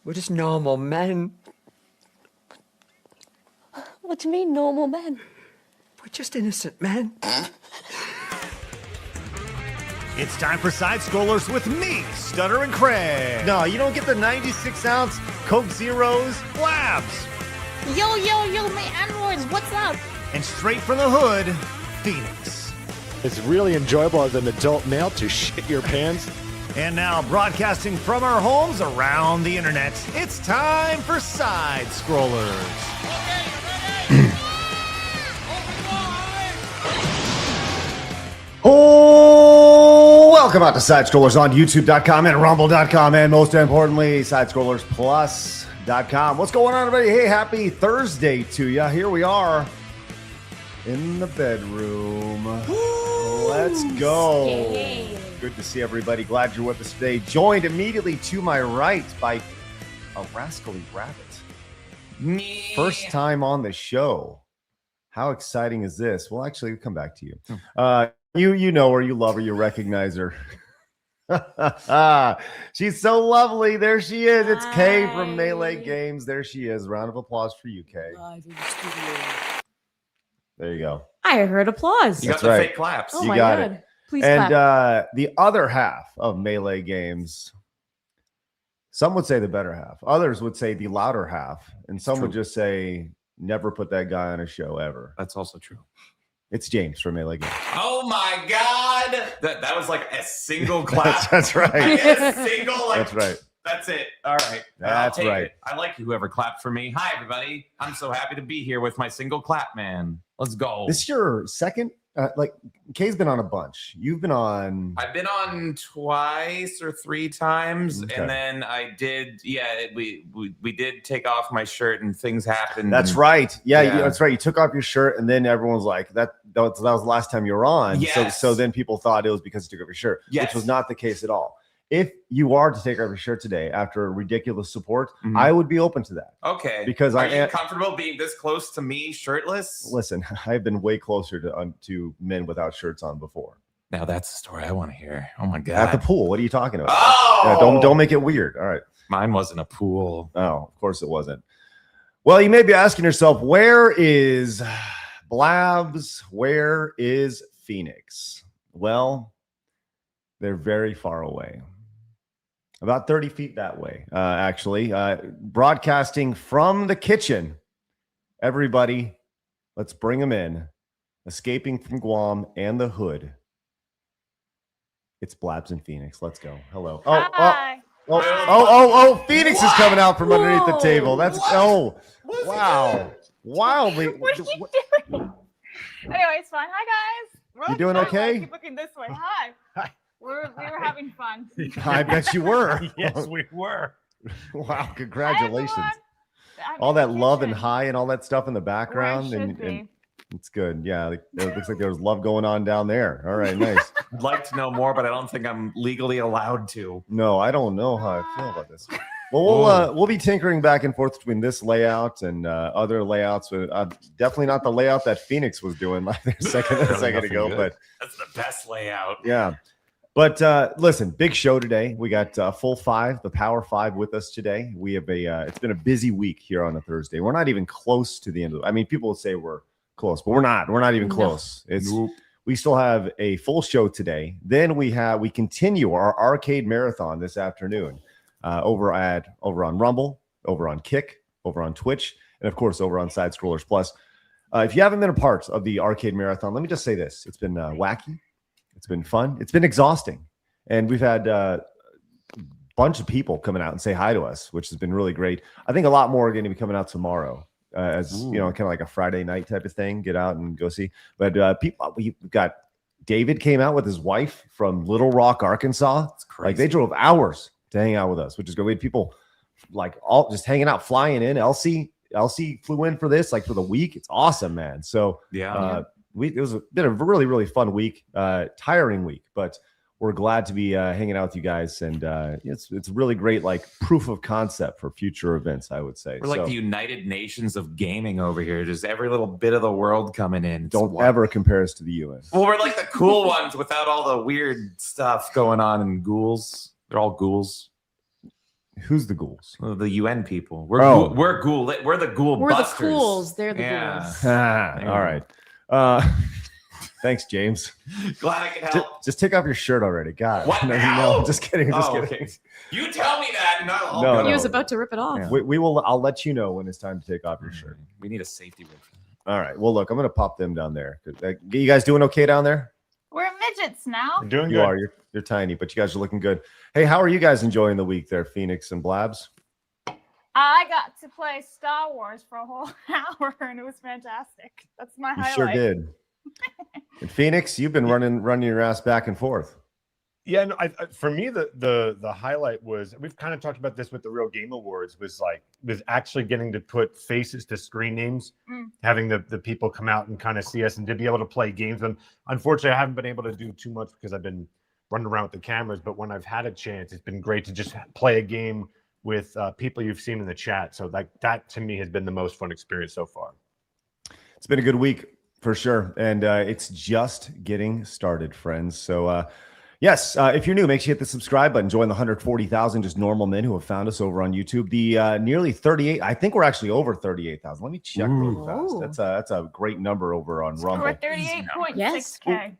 We're just normal men. What do you mean, normal men? We're just innocent men. It's time for Side Scrollers with me, Stutter and Craig. No, you don't get the 96-ounce Coke Zeros, Blabs. Yo, my androids, what's up? And straight from the hood, Phoenix. It's really enjoyable as an adult male to shit your pants. And now, broadcasting from our homes around the internet, it's time for Side Scrollers. Oh, welcome out to Side Scrollers on YouTube.com and Rumble.com, and most importantly, SideScrollersPlus.com. What's going on, everybody? Hey, happy Thursday to you. Here we are in the bedroom. Let's go. Hey. Good to see everybody. Glad you're with us today. Joined immediately to my right by a rascally rabbit. Me. First time on the show. How exciting is this? Well, actually, we'll come back to you. You know her, you love her, you recognize her. She's so lovely. There she is. It's Kay from Melee Games. There she is. Round of applause for you, Kay. Live in the studio. There you go. I heard applause. You That's got the right. fake claps. Oh You my got God. it. Please And clap. the other half of Melee Games, some would say the better half. Others would say the louder half. And some would just say, never put that guy on a show ever. That's also true. It's James from Melee Games. Oh my God. That was like a single clap. That's right. A single, like, That's right. That's it. All right. That's I'll take right. it. I like whoever clapped for me. Hi, everybody. I'm so happy to be here with my single clap, man. Let's go. This is your second? Kay's been on a bunch. You've been on. I've been on twice or three times, Okay. and then I did. Yeah, we did take off my shirt, and things happened. That's right. Yeah, Yeah. that's right. You took off your shirt, and then everyone's like, that was the last time you were on. Yes. So then people thought it was because you took off your shirt, Yes. which was not the case at all. If you are to take off your shirt today after ridiculous support, Mhm. I would be open to that. Okay. Because Are I you am. comfortable being this close to me, shirtless? Listen, I've been way closer to men without shirts on before. Now that's the story I want to hear. Oh my God. At the pool. What are you talking about? Oh, Yeah, don't make it weird. All right. Mine wasn't a pool. Oh, of course it wasn't. Well, you may be asking yourself, where is Blabs? Where is Phoenix? Well, they're very far away. About 30 feet that way, actually. Broadcasting from the kitchen. Everybody, let's bring them in. Escaping from Guam and the hood. It's Blabs and Phoenix. Let's go. Hello. Oh, Phoenix is coming out from underneath the table. That's wow. Wildly. What are you doing? Anyway, it's fine. Hi, guys. You doing okay? Keep looking this way. Hi. We were having fun. I bet you were. Yes, we were. Wow, congratulations. Hi, everyone. All that I'm in the love and kitchen. high and all that stuff in the Where I background. should And be. it's good. Yeah, it looks like there's love going on down there. All right, nice. I'd like to know more, but I don't think I'm legally allowed to. No, I don't know how I feel about this. Well, we'll be tinkering back and forth between this layout and other layouts. Definitely not the layout that Phoenix was doing a second Really nothing ago, good. but That's the best layout. yeah. But listen, big show today. We got full five, the Power Five, with us today. We have it's been a busy week here on a Thursday. We're not even close to the end of it. I mean, people will say we're close, but we're not. We're not even No. close. We still have a full show today. Then we continue our arcade marathon this afternoon over on Rumble, over on Kick, over on Twitch, and of course over on Side Scrollers Plus. If you haven't been a part of the arcade marathon, let me just say this: it's been wacky. It's been fun. It's been exhausting. And we've had a bunch of people coming out and say hi to us, which has been really great. I think a lot more are going to be coming out tomorrow as, kind of like a Friday night type of thing. Get out and go see. But we've got David came out with his wife from Little Rock, Arkansas. It's crazy. Like they drove hours to hang out with us, which is good. We had people like all just hanging out, flying in. Elsie flew in for this, like for the week. It's awesome, man. So Yeah. it was been a really, really fun week, tiring week, but we're glad to be hanging out with you guys. And it's really great, like proof of concept for future events, I would say. We're like the United Nations of gaming over here. Just every little bit of the world coming in. It's don't wild. ever compare us to the UN. Well, we're like the cool ones without all the weird stuff going on and ghouls. They're all ghouls. Who's the ghouls? Oh, the UN people. We're Oh. we're ghoul. We're the ghoul We're the busters. ghouls. They're the Yeah. ghouls. All right. Thanks, James. Glad I could help. Just take off your shirt already. God. What No, now? no, just kidding. Just Oh, kidding. okay. You tell me that, and I'll No, go. He was about to rip it off. Yeah. We will. I'll let you know when it's time to take off your shirt. We need a safety word for that. All right. Well, look, I'm gonna pop them down there. You guys doing okay down there? We're midgets now. We're doing You good. are. You're tiny, but you guys are looking good. Hey, how are you guys enjoying the week there, Phoenix and Blabs? I got to play Star Wars for a whole hour, and it was fantastic. That's my You highlight. sure did. And Phoenix, you've been running your ass back and forth. Yeah, no, for me, the highlight was, we've kind of talked about this with the Real Game Awards, was actually getting to put faces to screen names, having the people come out and kind of see us and to be able to play games. And unfortunately, I haven't been able to do too much because I've been running around with the cameras. But when I've had a chance, it's been great to just play a game with people you've seen in the chat. So that to me has been the most fun experience so far. It's been a good week for sure, and it's just getting started, friends. So. Yes, if you're new, make sure you hit the subscribe button. Join the 140,000 just normal men who have found us over on YouTube. The nearly 38, I think we're actually over 38,000. Let me check real fast. That's a great number over on Rumble. We're at 38.6K. Yes.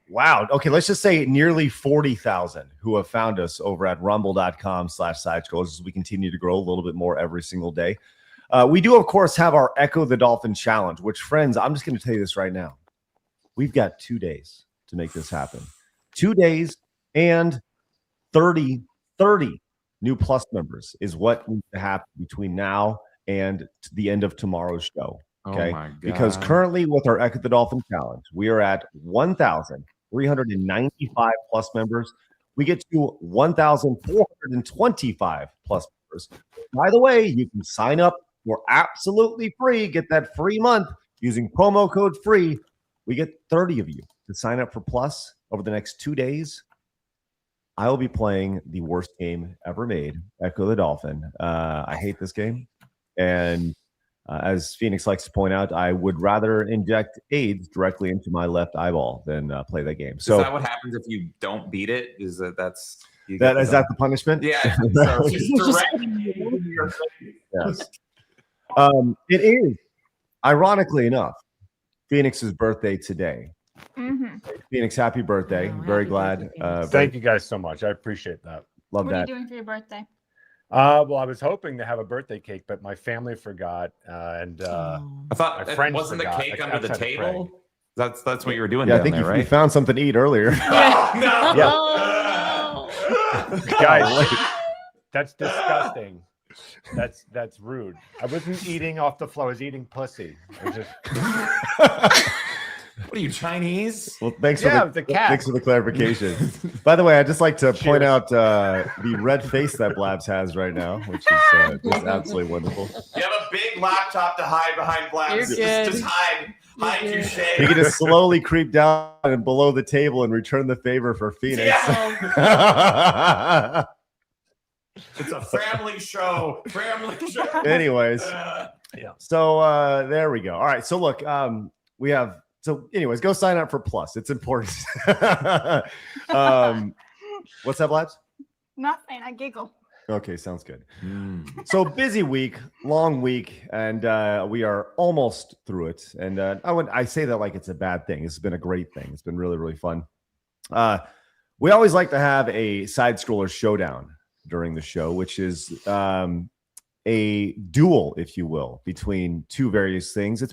Wow. Okay, let's just say nearly 40,000 who have found us over at rumble.com/sidescrollers as we continue to grow a little bit more every single day. We do, of course, have our Echo the Dolphin challenge, which, friends, I'm just going to tell you this right now. We've got 2 days to make this happen. 2 days. And 30 new Plus members is what needs to happen between now and the end of tomorrow's show. Okay. Oh my God. Because currently with our Echo the Dolphin challenge, we are at 1,395 Plus members. We get to 1,425 Plus members. By the way, you can sign up for absolutely free. Get that free month using promo code FREE. We get 30 of you to sign up for Plus over the next 2 days. I will be playing the worst game ever made, Echo the Dolphin. I hate this game. And as Phoenix likes to point out, I would rather inject AIDS directly into my left eyeball than play that game. So is that what happens if you don't beat it? Is that that the punishment? Yeah. So just directly. Yes. It is, ironically enough, Phoenix's birthday today. Phoenix, happy birthday. Oh, Very happy glad. birthday, Thank you guys so much. I appreciate that. Love What are you that. doing for your birthday? Well, I was hoping to have a birthday cake, but my family forgot, and I my thought friends wasn't the forgot. cake I under the tried to table? pray. That's what you were doing. Yeah, I down think there, you right? found something to eat earlier. Guys, that's disgusting. That's rude. I wasn't eating off the floor. I was eating pussy. What are you, Chinese? Well, thanks Yeah, for it's a cat. thanks for the clarification. By the way, I'd just like to point out the red face that Blabs has right now, which is just absolutely wonderful. You have a big laptop to hide behind Blabs. You're good. Just hide your shade. He can just slowly creep down and below the table and return the favor for Phoenix. Yeah. It's a family show. Anyways, Yeah. so there we go. All right, so look, we have. So, anyways, go sign up for Plus. It's important. What's that, Blabs? Nothing. I giggle. Okay, sounds good. So busy week, long week, and we are almost through it. And I say that like it's a bad thing. It's been a great thing. It's been really, really fun. We always like to have a side scroller showdown during the show, which is a duel, if you will, between two various things.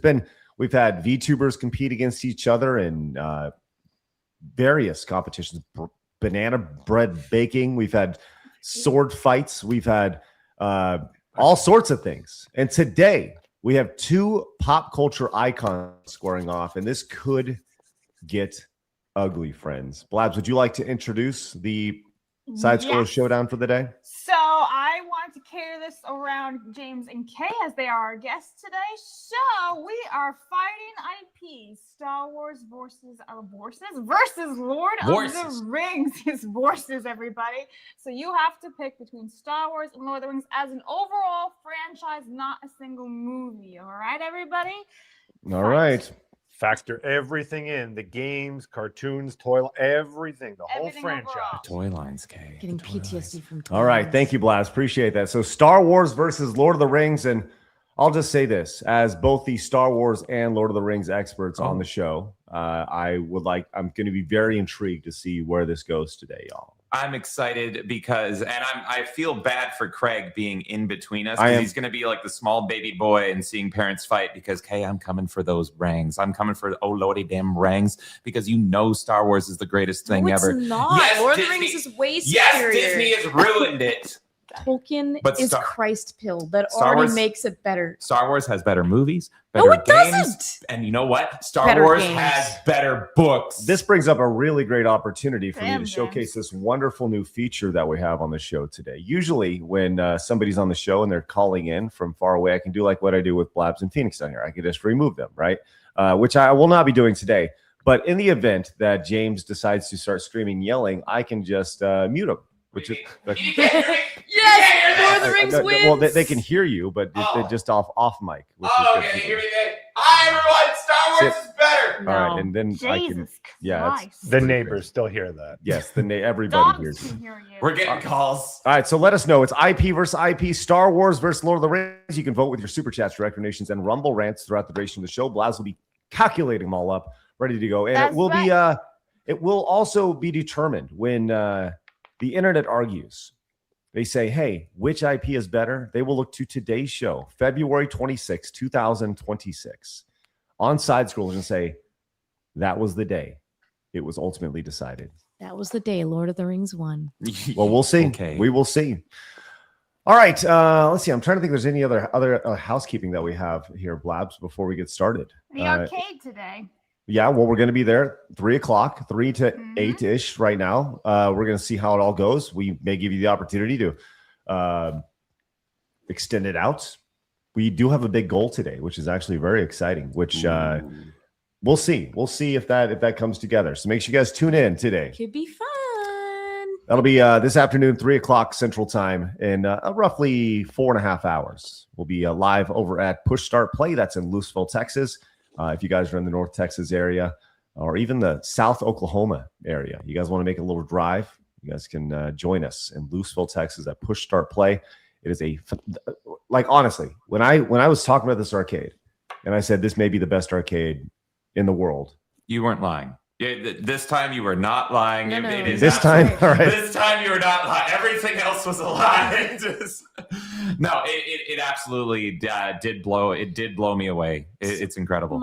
We've had VTubers compete against each other in various competitions, banana bread baking. We've had sword fights. We've had all sorts of things. And today we have two pop culture icons squaring off, and this could get ugly, friends. Blabs, would you like to introduce the side scroller showdown for the day? So I want to carry this around James and Kay as they are our guests today. So we are fighting IPs. Star Wars versus Lord of the Rings is versus everybody. So you have to pick between Star Wars and Lord of the Rings as an overall franchise, not a single movie. All right, everybody? All right. Factor everything in: the games, cartoons, toy, everything, the whole Everything franchise. overall. Toy lines, Kay. Getting The toy lines. PTSD from All right. Thank you, Blaz. Appreciate that. So Star Wars versus Lord of the Rings. And I'll just say this, as both the Star Wars and Lord of the Rings experts on the show, I'm going to be very intrigued to see where this goes today, y'all. I'm excited because, and I feel bad for Craig being in between us because he's going to be like the small baby boy and seeing parents fight because, Kay, I'm coming for those rings. I'm coming for, oh, lordy damn rings, because Star Wars is the greatest thing ever. It's not. Yes, Lord Disney, of the Rings is way yes, superior. Disney has ruined it. Tolkien But is Star- Christ pill. That Star already Wars- makes it better. Star Wars has better movies, better No, it games, doesn't. and you know what? Star Better Wars games. has better books. This brings up a really great opportunity for me Damn, to showcase James. this wonderful new feature that we have on the show today. Usually when somebody's on the show and they're calling in from far away, I can do like what I do with Blabs and Phoenix down here. I can just remove them, right? Which I will not be doing today. But in the event that James decides to start screaming, yelling, I can just mute him. Which is Yes, Lord of the Rings wins. well, they can hear you, but they're just off mic. Which is good. okay, here we go. Hi, everyone. Star Wars is better. No. All right, and then I can. Jesus Yeah, it's- Christ. The neighbors still hear that. Yes, everybody Dogs hears you. can hear you. We're getting calls. All right, so let us know. It's IP versus IP, Star Wars versus Lord of the Rings. You can vote with your super chats, direct donations, and Rumble rants throughout the duration of the show. Blaz will be calculating them all up, ready to go, and That's it will right. be. It will also be determined when the internet argues. They say, "Hey, which IP is better?" They will look to today's show, February 26, 2026, on side scrollers and say, "That was the day it was ultimately decided." That was the day Lord of the Rings won. Well, we'll see. Okay. We will see. All right. Let's see. I'm trying to think if there's any other housekeeping that we have here, Blabs, before we get started. The arcade today. Yeah, well, we're going to be there 3 o'clock, 3 to Mhm. 8-ish right now. We're going to see how it all goes. We may give you the opportunity to extend it out. We do have a big goal today, which is actually very exciting, which we'll see. We'll see if that comes together. So make sure you guys tune in today. Could be fun. That'll be this afternoon, 3 o'clock Central Time, in roughly 4.5 hours. We'll be live over at Push Start Play. That's in Louisville, Texas. If you guys are in the North Texas area or even the South Oklahoma area, you guys want to make a little drive, you guys can join us in Louisville, Texas at Push Start Play. It is honestly, when I was talking about this arcade and I said this may be the best arcade in the world. You weren't lying. This time you were not lying. No, no. It is This time, all right. This time you were not lying. Everything else was a lie. No, it absolutely did blow. It did blow me away. It's incredible.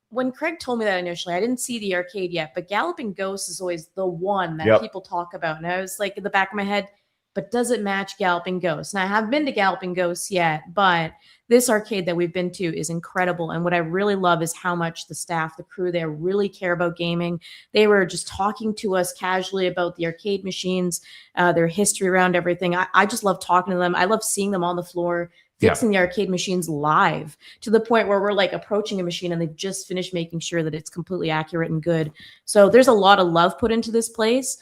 When Craig told me that initially, I didn't see the arcade yet, but Galloping Ghost is always the one that people talk about. And I was like in the back of my head, but does it match Galloping Ghost? And I haven't been to Galloping Ghost yet, but this arcade that we've been to is incredible. And what I really love is how much the staff, the crew there really care about gaming. They were just talking to us casually about the arcade machines, their history around everything. I just love talking to them. I love seeing them on the floor, fixing the arcade machines live to the point where we're like approaching a machine and they've just finished making sure that it's completely accurate and good. So there's a lot of love put into this place.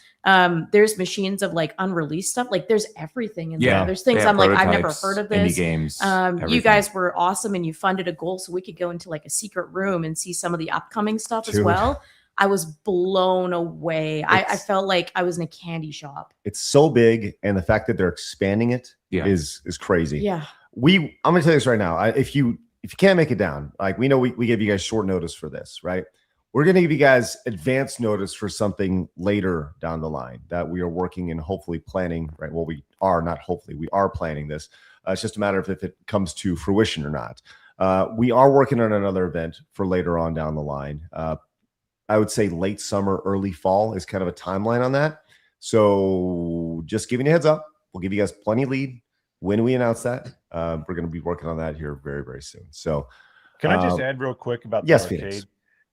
There's machines of like unreleased stuff. Like there's everything in there. There's things I'm like, I've never heard of this. Indie games. You guys were awesome and you funded a goal so we could go into like a secret room and see some of the upcoming stuff as well. I was blown away. I felt like I was in a candy shop. It's so big, and the fact that they're expanding it is crazy. Yeah. I'm gonna tell you this right now. If you can't make it down, like we know we gave you guys short notice for this, right? We're gonna give you guys advance notice for something later down the line that we are working and hopefully planning, right? Well, we are planning this. It's just a matter of if it comes to fruition or not. We are working on another event for later on down the line. I would say late summer, early fall is kind of a timeline on that. So just giving you a heads up, we'll give you guys plenty of lead when we announce that. We're going to be working on that here very, very soon. So can I just add real quick about the arcade? Phoenix.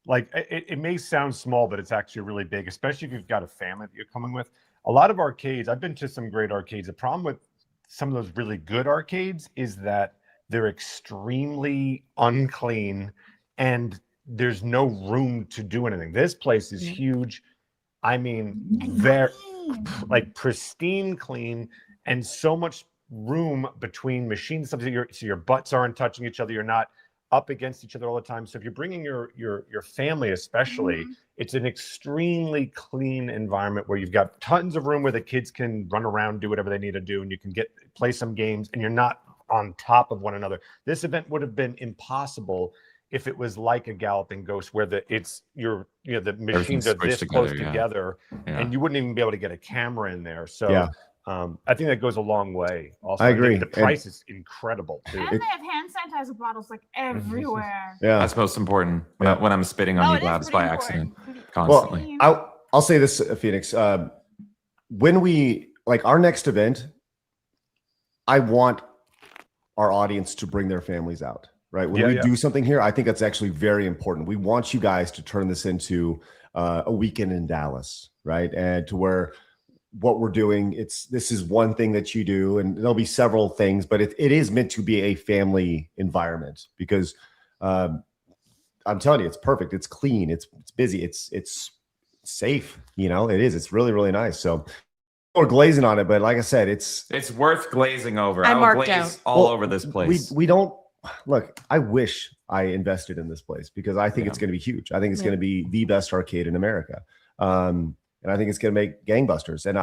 Like it may sound small, but it's actually really big, especially if you've got a family that you're coming with. A lot of arcades, I've been to some great arcades. The problem with some of those really good arcades is that they're extremely unclean and there's no room to do anything. This place is huge. I mean, very like pristine clean and so much room between machines, so your butts aren't touching each other. You're not up against each other all the time. So if you're bringing your family, especially, it's an extremely clean environment where you've got tons of room where the kids can run around, do whatever they need to do, and you can play some games, and you're not on top of one another. This event would have been impossible if it was like a Galloping Ghost, where the machines are this close together, and you wouldn't even be able to get a camera in there. So I think that goes a long way. Also, I agree. The price is incredible too. And they have hand sanitizer bottles like everywhere. Yeah, that's most important when I'm spitting on you, Labs, by accident, constantly. Well, I'll say this, Phoenix. When we our next event, I want our audience to bring their families out. Right. When we do something here, I think that's actually very important. We want you guys to turn this into a weekend in Dallas, right? And to where what we're doing, this is one thing that you do, and there'll be several things, but it is meant to be a family environment because I'm telling you, it's perfect. It's clean. It's busy. It's safe. It is. It's really, really nice. So we're glazing on it, but like I said, it's worth glazing over. I will marked glaze out all over this place. We don't. Look, I wish I invested in this place because I think it's going to be huge. I think it's going to be the best arcade in America. And I think it's going to make gangbusters. And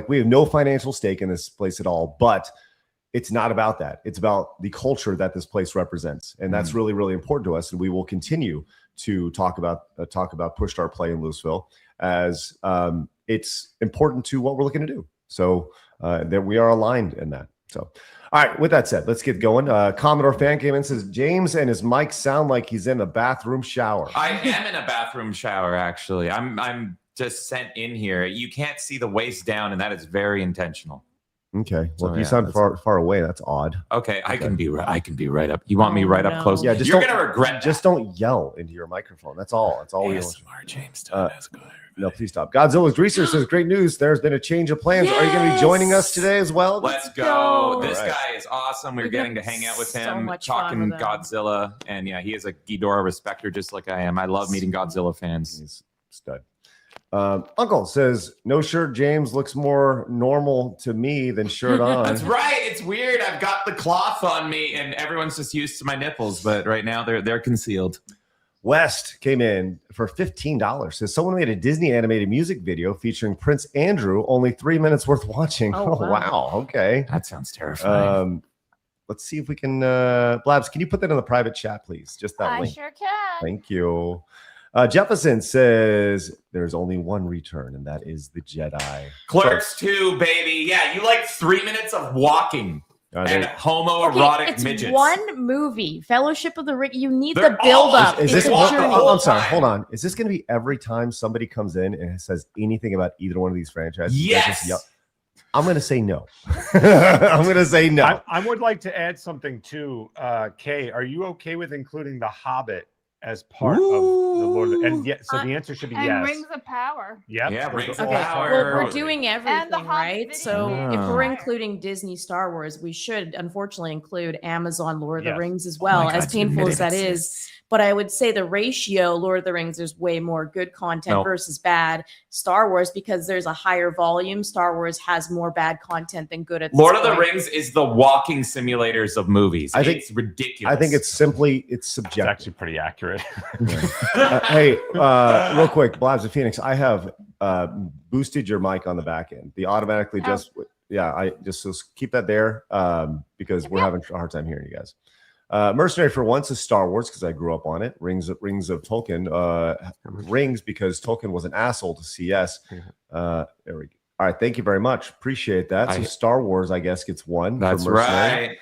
we have no financial stake in this place at all, but it's not about that. It's about the culture that this place represents. And that's really, really important to us. And we will continue to talk about Push Start Play in Louisville as it's important to what we're looking to do. So that we are aligned in that. So, all right, with that said, let's get going. Commodore fan came in and says, James and his mic sound like he's in a bathroom shower. I am in a bathroom shower, actually. I'm just sent in here. You can't see the waist down, and that is very intentional. Okay. Well, if you sound far away, that's odd. Okay, I can be right up. You want me right up close? Yeah, you're gonna regret. Just don't yell into your microphone. That's all. That's all we want. Smart James. No, please stop. Godzilla's Greaser says, great news. There's been a change of plans. Are you going to be joining us today as well? Let's go. This guy is awesome. We're getting to hang out with him, talking Godzilla. And yeah, he is a Ghidorah respecter just like I am. I love meeting Godzilla fans. He's a stud. Uncle says, no shirt, James looks more normal to me than shirt on. That's right. It's weird. I've got the cloth on me and everyone's just used to my nipples, but right now they're concealed. West came in for $15. Says someone made a Disney animated music video featuring Prince Andrew. Only 3 minutes worth watching. Oh, wow. Okay. That sounds terrifying. Let's see if we can. Blabs, can you put that in the private chat, please? Just that link. I sure can. Thank you. Jefferson says there's only one return, and that is the Jedi. Clerks 2, baby. Yeah, you like 3 minutes of walking. And homoerotic midgets. It's one movie, Fellowship of the Ring. You need the build-up. Is this? I'm sorry. Hold on. Is this going to be every time somebody comes in and says anything about either one of these franchises? Yes. I'm going to say no. I'm going to say no. I would like to add something too. Kay, are you okay with including The Hobbit as part of the Lord of the, and so the answer should be yes. Rings of Power. Yeah, Rings of Power. Well, we're doing everything, right? Video. So if we're including Disney Star Wars, we should unfortunately include Amazon Lord of the Rings as well, as painful as that is. But I would say the ratio, Lord of the Rings, there's way more good content versus bad. Star Wars, because there's a higher volume, Star Wars has more bad content than good at this Lord of the point. Rings is the walking simulators of movies. I think it's ridiculous. I think it's subjective. It's actually pretty accurate. Hey, real quick, Blabs of Phoenix, I have boosted your mic on the back end. The automatically so keep that there because we're having a hard time hearing you guys. Mercenary for once is Star Wars because I grew up on it. Rings of Tolkien. Rings because Tolkien was an asshole to CS. There we go. All right, thank you very much. Appreciate that. So Star Wars, I guess, gets one. That's right.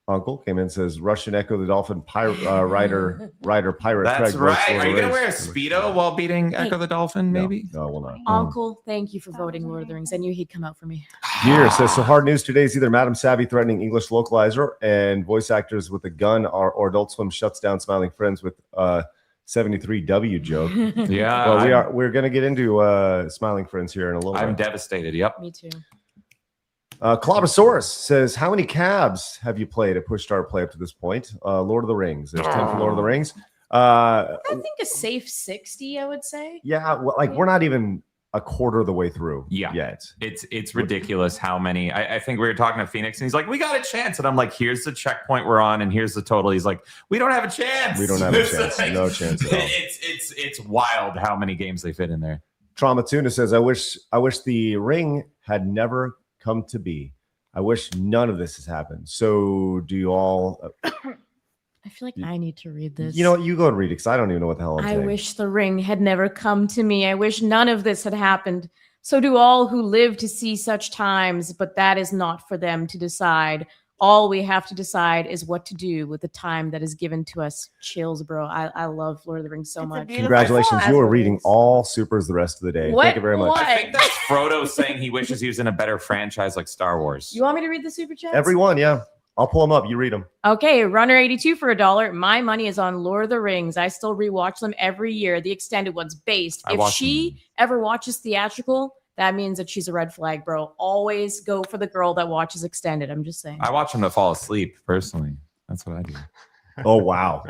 Uncle came in and says Russian Echo the Dolphin rider pirate. That's Craig right. Are you gonna wear a Speedo while beating Echo the Dolphin? Maybe. No, we'll not. Uncle, thank you for voting Lord of the Rings. I knew he'd come out for me. Gear says so. Hard news today is either Madam Savvy threatening English localizer and voice actors with a gun, or Adult Swim shuts down Smiling Friends with 73W joke. Yeah. Well, we're gonna get into Smiling Friends here in a little bit. I'm devastated. Yep. Me too. Clobosaurus says, how many cabs have you played at Push Start Play up to this point? Lord of the Rings. There's 10 for Lord of the Rings. I think a safe 60, I would say. Yeah, well, we're not even a quarter of the way through. Yeah. Yet. It's ridiculous how many. I think we were talking to Phoenix and he's like, we got a chance. And I'm like, here's the checkpoint we're on and here's the total. He's like, we don't have a chance. We don't have a chance. No chance at all. It's wild how many games they fit in there. Trauma Tuna says, I wish the ring had never come to be. I wish none of this has happened. So do you all... I feel like I need to read this. You know what? You go and read it because I don't even know what the hell I'm saying. I wish the ring had never come to me. I wish none of this had happened. So do all who live to see such times, but that is not for them to decide. All we have to decide is what to do with the time that is given to us. Chills, bro. I love Lord of the Rings so much. Congratulations. You are reading all supers the rest of the day. What? Thank you very much. What? I think that's Frodo saying he wishes he was in a better franchise like Star Wars. You want me to read the super chats? Everyone, yeah. I'll pull them up. You read them. Okay, Runner82 for $1. My money is on Lord of the Rings. I still rewatch them every year. The extended ones based. If she ever watches theatrical, that means that she's a red flag, bro. Always go for the girl that watches extended. I'm just saying. I watch them to fall asleep personally. That's what I do. Oh, wow.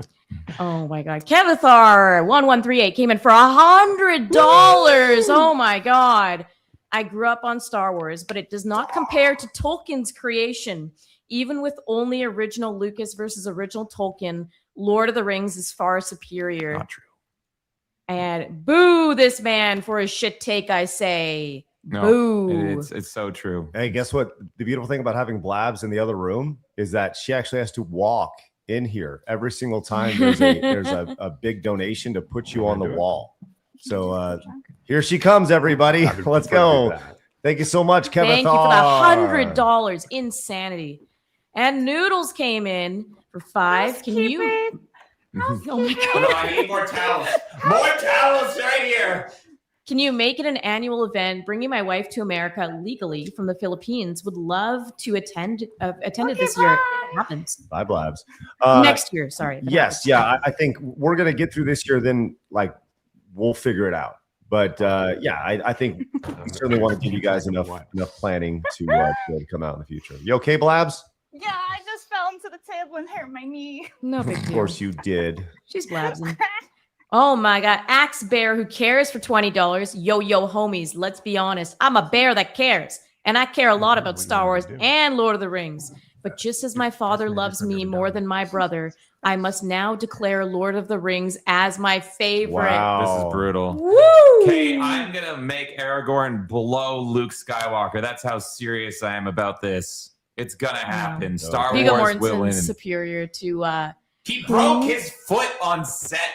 Oh my God. Kevithar1138 came in for $100. Oh my God. I grew up on Star Wars, but it does not compare to Tolkien's creation. Even with only original Lucas versus original Tolkien, Lord of the Rings is far superior. Not true. And boo this man for his shit take, I say. No, boo. It's so true. Hey, guess what? The beautiful thing about having Blabs in the other room is that she actually has to walk in here every single time there's a big donation to put you on the wall. So here she comes, everybody. Let's go. Thank you so much, Kevin. Thank you for the $100. Insanity. And Noodles came in for $5. Can you? Oh my God. I need more towels. More towels right here. Can you make it an annual event? Bringing my wife to America legally from the Philippines. Would love to attend it this year. It happens. Bye, Blabs. Next year, sorry. Yes, yeah. I think we're gonna get through this year. Then, we'll figure it out. But I think we certainly want to give you guys enough planning to come out in the future. You okay, Blabs? Yeah, I just fell into the table and hurt my knee. No big deal. Of course you did. She's blabsing. Oh my God. Axe Bear who cares for $20. Yo, homies. Let's be honest. I'm a bear that cares. And I care a lot about Star Wars and Lord of the Rings. But just as my father loves me more than my brother, I must now declare Lord of the Rings as my favorite. Wow. This is brutal. Woo! Okay, I'm going to make Aragorn blow Luke Skywalker. That's how serious I am about this. It's going to happen. Star Viggo Wars will win. Mortensen's superior to... He broke his foot on set.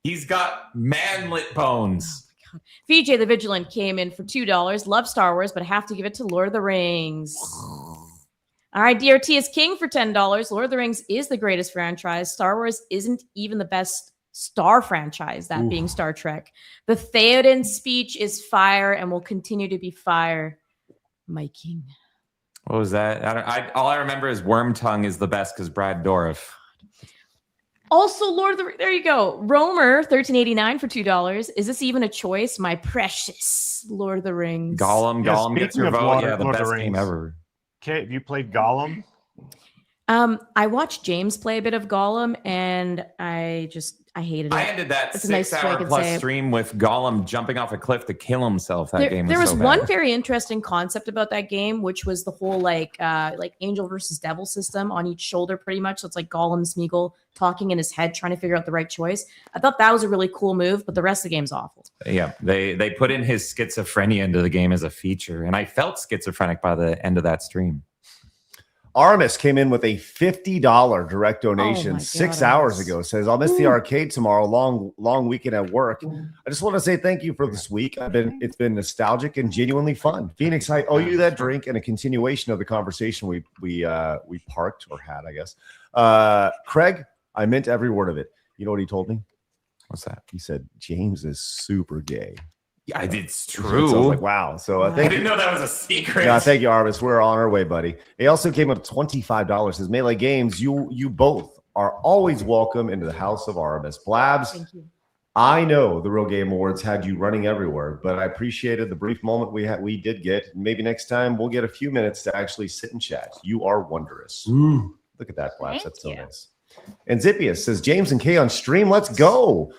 He's got manlet bones. VJ the Vigilant came in for $2. Love Star Wars, but have to give it to Lord of the Rings. All right, DRT is king for $10. Lord of the Rings is the greatest franchise. Star Wars isn't even the best Star franchise, that being Star Trek. The Theoden speech is fire and will continue to be fire. My king. What was that? All I remember is Wormtongue is the best because Brad Dourif. Also, Lord of the... There you go. Romer, $13.89 for $2. Is this even a choice? My precious Lord of the Rings. Gollum gets your vote. Yeah, the Lord of best the game Rings. ever. Okay, have you played Gollum? I watched James play a bit of Gollum, and I hated it. I ended that That's a nice 6 hour plus stream with Gollum jumping off a cliff to kill himself. There was one very interesting concept about that game, which was the whole like angel versus devil system on each shoulder, pretty much. So it's like Gollum Smeagol talking in his head, trying to figure out the right choice. I thought that was a really cool move, but the rest of the game's awful. Yeah, they put in his schizophrenia into the game as a feature, and I felt schizophrenic by the end of that stream. Armis came in with a $50 direct donation 6 hours ago. Says, I'll miss the arcade tomorrow. Long weekend at work. I just want to say thank you for this week. It's been nostalgic and genuinely fun. Phoenix, I owe you that drink and a continuation of the conversation we parked or had, I guess. Craig, I meant every word of it. You know what he told me? What's that? He said, James is super gay. Yeah, it's true. So I was like, wow. So I didn't know that was a secret. Yeah, thank you, Arvis. We're on our way, buddy. He also came up $25. Says, Melee Games, you both are always welcome into the house of Arvis. Blabs, Thank you. I know the Real Game Awards had you running everywhere, but I appreciated the brief moment we did get. Maybe next time we'll get a few minutes to actually sit and chat. You are wondrous. Look at that, Blabs. That's so nice. And Zippius says, James and Kay on stream. Let's go.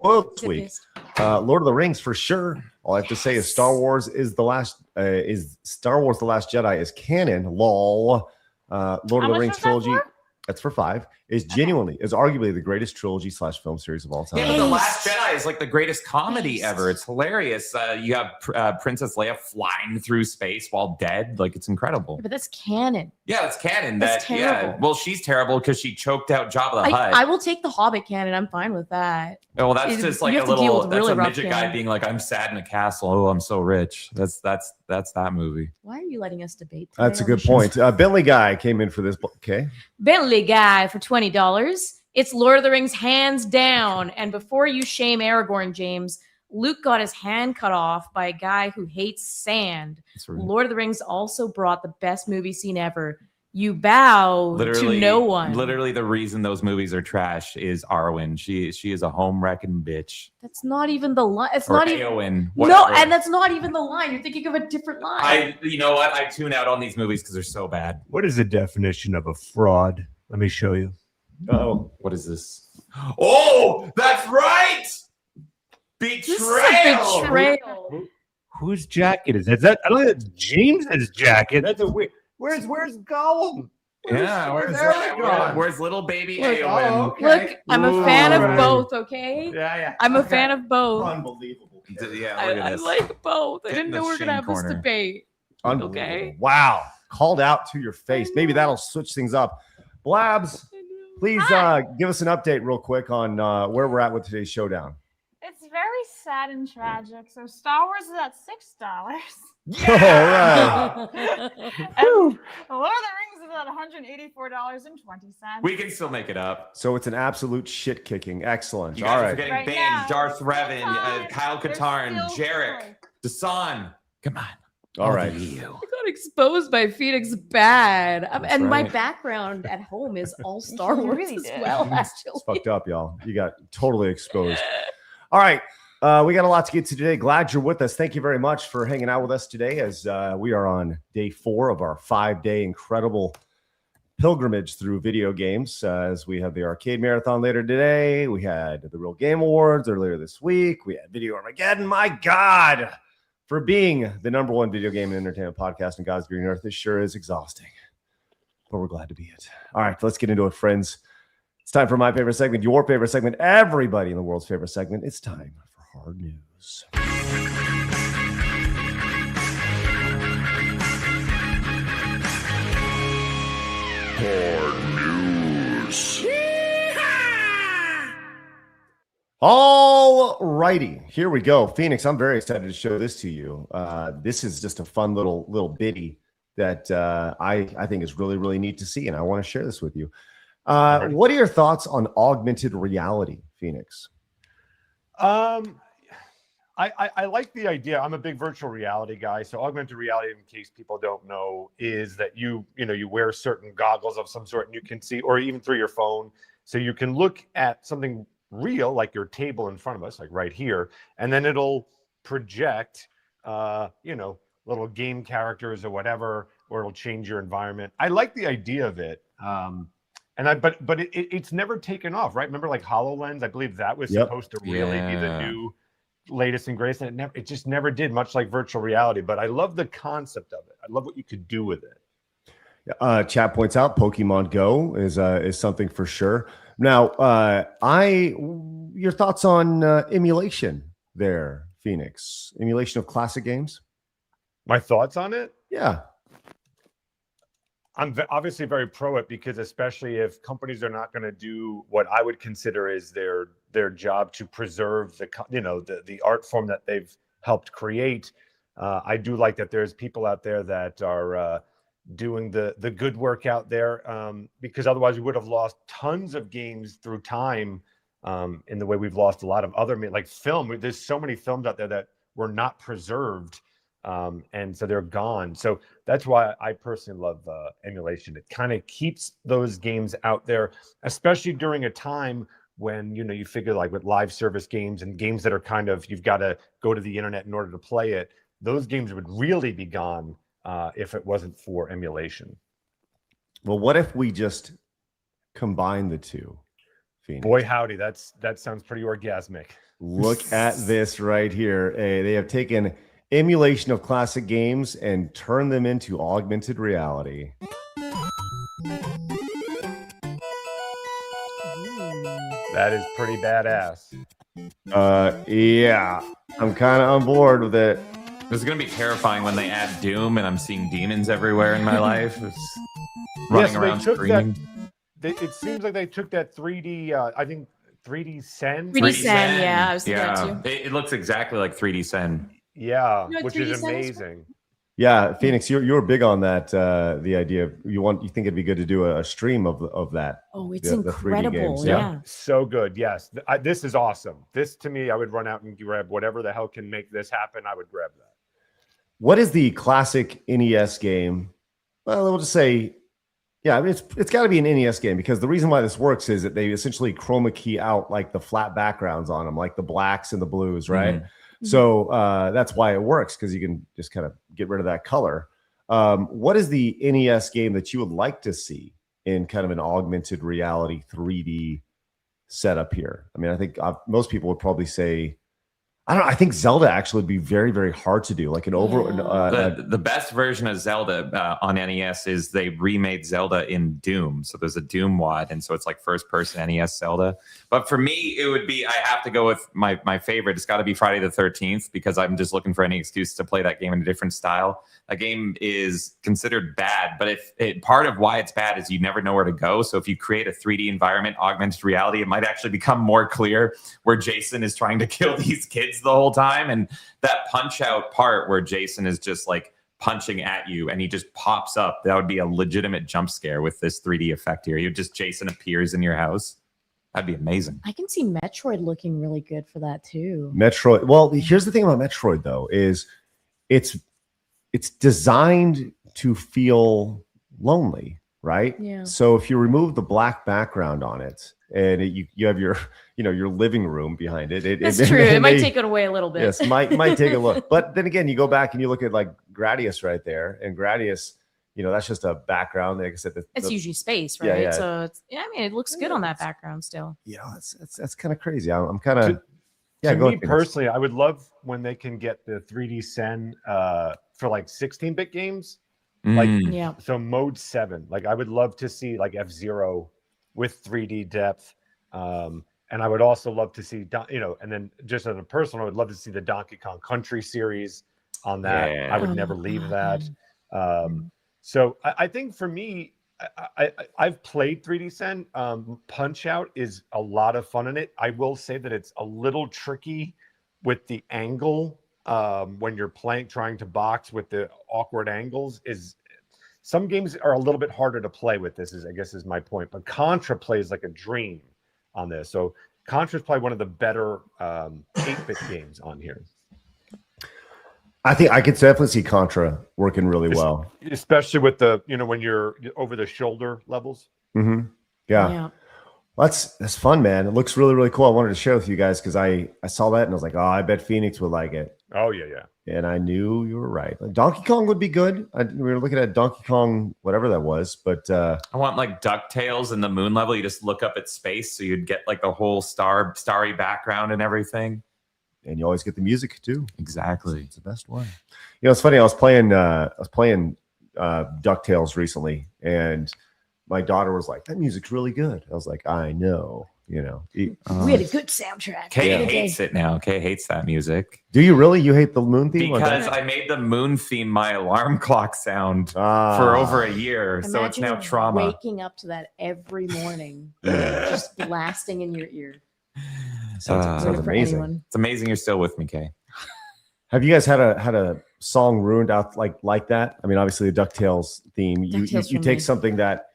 spoiled this Get week. pissed. Lord of the Rings for sure. All I have to say is Star Wars is the last Star Wars The Last Jedi is canon. Lol. Lord of the much Rings was that trilogy. for? That's for 5. Is arguably the greatest trilogy / film series of all time. Yeah, but The Last Jedi is like the greatest comedy ever. It's hilarious. You have Princess Leia flying through space while dead. Like, it's incredible. But that's canon. Yeah, it's canon. That's terrible. Well, she's terrible because she choked out Jabba the Hutt. I will take the Hobbit canon. I'm fine with that. Well, that's just like you a have to deal little. with That's really a rough midget guy canon. being like, "I'm sad in a castle. Oh, I'm so rich." That's that movie. Why are you letting us debate today That's a on the good show? point. Bentley guy came in for this. Okay. Bentley guy for $20. It's Lord of the Rings hands down. And before you shame Aragorn, James, Luke got his hand cut off by a guy who hates sand. That's right. Lord of the Rings also brought the best movie scene ever. You bow to no one. Literally, the reason those movies are trash is Arwen. She is a home wrecking bitch. That's not even the line. It's Or not even. Eowyn, No, whatever. and that's not even the line. You're thinking of a different line. You know what? I tune out on these movies because they're so bad. What is the definition of a fraud? Let me show you. Oh, what is this? Oh, that's right. This is Betrayal. a betrayal. Whose jacket is that? I don't think that's James's jacket. That's a weird. Where's Gollum? Yeah, where's Aragorn? where's little baby Look, Eowyn? oh, okay. Look, I'm a fan of Ooh. both, okay? Yeah. I'm a fan of both. Unbelievable. Yeah, look at I this. like both. I Get didn't in know the we were going to shame have this corner. debate. Unbelievable. Okay. Wow. Called out to your face. Maybe that'll switch things up. Blabs, please give us an update real quick on where we're at with today's showdown. It's very sad and tragic. So Star Wars is at $6. All right. And Lord of the Rings is at $184.20. We can still make it up. So it's an absolute shit kicking. Excellent. You All guys are right. forgetting Right Bane, now, Darth still Revan, time. Kyle There's Katarn, still Jarek, time. Dasan. Come on. All right. You. I got exposed by Phoenix bad. And my right. background at home is all Star You Wars really as did. well, It's actually. fucked up, y'all. You got totally exposed. All right. We got a lot to get to today. Glad you're with us. Thank you very much for hanging out with us today as we are on day 4 of our 5-day incredible pilgrimage through video games. As we have the arcade marathon later today. We had the Real Game Awards earlier this week. We had Video Armageddon. My God, for being the #1 video game and entertainment podcast in God's green earth, this sure is exhausting. But we're glad to be it. All right, let's get into it, friends. It's time for my favorite segment, your favorite segment, everybody in the world's favorite segment. It's time for Hard News. All righty, here we go. Phoenix, I'm very excited to show this to you. This is just a fun little bitty that I think is really, really neat to see, and I want to share this with you. What are your thoughts on augmented reality, Phoenix? I like the idea. I'm a big virtual reality guy. So augmented reality, in case people don't know, is that you wear certain goggles of some sort and you can see, or even through your phone, so you can look at something real, like your table in front of us, like right here, and then it'll project, little game characters or whatever, or it'll change your environment. I like the idea of it. But it's never taken off, right? Remember, like HoloLens, I believe that was supposed to really be the new latest and greatest, and it just never did, much like virtual reality. But I love the concept of it. I love what you could do with it. Chat points out Pokemon Go is something for sure. Now, your thoughts on emulation there, Phoenix? Emulation of classic games? My thoughts on it? Yeah. I'm obviously very pro it, because especially if companies are not going to do what I would consider is their job to preserve the art form that they've helped create. I do like that there's people out there that are doing the good work out there, because otherwise we would have lost tons of games through time, in the way we've lost a lot of other, like film. There's so many films out there that were not preserved. And so they're gone. So that's why I personally love emulation. It kind of keeps those games out there, especially during a time when, you figure, like with live service games and games that are kind of, you've got to go to the internet in order to play it. Those games would really be gone if it wasn't for emulation. Well, what if we just combine the two, Phoenix. Boy, howdy, that sounds pretty orgasmic. Look at this right here. They have taken emulation of classic games and turned them into augmented reality. That is pretty badass. Yeah, I'm kind of on board with it. This is going to be terrifying when they add Doom and I'm seeing demons everywhere in my life. It's running around screaming. It seems like they took that 3D, I think 3D Sen. 3D Sen, yeah, I was thinking that too. It looks exactly like 3D Sen. Yeah, You know, which 3D is Sen amazing. Yeah, Phoenix, you're big on that. The idea of you think it'd be good to do a stream of that. Oh, it's the 3D incredible. games, Yeah. So good. Yes. This is awesome. This, to me, I would run out and grab whatever the hell can make this happen. I would grab that. What is the classic NES game? Well, we'll just say, yeah, I mean, it's got to be an NES game, because the reason why this works is that they essentially chroma key out like the flat backgrounds on them, like the blacks and the blues, right? Mm-hmm. So that's why it works, because you can just kind of get rid of that color. What is the NES game that you would like to see in kind of an augmented reality 3D setup here? I mean, I think most people would probably say, I don't know. I think Zelda actually would be very, very hard to do. Like an the best version of Zelda on NES is they remade Zelda in Doom. So there's a Doom WAD, and so it's like first person NES Zelda. But for me, it would be, I have to go with my favorite. It's got to be Friday the 13th, because I'm just looking for any excuse to play that game in a different style. A game is considered bad, but part of why it's bad is you never know where to go. So if you create a 3D environment, augmented reality, it might actually become more clear where Jason is trying to kill these kids the whole time. And that punch out part where Jason is just like punching at you and he just pops up, that would be a legitimate jump scare with this 3D effect here. Jason appears in your house. That'd be amazing. I can see Metroid looking really good for that too. Metroid. Well, here's the thing about Metroid though, is it's designed to feel lonely, right? Yeah. So if you remove the black background on it, and you have your living room behind it. That's true. It might take it away a little bit. Yes, might take a look. But then again, you go back and you look at like Gradius right there, and Gradius, that's just a background. Like I said, it's usually space, right? Yeah. So I mean, it looks good on that background still. That's kind of crazy. I'm kind of to me personally, I would love when they can get the 3D Sen for like 16-bit games. So mode 7. Like I would love to see like F-Zero with 3D depth. And I would also love to see, and then just as a personal, I would love to see the Donkey Kong Country series on that. Yeah. I would never leave that. So I think for me, I've played 3D Sen. Punch Out is a lot of fun in it. I will say that it's a little tricky with the angle when you're trying to box with the awkward angles. Some games are a little bit harder to play with this, I guess is my point. But Contra plays like a dream on this. So Contra is probably one of the better 8-bit games on here. I think I could definitely see Contra working really well. Especially with the, when you're over the shoulder levels. Mm-hmm. Yeah. Well, that's fun, man. It looks really, really cool. I wanted to share with you guys because I saw that and I was like, oh, I bet Phoenix would like it. Oh, yeah. And I knew you were right. Like, Donkey Kong would be good. We were looking at Donkey Kong, whatever that was, but I want like DuckTales in the moon level. You just look up at space, so you'd get like the whole starry background and everything. And you always get the music too. Exactly, it's the best one. It's funny. I was playing DuckTales recently, and my daughter was like, "That music's really good." I was like, "I know." We had a good soundtrack. Kay hates it now. Kay hates that music. Do you really? You hate the moon theme? Because I made the moon theme my alarm clock sound for over a year. Imagine so it's now trauma. Waking up to that every morning, just blasting in your ear. Sounds amazing. It's amazing you're still with me, Kay. Have you guys had a song ruined out like that? I mean, obviously the DuckTales theme. You take something that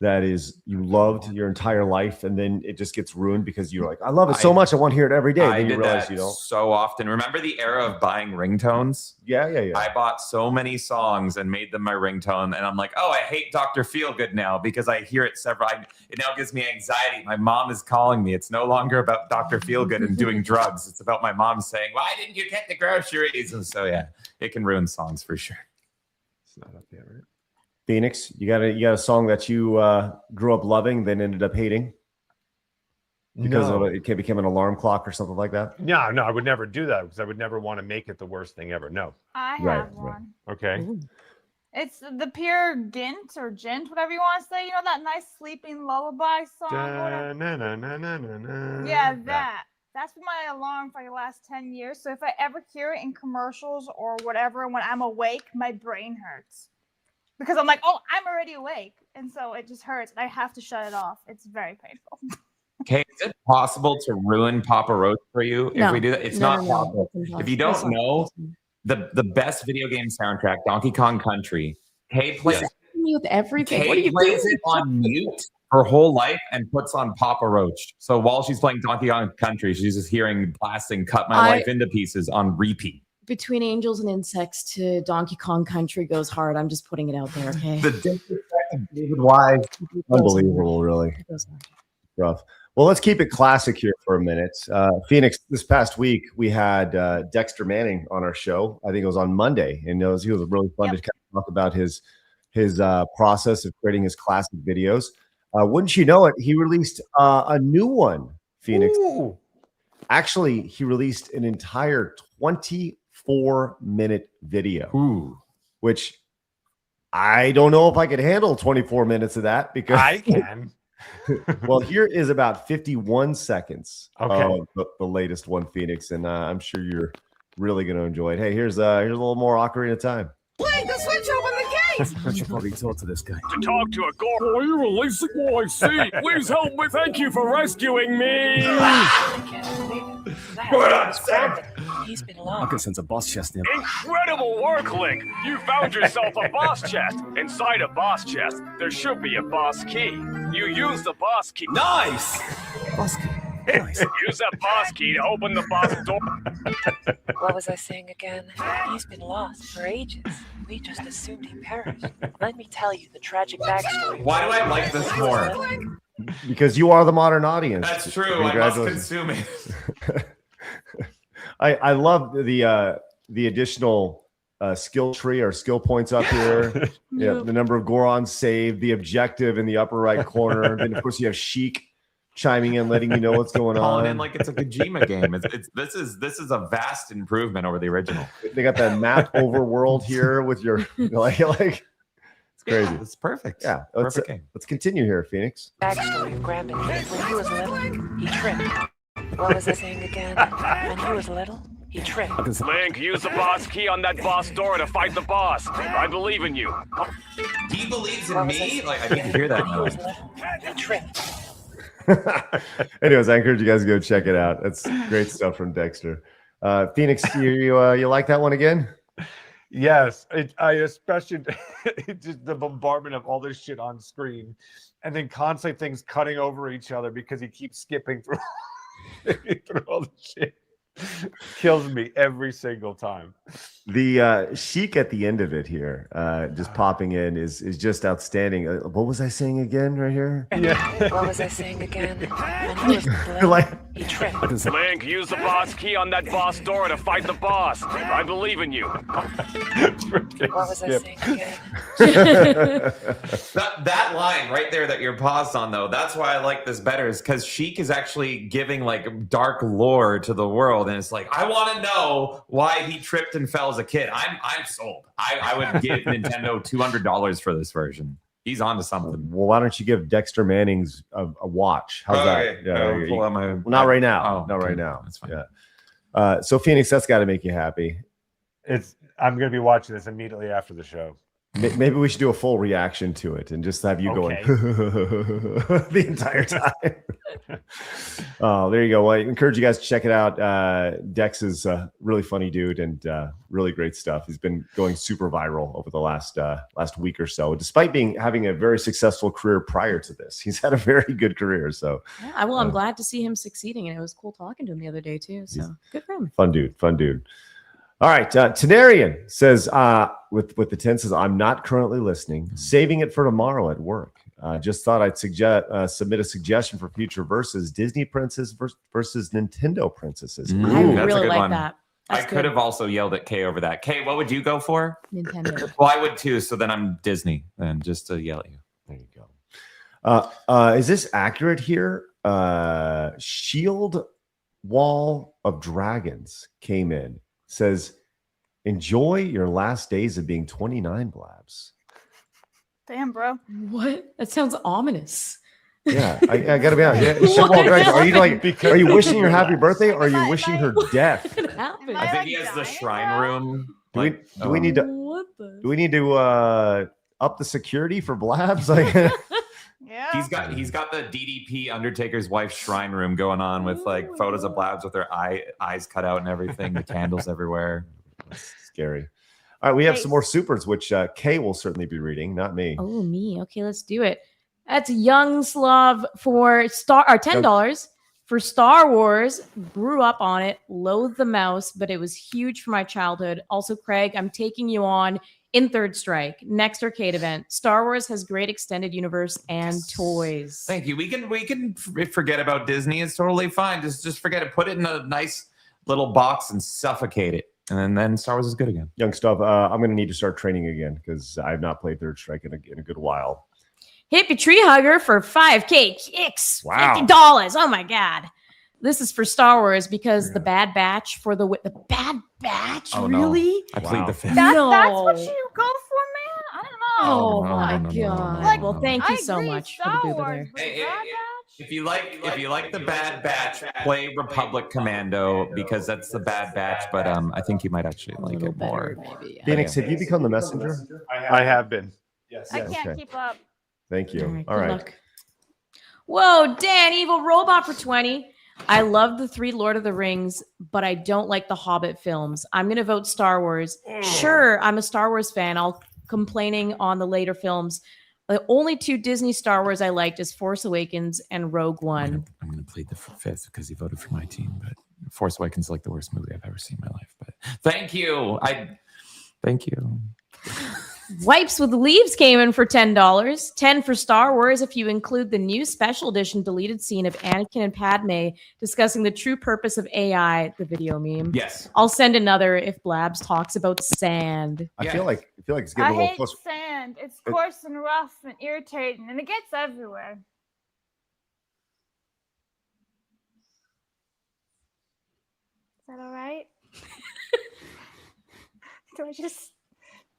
is you loved your entire life, and then it just gets ruined because you're like, I love it so much, I want to hear it every day. I did that so often. Remember the era of buying ringtones? Yeah. I bought so many songs and made them my ringtone, and I'm like, oh, I hate Dr. Feelgood now because I hear it it now gives me anxiety. My mom is calling me. It's no longer about Dr. Feelgood and doing drugs. It's about my mom saying, why didn't you get the groceries? And so it can ruin songs for sure. It's not up there, right? Phoenix, you got a song that you grew up loving, then ended up hating? because it can become an alarm clock or something like that? No, I would never do that because I would never want to make it the worst thing ever. No. I have one. Okay. Ooh. It's the Peer Gynt or Gent, whatever you want to say. You know that nice sleeping lullaby song? Yeah, that. That's been my alarm for the last 10 years. So if I ever hear it in commercials or whatever, when I'm awake, my brain hurts. Because I'm like, oh, I'm already awake. And so it just hurts. And I have to shut it off. It's very painful. Okay, is it possible to ruin Papa Roach for you if we do that? It's not possible. If you don't know, the best video game soundtrack, Donkey Kong Country, Kay plays with everything. Kay What are you plays doing? it on mute her whole life and puts on Papa Roach. So while she's playing Donkey Kong Country, she's just hearing blasting "Cut My Life into Pieces" on repeat. Between Angels and Insects to Donkey Kong Country goes hard. I'm just putting it out there. Okay. The disrespect of David Wise, unbelievable, really rough. Well, let's keep it classic here for a minute. Phoenix, this past week, we had Dexter Manning on our show. I think it was on Monday, and he was really fun to kind of talk about his process of creating his classic videos. Wouldn't you know it, he released a new one, Phoenix. Ooh. Actually, he released an entire 24-minute video, which I don't know if I could handle 24 minutes of that because I can. Well, here is about 51 seconds of the latest one, Phoenix, and I'm sure you're really going to enjoy it. Hey, here's a little more Ocarina of Time. Wait, the switch open the gate! I should probably talk to this guy. To talk to a gore. Are you releasing what I see? Please help me. Thank you for rescuing me. Good on, Sam. He's been long. I can sense a boss chest near. Incredible work, Link. You found yourself a boss chest. Inside a boss chest, there should be a boss key. You use the boss key. Nice. Boss key. Nice. Use that boss key to open the boss door. What was I saying again? He's been lost for ages. We just assumed he perished. Let me tell you the tragic backstory. Why do I like this more? Because you are the modern audience. That's true. I must consume it. I love the additional skill tree or skill points up here. Yeah, the number of Gorons saved, the objective in the upper right corner. Then of course you have Sheik chiming in, letting you know what's going on. Calling in like it's a Kojima game. This is a vast improvement over the original. They got that map overworld here with your like it's crazy. It's perfect. Yeah, let's continue here, Phoenix. Backstory of Grambin. When he was little, he tripped. What was I saying again? When he was little, he tripped. Link, use the boss key on that boss door to fight the boss. I believe in you. He believes in me? Like I didn't hear that. When he was little, he tripped. Anyways, I encourage you guys to go check it out. That's great stuff from Dexter. Phoenix, you like that one again? Yes, I especially just the bombardment of all this shit on screen, and then constantly things cutting over each other because he keeps skipping through, through all the shit. Kills me every single time. The Sheik at the end of it here, just popping in, is just outstanding. What was I saying again right here? Yeah. What was I saying again? When he was little, like, he tripped. Link, use the boss key on that boss door to fight the boss. I believe in you. What was I saying again? that line right there that you're paused on, though, that's why I like this better, is because Sheik is actually giving like dark lore to the world, and it's like, I want to know why he tripped and fell as a kid. I'm sold. I would give Nintendo $200 for this version. He's onto something. Well, why don't you give Dexter Manning's a watch? How's that? Yeah, pull out my, not right now. Oh, not okay. right now. That's fine. Yeah. So Phoenix, that's got to make you happy. I'm going to be watching this immediately after the show. Maybe we should do a full reaction to it and just have you going the entire time. Oh, there you go. Well, I encourage you guys to check it out. Dex is a really funny dude and really great stuff. He's been going super viral over the last week or so, despite having a very successful career prior to this. He's had a very good career. So yeah, I'm glad to see him succeeding, and it was cool talking to him the other day too. So good for him. Fun dude. All right, Tenarian says, with the 10 says, I'm not currently listening, saving it for tomorrow at work. Just thought I'd submit a suggestion for future versus Disney princess versus Nintendo princesses. I that's really a good like one. that. That's I could have also yelled at Kay over that. Kay, what would you go for? Nintendo. Well, I would too. So then I'm Disney, and just to yell at you. There you go. Is this accurate here? Shield Wall of Dragons came in. Says, enjoy your last days of being 29, Blabs. Damn, bro. What? That sounds ominous. Yeah, I gotta be honest. Yeah, Shield Wall of Dragons. Are you like? Are you wishing her happy birthday, or are you wishing her death? What happened? I think he has the shrine room. Do we need to? What the? Do we need to up the security for Blabs? Like, Yeah. He's got the DDP Undertaker's wife shrine room going on with like photos of Blabs with their eyes cut out and everything. The candles everywhere. that's scary. All right, we have some more supers, which Kay will certainly be reading, not me. Oh, me. Okay, let's do it. That's Young Slav for $10 for Star Wars. Grew up on it, loathed the mouse, but it was huge for my childhood. Also, Craig, I'm taking you on in Third Strike, next arcade event. Star Wars has great extended universe and toys. Thank you. We can forget about Disney. It's totally fine. Just forget it. Put it in a nice little box and suffocate it. And then Star Wars is good again. Young Stuff, I'm going to need to start training again because I've not played Third Strike in a good while. Hippie Tree Hugger for 5K kicks. Wow. $50. Oh my God. This is for Star Wars because the Bad Batch for the Bad Batch. Oh, really? No. I plead the fifth. That's No. what you go for, man? I don't know. Oh, no, my no, no, God. no, Like, well, thank you I so agree, much for Star the boober Wars, there. but Hey, Bad Batch? If you like the Bad Batch, play Republic Commando because that's the Bad Batch. But I think you might actually A like little it more. better, maybe. Phoenix, have you become the messenger? I have been. Yes. I can't keep up. Thank you. All All right. right. Good luck. Whoa, Dan, Evil Robot for 20. I love the 3 Lord of the Rings, but I don't like the Hobbit films. I'm going to vote Star Wars. Sure, I'm a Star Wars fan. I'll complaining on the later films. The only 2 Disney Star Wars I liked is Force Awakens and Rogue One. I'm gonna plead the fifth because he voted for my team. But Force Awakens is like the worst movie I've ever seen in my life. But thank you. Thank you. Wipes with Leaves came in for $10. 10 for Star Wars if you include the new special edition deleted scene of Anakin and Padme discussing the true purpose of AI, the video meme. Yes. I'll send another if Blabs talks about sand. I feel like it's I getting a little hate close. sand. It's coarse and rough and irritating, and it gets everywhere. Is that all right?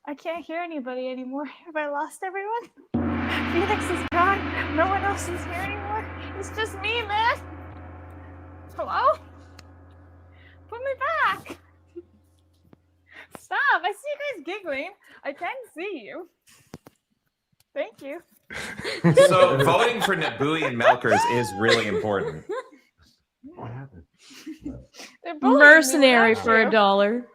I can't hear anybody anymore. Have I lost everyone? Phoenix is gone. No one else is here anymore. It's just me, man. Hello? Put me back. Stop. I see you guys giggling. I can see you. Thank you. So voting for Nabooie and Melkers is really important. What happened? They're bullying me Mercenary without for you. $1.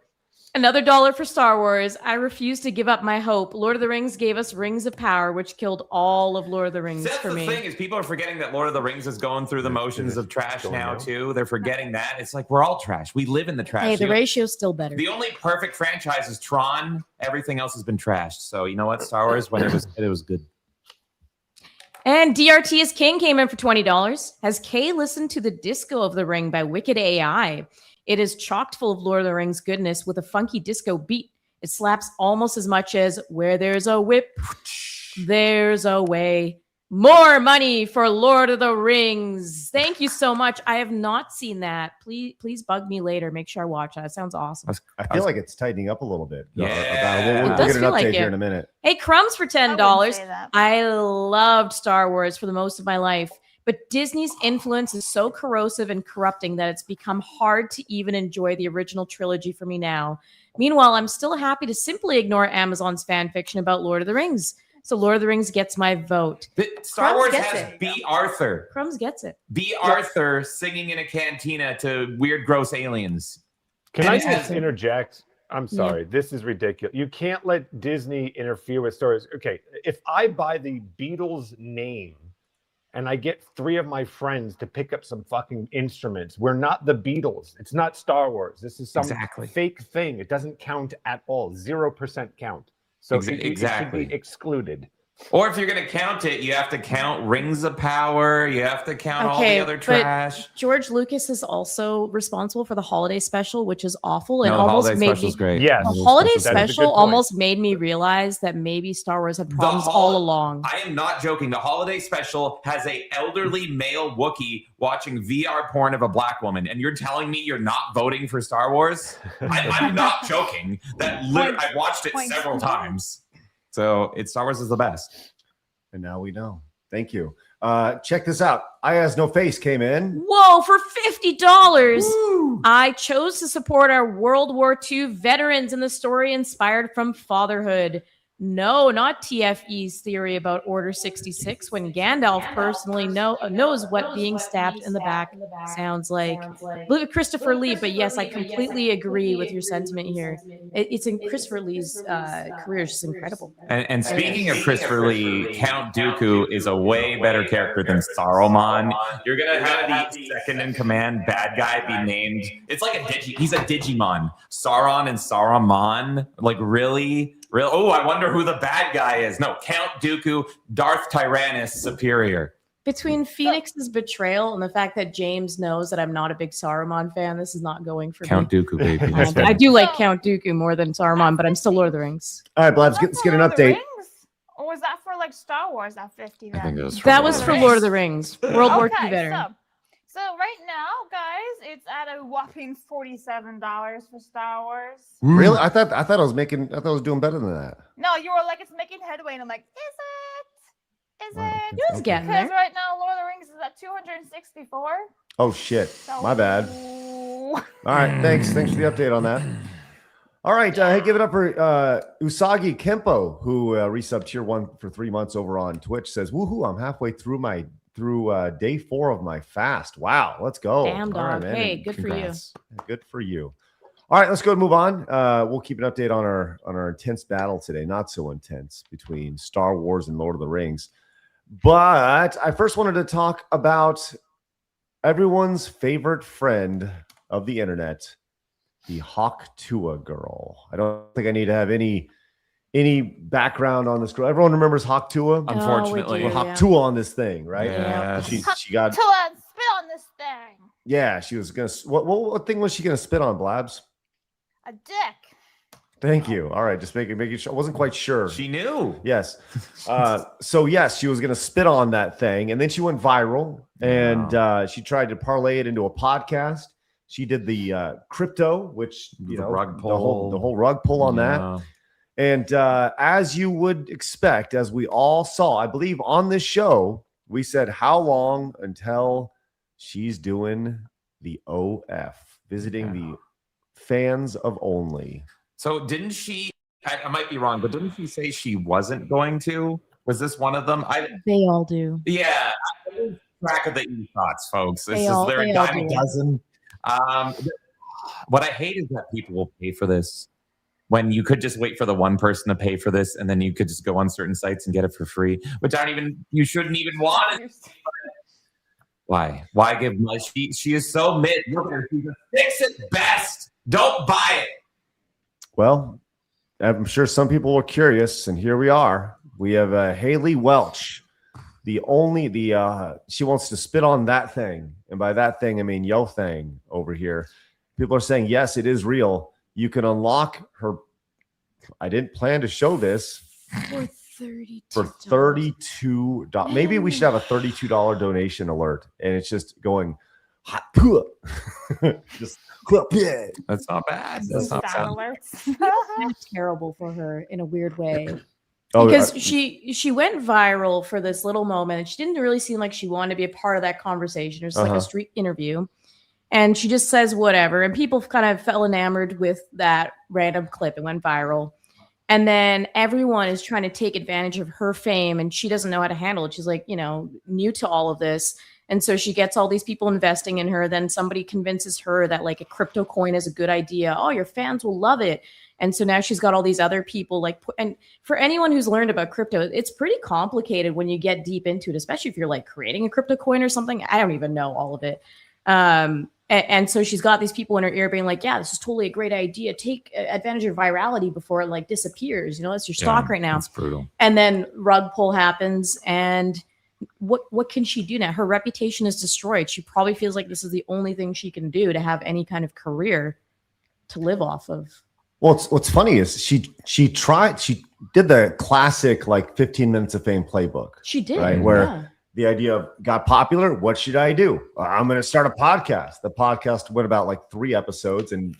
Another $1 for Star Wars. I refuse to give up my hope. Lord of the Rings gave us Rings of Power, which killed all of Lord of the Rings That's for the me. thing is people are forgetting that Lord of the Rings is going through the motions of trash now too. They're forgetting that. It's like we're all trash. We live in the trash. Hey, the You know, ratio's still better. the only perfect franchise is Tron. Everything else has been trashed. So you know what? Star Wars, when it was good. And DRT is King came in for $20. Has Kay listened to the Disco of the Ring by Wicked AI? It is chocked full of Lord of the Rings goodness with a funky disco beat. It slaps almost as much as Where There's a Whip, There's a Way. More money for Lord of the Rings. Thank you so much. I have not seen that. Please bug me later. Make sure I watch that. It sounds awesome. I feel like it's tightening up a little bit. Yeah. We'll It get does an feel update like here it. in a minute. Hey, Crumbs for $10. I wouldn't say that. I loved Star Wars for the most of my life, but Disney's influence is so corrosive and corrupting that it's become hard to even enjoy the original trilogy for me now. Meanwhile, I'm still happy to simply ignore Amazon's fan fiction about Lord of the Rings. So Lord of the Rings gets my vote. Star Crumbs Wars gets has it. B. Arthur. Crumbs gets it. B. Arthur singing in a cantina to weird, gross aliens. Can And I it has- just interject? I'm sorry. This is ridiculous. You can't let Disney interfere with stories. Okay, if I buy the Beatles name and I get 3 of my friends to pick up some fucking instruments, we're not the Beatles. It's not Star Wars. This is some Exactly. fake thing. It doesn't count at all. 0% count. So it should Exactly. be excluded. Or if you're going to count it, you have to count Rings of Power. You have to count all the other trash. George Lucas is also responsible for the holiday special, which is awful. And the almost holiday made special's me, great. Yes. the holiday That is a good special point. almost made me realize that maybe Star Wars had problems all along. I am not joking. The holiday special has a elderly male Wookiee watching VR porn of a black woman, and you're telling me you're not voting for Star Wars? I'm not joking. I've watched it several times. So Star Wars is the best. And now we know. Thank you. Check this out. I Has No Face came in. Whoa, for $50. Woo. I chose to support our World War II veterans in the story inspired from fatherhood. No, not TFE's theory about Order 66 when Gandalf personally knows what being stabbed in the back sounds like. I believe Christopher Lee, but yes, I completely agree with your sentiment here. It's in Christopher Lee's career is just incredible. And speaking of Christopher Lee, Count Dooku is a way better character than Saruman. You're going to have the second in command bad guy be named. It's like he's a Digimon. Sauron and Saruman. Like, really? Oh, I wonder who the bad guy is. No, Count Dooku, Darth Tyrannus superior. Between Phoenix's betrayal and the fact that James knows that I'm not a big Saruman fan, this is not going for Count me. Dooku, baby. I do like Count Dooku more than Saruman, but I'm still Lord of the Rings. All right, Blabs, let's get an update. Or was that for like Star Wars at 50? I think it was That was for Lord of the Rings. World War II veteran. So right now, guys, it's at a whopping $47 for Star Wars. Really? I thought I was doing better than that. No, you were like, it's making headway, and I'm like, is it? You was getting Because there. right now, Lord of the Rings is at 264. Oh shit! So, My bad. All right, thanks for the update on that. All right, hey, give it up for Usagi Kempo, who resubbed tier 1 for 3 months over on Twitch. Says, "Woohoo! I'm halfway through day 4 of my fast. Wow, let's go. Damn, dog. All right, man. Hey, good Congrats. Good for you. All right, let's go and move on. We'll keep an update on our intense battle today. Not so intense between Star Wars and Lord of the Rings. But I first wanted to talk about everyone's favorite friend of the internet, the Hawk Tua girl. I don't think I need to have any background on this girl. Everyone remembers Hawk Tua? Unfortunately. Hawk Tua on this thing, right? Yeah. She got Tua, spit on this thing. Yeah, she was gonna. What thing was she gonna spit on, Blabs? A dick. Thank you. All right, just making sure. I wasn't quite sure. She knew. Yes. So yes, she was gonna spit on that thing, and then she went viral, and she tried to parlay it into a podcast. She did the crypto, which The rug pull. the whole rug pull on that. And as you would expect, as we all saw, I believe on this show, we said how long until she's doing the OF, visiting the fans of only. So didn't she, I might be wrong, but didn't she say she wasn't going to? Was this one of them? They all do. Yeah. I lose track of the e-thoughts, folks. This They is all- their they all dime a do. dozen. What I hate is that people will pay for this when you could just wait for the one person to pay for this, and then you could just go on certain sites and get it for free, which you shouldn't even want it. Why? Why give money? She is so mid. Look at her. She's a 6 at best. Don't buy it. Well, I'm sure some people were curious, and here we are. We have Haley Welch. She wants to spit on that thing, and by that thing I mean yo thing over here. People are saying yes, it is real. You can unlock her. I didn't plan to show this For $32. Maybe we should have a $32 donation alert, and it's just going hot. Just yeah. That's not bad. That's not bad. Alerts. That's terrible for her in a weird way. Oh, Because she went viral for this little moment, and she didn't really seem like she wanted to be a part of that conversation. It was like a street interview, and she just says whatever, and people kind of fell enamored with that random clip. It went viral, and then everyone is trying to take advantage of her fame, and she doesn't know how to handle it. She's like, new to all of this, and so she gets all these people investing in her. Then somebody convinces her that like a crypto coin is a good idea. Oh, your fans will love it. And so now she's got all these other people and for anyone who's learned about crypto, it's pretty complicated when you get deep into it, especially if you're like creating a crypto coin or something. I don't even know all of it. And so she's got these people in her ear being like, yeah, this is totally a great idea. Take advantage of virality before it like disappears. You know, that's your stock right now. It's brutal. And then rug pull happens. And what can she do now? Her reputation is destroyed. She probably feels like this is the only thing she can do to have any kind of career to live off of. Well, what's funny is she did the classic like 15 minutes of fame playbook. She did. Right? Where the idea of got popular. What should I do? I'm going to start a podcast. The podcast went about like 3 episodes and,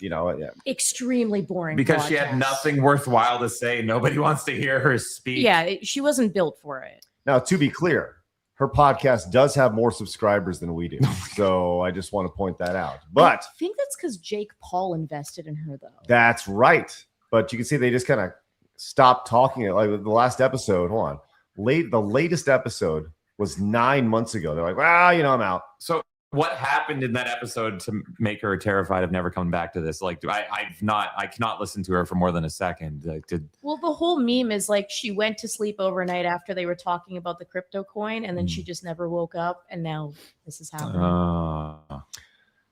extremely boring. Because she had nothing worthwhile to say. Nobody wants to hear her speak. Yeah, she wasn't built for it. Now, to be clear, her podcast does have more subscribers than we do. So I just want to point that out. But I think that's because Jake Paul invested in her, though. That's right. But you can see they just kind of stopped talking. Like the last episode, hold on. The latest episode was 9 months ago. They're like, well, I'm out. So what happened in that episode to make her terrified of never coming back to this? Like, I cannot listen to her for more than a second. Well, the whole meme is like she went to sleep overnight after they were talking about the crypto coin, and then she just never woke up, and now this is happening.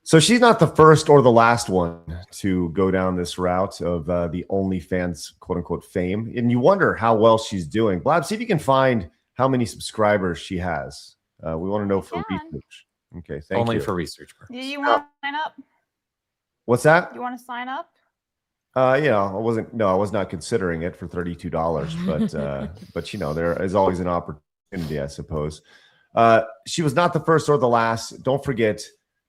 So she's not the first or the last one to go down this route of the OnlyFans quote unquote fame, and you wonder how well she's doing. Blab, see if you can find how many subscribers she has. We want to know for research. Okay, thank you. Only for research purposes. Do you want to sign up? What's that? You want to sign up? I was not considering it for $32, but there is always an opportunity, I suppose. She was not the first or the last. Don't forget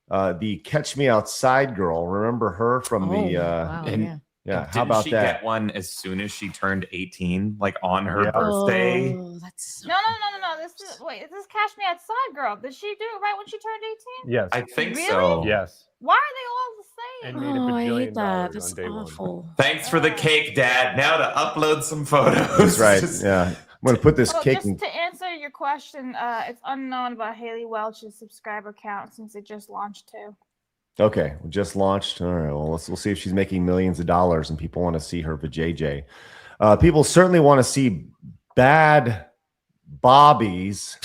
the Catch Me Outside girl. Remember her from Yeah, how about she that? Get one as soon as she turned 18, like on her birthday? Oh, that's No. This is Cash Me Outside girl. Did she do it right when she turned 18? Yes. I think Really? so. Yes. Why are they all the same? And made a I bajillion hate that. dollars That's on day awful. Thanks for the cake, Dad. Now to upload some photos. That's right. Yeah. I'm going to put this cake just to answer your question, it's unknown about Haley Welch's subscriber count since it just launched too. Okay, just launched. All right, well, we'll see if she's making millions of dollars and people want to see her vajayjay. People certainly want to see Bad Bobby's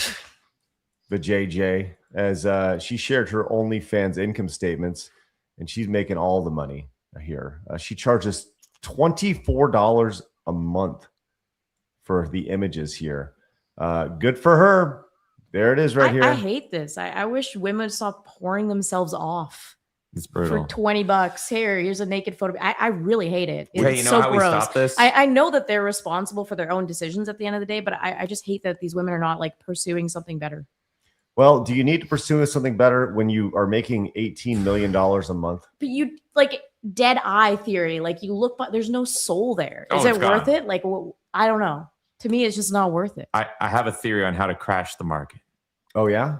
vajayjay as she shared her OnlyFans income statements, and she's making all the money here. She charges $24 a month for the images here. Good for her. There it is right here. I hate this. I wish women would stop pouring themselves off. It's brutal. For $20. Here's a naked photo. I really hate it. It's Hey, you know so how gross. we stop this? I know that they're responsible for their own decisions at the end of the day, but I just hate that these women are not like pursuing something better. Well, do you need to pursue something better when you are making $18 million a month? But you like dead eye theory. Like you look, but there's no soul there. Is Oh, it it's worth gone. it? Like, I don't know. To me, it's just not worth it. I have a theory on how to crash the market. Oh, yeah?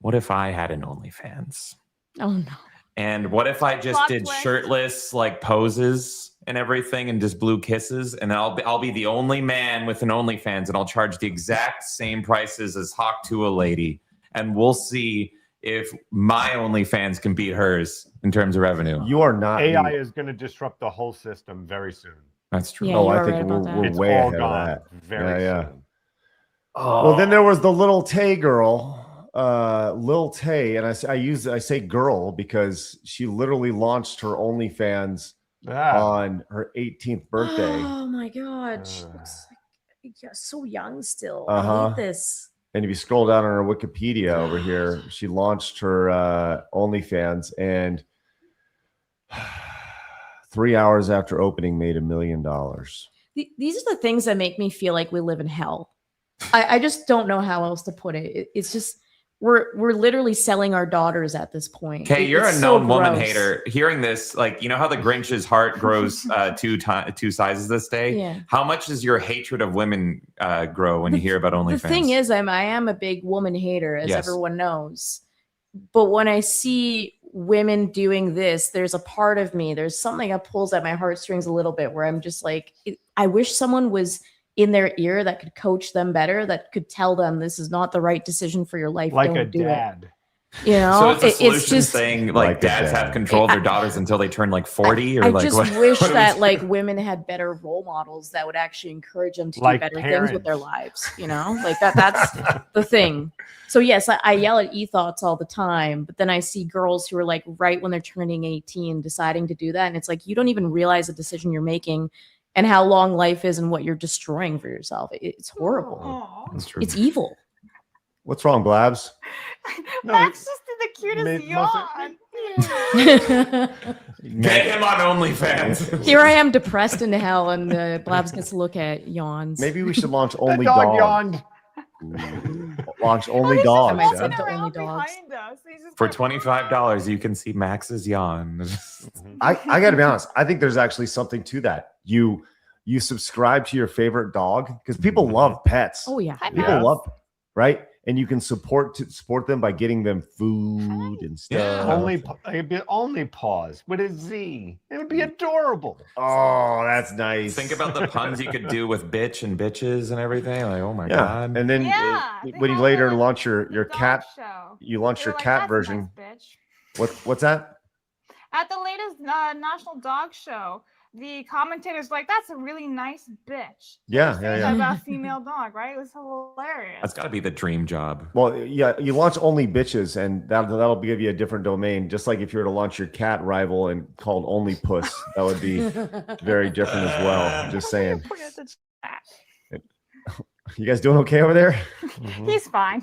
What if I had an OnlyFans? Oh, no. And what if I just Plot did twist. shirtless like poses and everything and just blew kisses, and I'll be the only man with an OnlyFans, and I'll charge the exact same prices as Hawk to a lady, and we'll see if my OnlyFans can beat hers in terms of revenue. You are not. AI is going to disrupt the whole system very soon. That's true. Yeah, Oh, you I are think right about that. we're It's way all ahead of gone that. very Yeah. soon. Well, then there was the Little Tay girl, Lil Tay, and I say girl because she literally launched her OnlyFans on her 18th birthday. Oh my God. She looks like so young still. Uh-huh. I hate this. And if you scroll down on her Wikipedia over here, she launched her OnlyFans, and 3 hours after opening, made $1 million. These are the things that make me feel like we live in hell. I just don't know how else to put it. It's just we're literally selling our daughters at this point. Okay, you're It's a so known woman gross. hater. Hearing this, like, you know how the Grinch's heart grows two sizes this day? Yeah. How much does your hatred of women grow when you hear about OnlyFans? The thing is, I am a big woman hater, as Yes. everyone knows. But when I see women doing this, there's a part of me, there's something that pulls at my heartstrings a little bit, where I'm just like, I wish someone was in their ear that could coach them better, that could tell them this is not the right decision for your life. Like Don't a do dad. You know, So it's a solution it's just saying like dads have control of their daughters until they turn like 40, or I like just what, wish what do we that do? like women had better role models that would actually encourage them to Like do better things with their parents. lives. You know, like that's the thing. So yes, I yell at e-thoughts all the time, but then I see girls who are like right when they're turning 18 deciding to do that, and it's like you don't even realize the decision you're making and how long life is and what you're destroying for yourself. It's horrible. Aw. That's true. It's evil. What's wrong, Blabs? Max just did the cutest yawn. Get him on OnlyFans. Here I am depressed into hell, and Blabs gets to look at yawns. Maybe we should launch only dog dogs. yawned. Launch only He's just dogs. walking walking to around only dogs. behind us. He's just For going, $25, you can see Max's yawn. I got to be honest. I think there's actually something to that. You subscribe to your favorite dog because people love pets. Oh yeah. Hi, People Max. love, right? And you can support them by getting them food and stuff. Only pause with a Z. It would be adorable. Oh, that's nice. Think about the puns you could do with bitch and bitches and everything. Like, oh my yeah. god. And then Yeah, they when you have later the- launch your the dog cat, show. you launch They your were like, cat "That's a version. nice bitch." What's that? At the latest National Dog Show, the commentator's like, "That's a really nice bitch." Yeah, Saying yeah, that yeah. about a female dog, right? It was hilarious. That's got to be the dream job. Well, yeah, you launch only bitches, and that'll give you a different domain. Just like if you were to launch your cat rival and called Only Puss, that would be very different as well. Just saying. You guys doing okay over there? He's fine.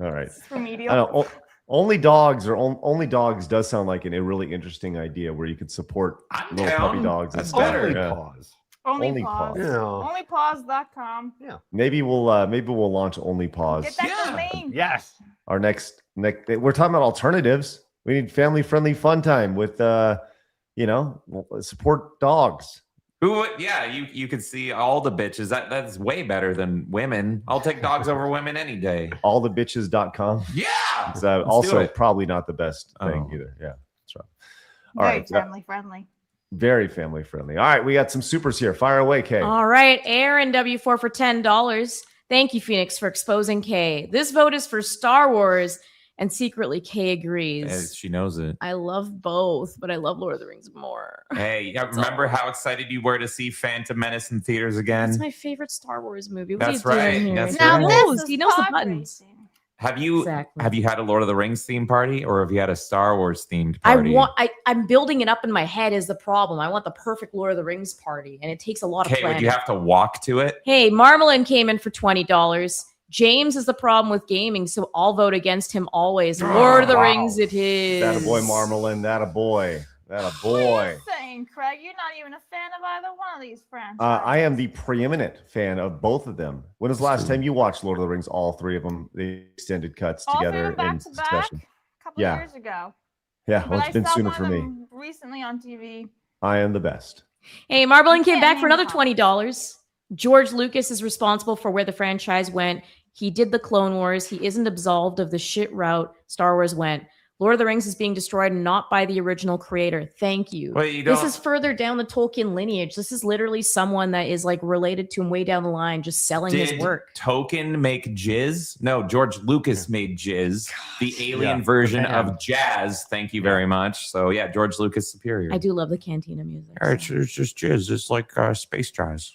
All right. It's I remedial. don't know. Only dogs does sound like a really interesting idea where you could support I'm little down. puppy dogs. That's and stuff. better. Only Yeah. pause. Only only pause. pause. Yeah. Onlypaws.com. Maybe we'll launch Only Pause. Get that Yeah. domain. Yes. Our next we're talking about alternatives. We need family friendly fun time with support dogs. Who would, yeah, you could see all the bitches. That's way better than women. I'll take dogs over women any day. Allthebitches.com. Yeah. It's Let's do also it. probably not the best thing Oh. either. Yeah, that's right. All Very right. family friendly. Very family friendly. All right, we got some supers here. Fire away, Kay. All right, Aaron W4 for $10. Thank you, Phoenix, for exposing K. This vote is for Star Wars, and secretly K agrees. She knows it. I love both, but I love Lord of the Rings more. Hey, remember how excited you were to see Phantom Menace in theaters again? That's my favorite Star Wars movie. What That's are you right. doing here? That's He right. knows. He knows the buttons. Have you Exactly. had a Lord of the Rings theme party, or have you had a Star Wars themed party? I'm building it up in my head is the problem. I want the perfect Lord of the Rings party, and it takes a lot of Okay, would planning. you have to walk to it? Hey, Marmalin came in for $20. James is the problem with gaming, so I'll vote against him always. Lord of the Wow. Rings it is. That a boy, Marmalin. That a boy. That a What are boy. you saying, Craig? You're not even a fan of either one of these franchises. I am the preeminent fan of both of them. When was the last time you watched Lord of the Rings? All three of them, the extended cuts All three of together them back in to back succession. a couple Yeah. years ago. Yeah, But well, I it's been saw sooner one for of me. them recently on TV. I am the best. Hey, Marmalin came can't back for name another the $20. George Lucas is responsible for where the franchise went. He did the Clone Wars. He isn't absolved of the shit route Star Wars went. Lord of the Rings is being destroyed not by the original creator. Thank you. Wait, you This don't- is further down the Tolkien lineage. This is literally someone that is like related to him way down the line, just selling his Did work. Tolkien make jizz? No, George Lucas made jizz, the alien version of jazz. Thank you very much. So yeah, George Lucas superior. I do love the Cantina music. It's just jizz. It's like space jazz.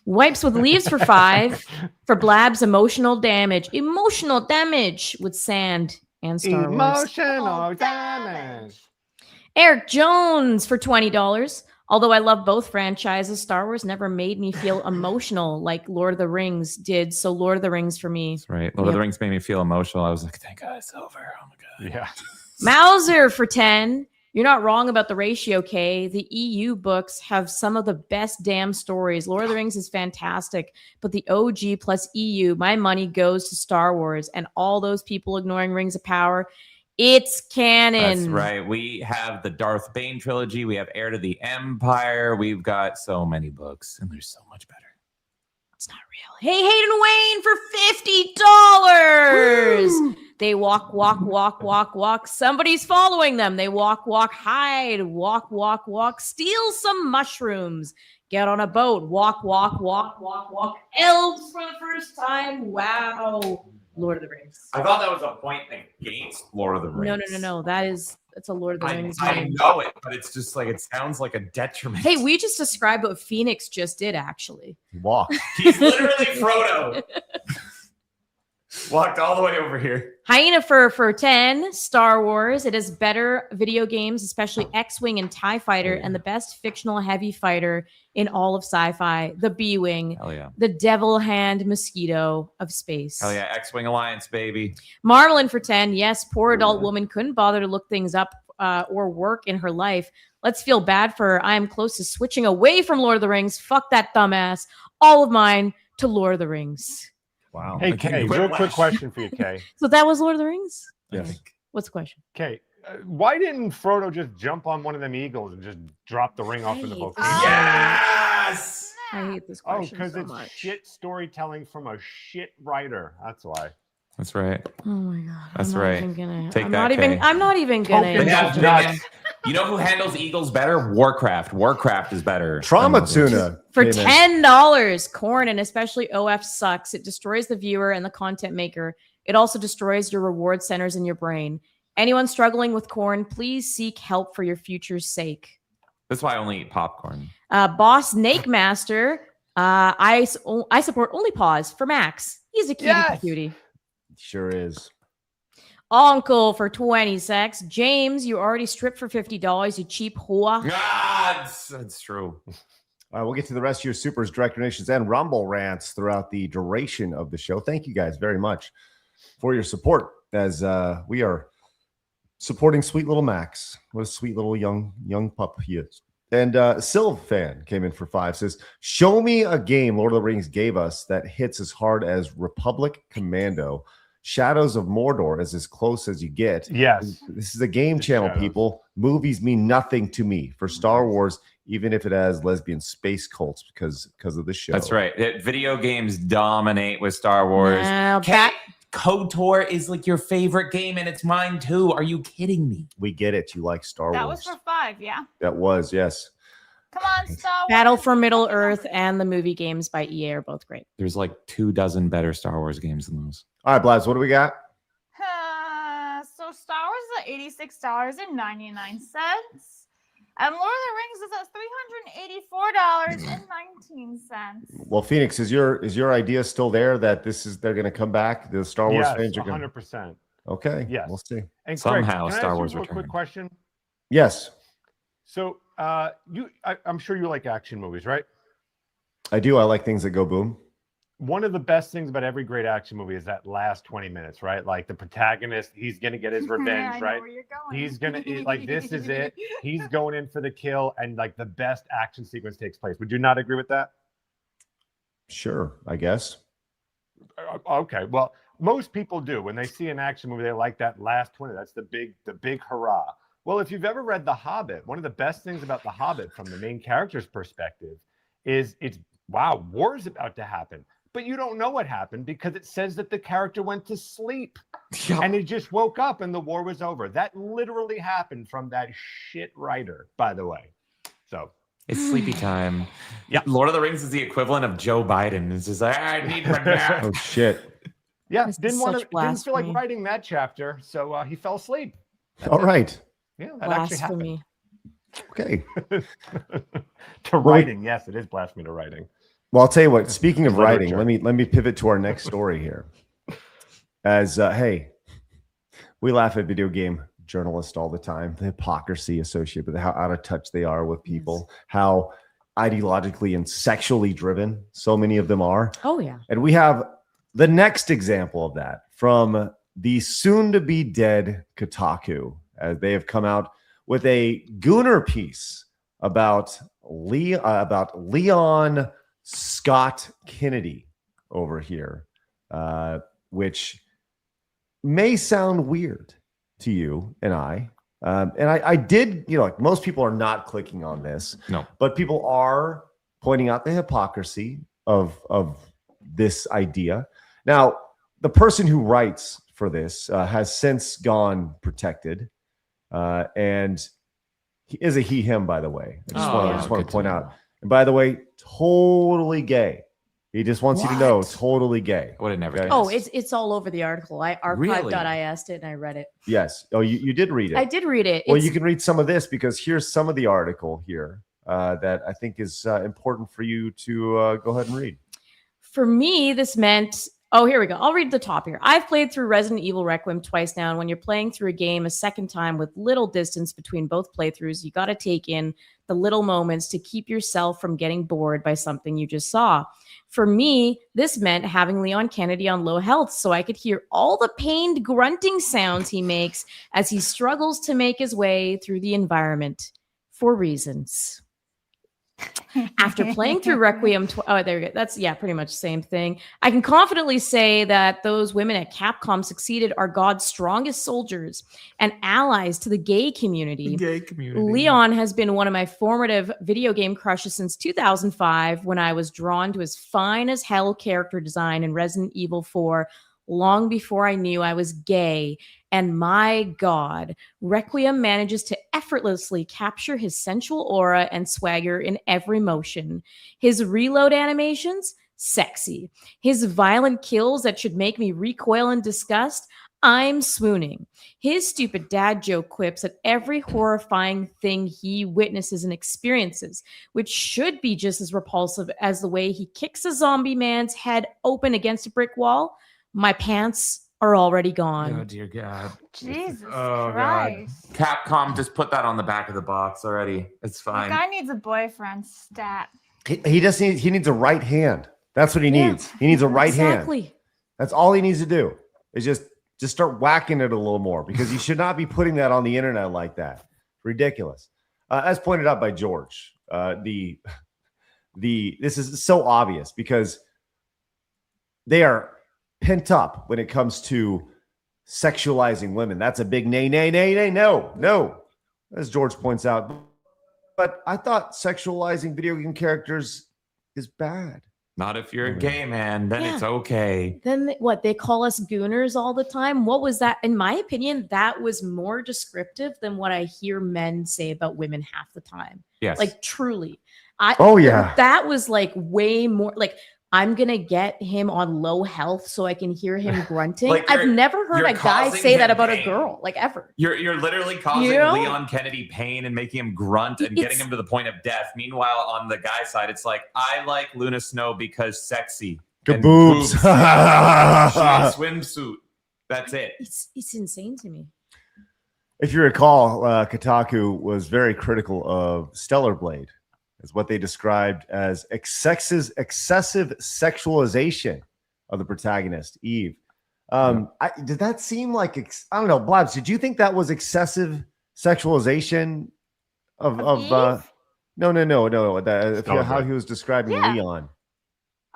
Wipes with leaves for $5 for Blab's emotional damage. Emotional damage with sand and Star Wars. Emotional damage. Eric Jones for $20. Although I love both franchises, Star Wars never made me feel emotional like Lord of the Rings did. So Lord of the Rings for me. That's right. Lord of the Rings made me feel emotional. I was like, thank God it's over. Oh my God. Yeah. Mauser for 10. You're not wrong about the ratio, Kay. The EU books have some of the best damn stories. Lord of the Rings is fantastic, but the OG plus EU, my money goes to Star Wars and all those people ignoring Rings of Power. It's canon. That's right. We have the Darth Bane trilogy. We have Heir to the Empire. We've got so many books, and there's so much better. It's not real. Hey, Hayden Wayne for $50. They walk, walk, walk, walk, walk. Somebody's following them. They walk, walk, hide, walk, walk, walk, steal some mushrooms, get on a boat, walk, walk, walk, walk, walk. Elves for the first time. Wow. Lord of the Rings. I thought that was a point against Lord of the Rings. No. It's a Lord of the Rings. I know it, but it's just like it sounds like a detriment. Hey, we just described what Phoenix just did, actually. Walk. He's literally Frodo. Walked all the way over here. Hyena for 10, Star Wars. It is better video games, especially X-Wing and TIE Fighter, and the best fictional heavy fighter in all of sci-fi, the B-Wing. Hell yeah. The devil hand mosquito of space. Hell yeah. X-Wing Alliance, baby. Marmalin for 10. Yes, poor adult woman couldn't bother to look things up or work in her life. Let's feel bad for her. I am close to switching away from Lord of the Rings. Fuck that dumbass. All of mine to Lord of the Rings. Wow. Hey, Kay, real quick question for you, Kay. So that was Lord of the Rings? Yes. What's the question? Kay, why didn't Frodo just jump on one of them eagles and just drop the ring off in the volcano? Yes! I hate this Oh, question because so it's much. shit storytelling from a shit writer. That's why. That's right. Oh my god. That's I'm not right. even gonna, Take I'm that, not even Kay. I'm not even gonna Token Yeah, nuts. you know who handles eagles better? Warcraft. Warcraft is better. Trauma tuna. For came in. $10, corn and especially OF sucks. It destroys the viewer and the content maker. It also destroys your reward centers in your brain. Anyone struggling with corn, please seek help for your future's sake. That's why I only eat popcorn. Boss Snake Master. I support only pause for Max. He's a cutie. Sure is. Uncle for 20 secs. James, you already stripped for $50, you cheap whore. That's true. All right, we'll get to the rest of your supers, direct donations, and Rumble rants throughout the duration of the show. Thank you guys very much for your support as we are supporting sweet little Max. What a sweet little young pup he is. And Sylv fan came in for 5, says, show me a game Lord of the Rings gave us that hits as hard as Republic Commando. Shadows of Mordor is as close as you get. Yes. This is a game channel, Shadows. people. Movies mean nothing to me. For Star Wars, even if it has lesbian space cults because of the show. That's right. Video games dominate with Star Wars. KOTOR is like your favorite game, and it's mine too. Are you kidding me? We get it. You like Star That Wars. was for 5, yeah. That was, yes. Come on, Star Wars. Battle for Middle Earth and the movie games by EA are both great. There's like 24 better Star Wars games than those. All right, Blaz, what do we got? So Star Wars is at $86.99. And Lord of the Rings is at $384.19. Well, Phoenix, is your idea still there that they're going to come back? The Star Wars Yes, fans are going 100%. Okay. Yes. We'll see. And Somehow Craig, can I Star ask you Wars a real returning. quick question. Yes, So, I'm sure you like action movies, right? I do. I like things that go boom. One of the best things about every great action movie is that last 20 minutes, right? Like the protagonist, he's going to get his I revenge, know right? where you're going. He's going to, like, this is it. He's going in for the kill, and like the best action sequence takes place. Would you not agree with that? Sure, I guess. Okay. Well, most people do. When they see an action movie, they like that last 20. That's the big hurrah. Well, if you've ever read The Hobbit, one of the best things about The Hobbit from the main character's perspective is wow, war's about to happen. But you don't know what happened because it says that the character went to sleep and he just woke up and the war was over. That literally happened from that shit writer, by the way. So it's sleepy time. Yeah, Lord of the Rings is the equivalent of Joe Biden. It's just like, I need my nap. Oh shit! Yeah, This is didn't such feel like blasphemy. writing that chapter, so he fell asleep. All right. Yeah, that actually happened. Blasphemy. Okay. To writing, yes, it is blasphemy to writing. Well, I'll tell you what. Speaking of Literature. writing, let me pivot to our next story here. As hey, we laugh at video game journalists all the time. The hypocrisy associated with how out of touch they are with people, how ideologically and sexually driven so many of them are. Oh yeah. And we have the next example of that from the soon-to-be dead Kotaku, as they have come out with a Gooner piece about Leon Scott Kennedy over here, which may sound weird to you and I. And I did, like most people are not clicking on this, No. but people are pointing out the hypocrisy of this idea. Now, the person who writes for this has since gone protected, and he is a he/him, by the way. I just want to point out. And by the way, totally gay. He just wants you to know, totally gay. I would have never. Okay? Oh, it's all over the article. I archive.is it and I read it. Yes. Oh, you did read it. I did read it. Well, you can read some of this because here's some of the article here that I think is important for you to go ahead and read. For me, this meant, oh, here we go. I'll read the top here. I've played through Resident Evil Requiem twice now, and when you're playing through a game a second time with little distance between both playthroughs, you got to take in the little moments to keep yourself from getting bored by something you just saw. For me, this meant having Leon Kennedy on low health so I could hear all the pained grunting sounds he makes as he struggles to make his way through the environment for reasons. After playing through Requiem, there we go. That's pretty much the same thing. I can confidently say that those women at Capcom succeeded are God's strongest soldiers and allies to the gay community. Leon has been one of my formative video game crushes since 2005 when I was drawn to his fine as hell character design in Resident Evil 4 long before I knew I was gay. And my God, Requiem manages to effortlessly capture his sensual aura and swagger in every motion. His reload animations, sexy. His violent kills that should make me recoil in disgust, I'm swooning. His stupid dad joke quips at every horrifying thing he witnesses and experiences, which should be just as repulsive as the way he kicks a zombie man's head open against a brick wall. My pants are already gone. Oh, dear God. Jesus God. Christ. Capcom, just put that on the back of the box already. It's The fine. guy needs a boyfriend, stat. He needs a right hand. That's what he needs. He needs a right hand. That's all he needs to do is just start whacking it a little more because you should not be putting that on the internet like that. Ridiculous. As pointed out by George, this is so obvious because they are pent up when it comes to sexualizing women. That's a big nay. No. As George points out. But I thought sexualizing video game characters is bad. Not if you're a gay man, then it's okay. Then what? They call us gooners all the time. What was that? In my opinion, that was more descriptive than what I hear men say about women half the time. Yes. Like truly. That was like way more like I'm going to get him on low health so I can hear him grunting. Like I've never heard a guy say that about a girl, like ever. You're literally causing Leon Kennedy pain and making him grunt and getting him to the point of death. Meanwhile, on the guy side, it's like, I like Luna Snow because sexy. Good boobs. Swimsuit. That's it. It's insane to me. If you recall, Kotaku was very critical of Stellar Blade. Is what they described as excessive sexualization of the protagonist, Eve. Did that seem like, I don't know, Blabs, did you think that was excessive sexualization of No. How he was describing Leon.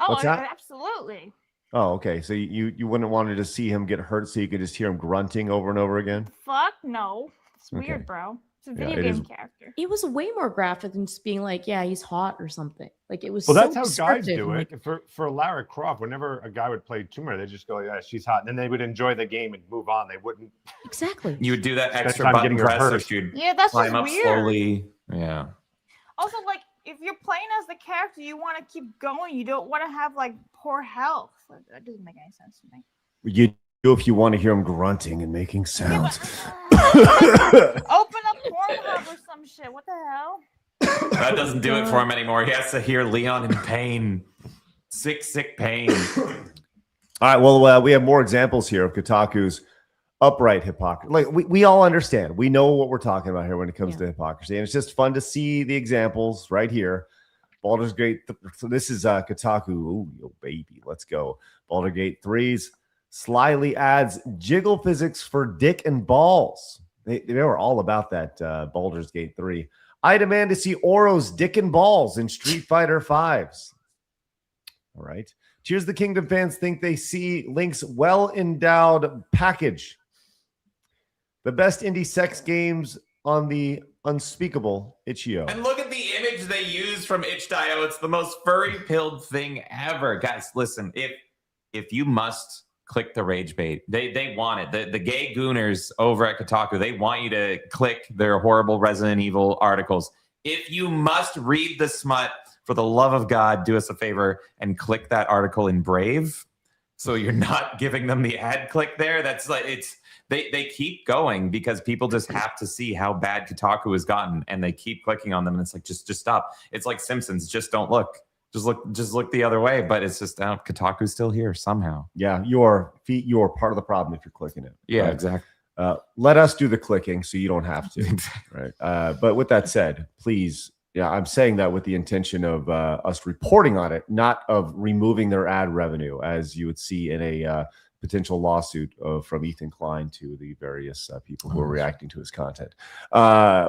Oh, What's that? Absolutely. Oh, okay. So you wouldn't want to see him get hurt so you could just hear him grunting over and over again? Fuck no. It's Okay. weird, bro. It's a video game character. It was way more graphic than just being like, yeah, he's hot or something. Like it was. Well, so that's how guys do descriptive, it. For Lara Croft, whenever a guy would play Tomb Raider, they just go, "Yeah, she's hot," and then they would enjoy the game and move on. They wouldn't. Exactly. You would do that extra time button getting her press, hurt. or she'd That's climb just up weird. slowly. Yeah. Also, like, if you're playing as the character, you want to keep going. You don't want to have like poor health. That doesn't make any sense to me. You do if you want to hear him grunting and making sounds. Open up Pornhub or some shit. What the hell? That doesn't do it for him anymore. He has to hear Leon in pain. Sick pain. All right. Well, we have more examples here of Kotaku's upright hypocrisy. Like we all understand. We know what we're talking about here when it comes to hypocrisy. And it's just fun to see the examples right here. Baldur's Gate. So this is Kotaku. Ooh, yo, baby. Let's go. Baldur's Gate 3's slyly adds jiggle physics for dick and balls. They were all about that Baldur's Gate 3. I demand to see Oro's dick and balls in Street Fighter 5s. All right. Tears of the Kingdom fans think they see Link's well-endowed package. The best indie sex games on the unspeakable Itch.io. And look at the image they used from Itch.io. It's the most furry-pilled thing ever. Guys, listen, if you must click the rage bait, they want it. The gay gooners over at Kotaku, they want you to click their horrible Resident Evil articles. If you must read the smut for the love of God, do us a favor and click that article in Brave. So you're not giving them the ad click there. That's like, they keep going because people just have to see how bad Kotaku has gotten, and they keep clicking on them. And it's like, just stop. It's like Simpsons. Just don't look. Just look the other way. But it's just Kotaku's still here somehow. Yeah, you're part of the problem if you're clicking it. Yeah, right? exactly. Let us do the clicking so you don't have to. Right. But with that said, please, I'm saying that with the intention of us reporting on it, not of removing their ad revenue, as you would see in a potential lawsuit from Ethan Klein to the various people who are reacting to his content.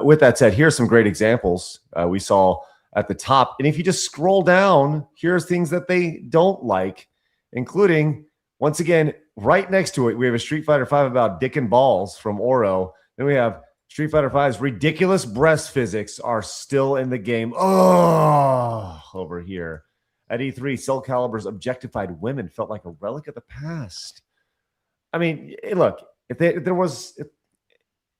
With that said, here's some great examples we saw at the top. And if you just scroll down, here's things that they don't like, including, once again, right next to it, we have a Street Fighter V about dick and balls from Oro. Then we have Street Fighter V's ridiculous breast physics are still in the game. Oh, over here. At E3, Soul Calibur's objectified women felt like a relic of the past. I mean, look,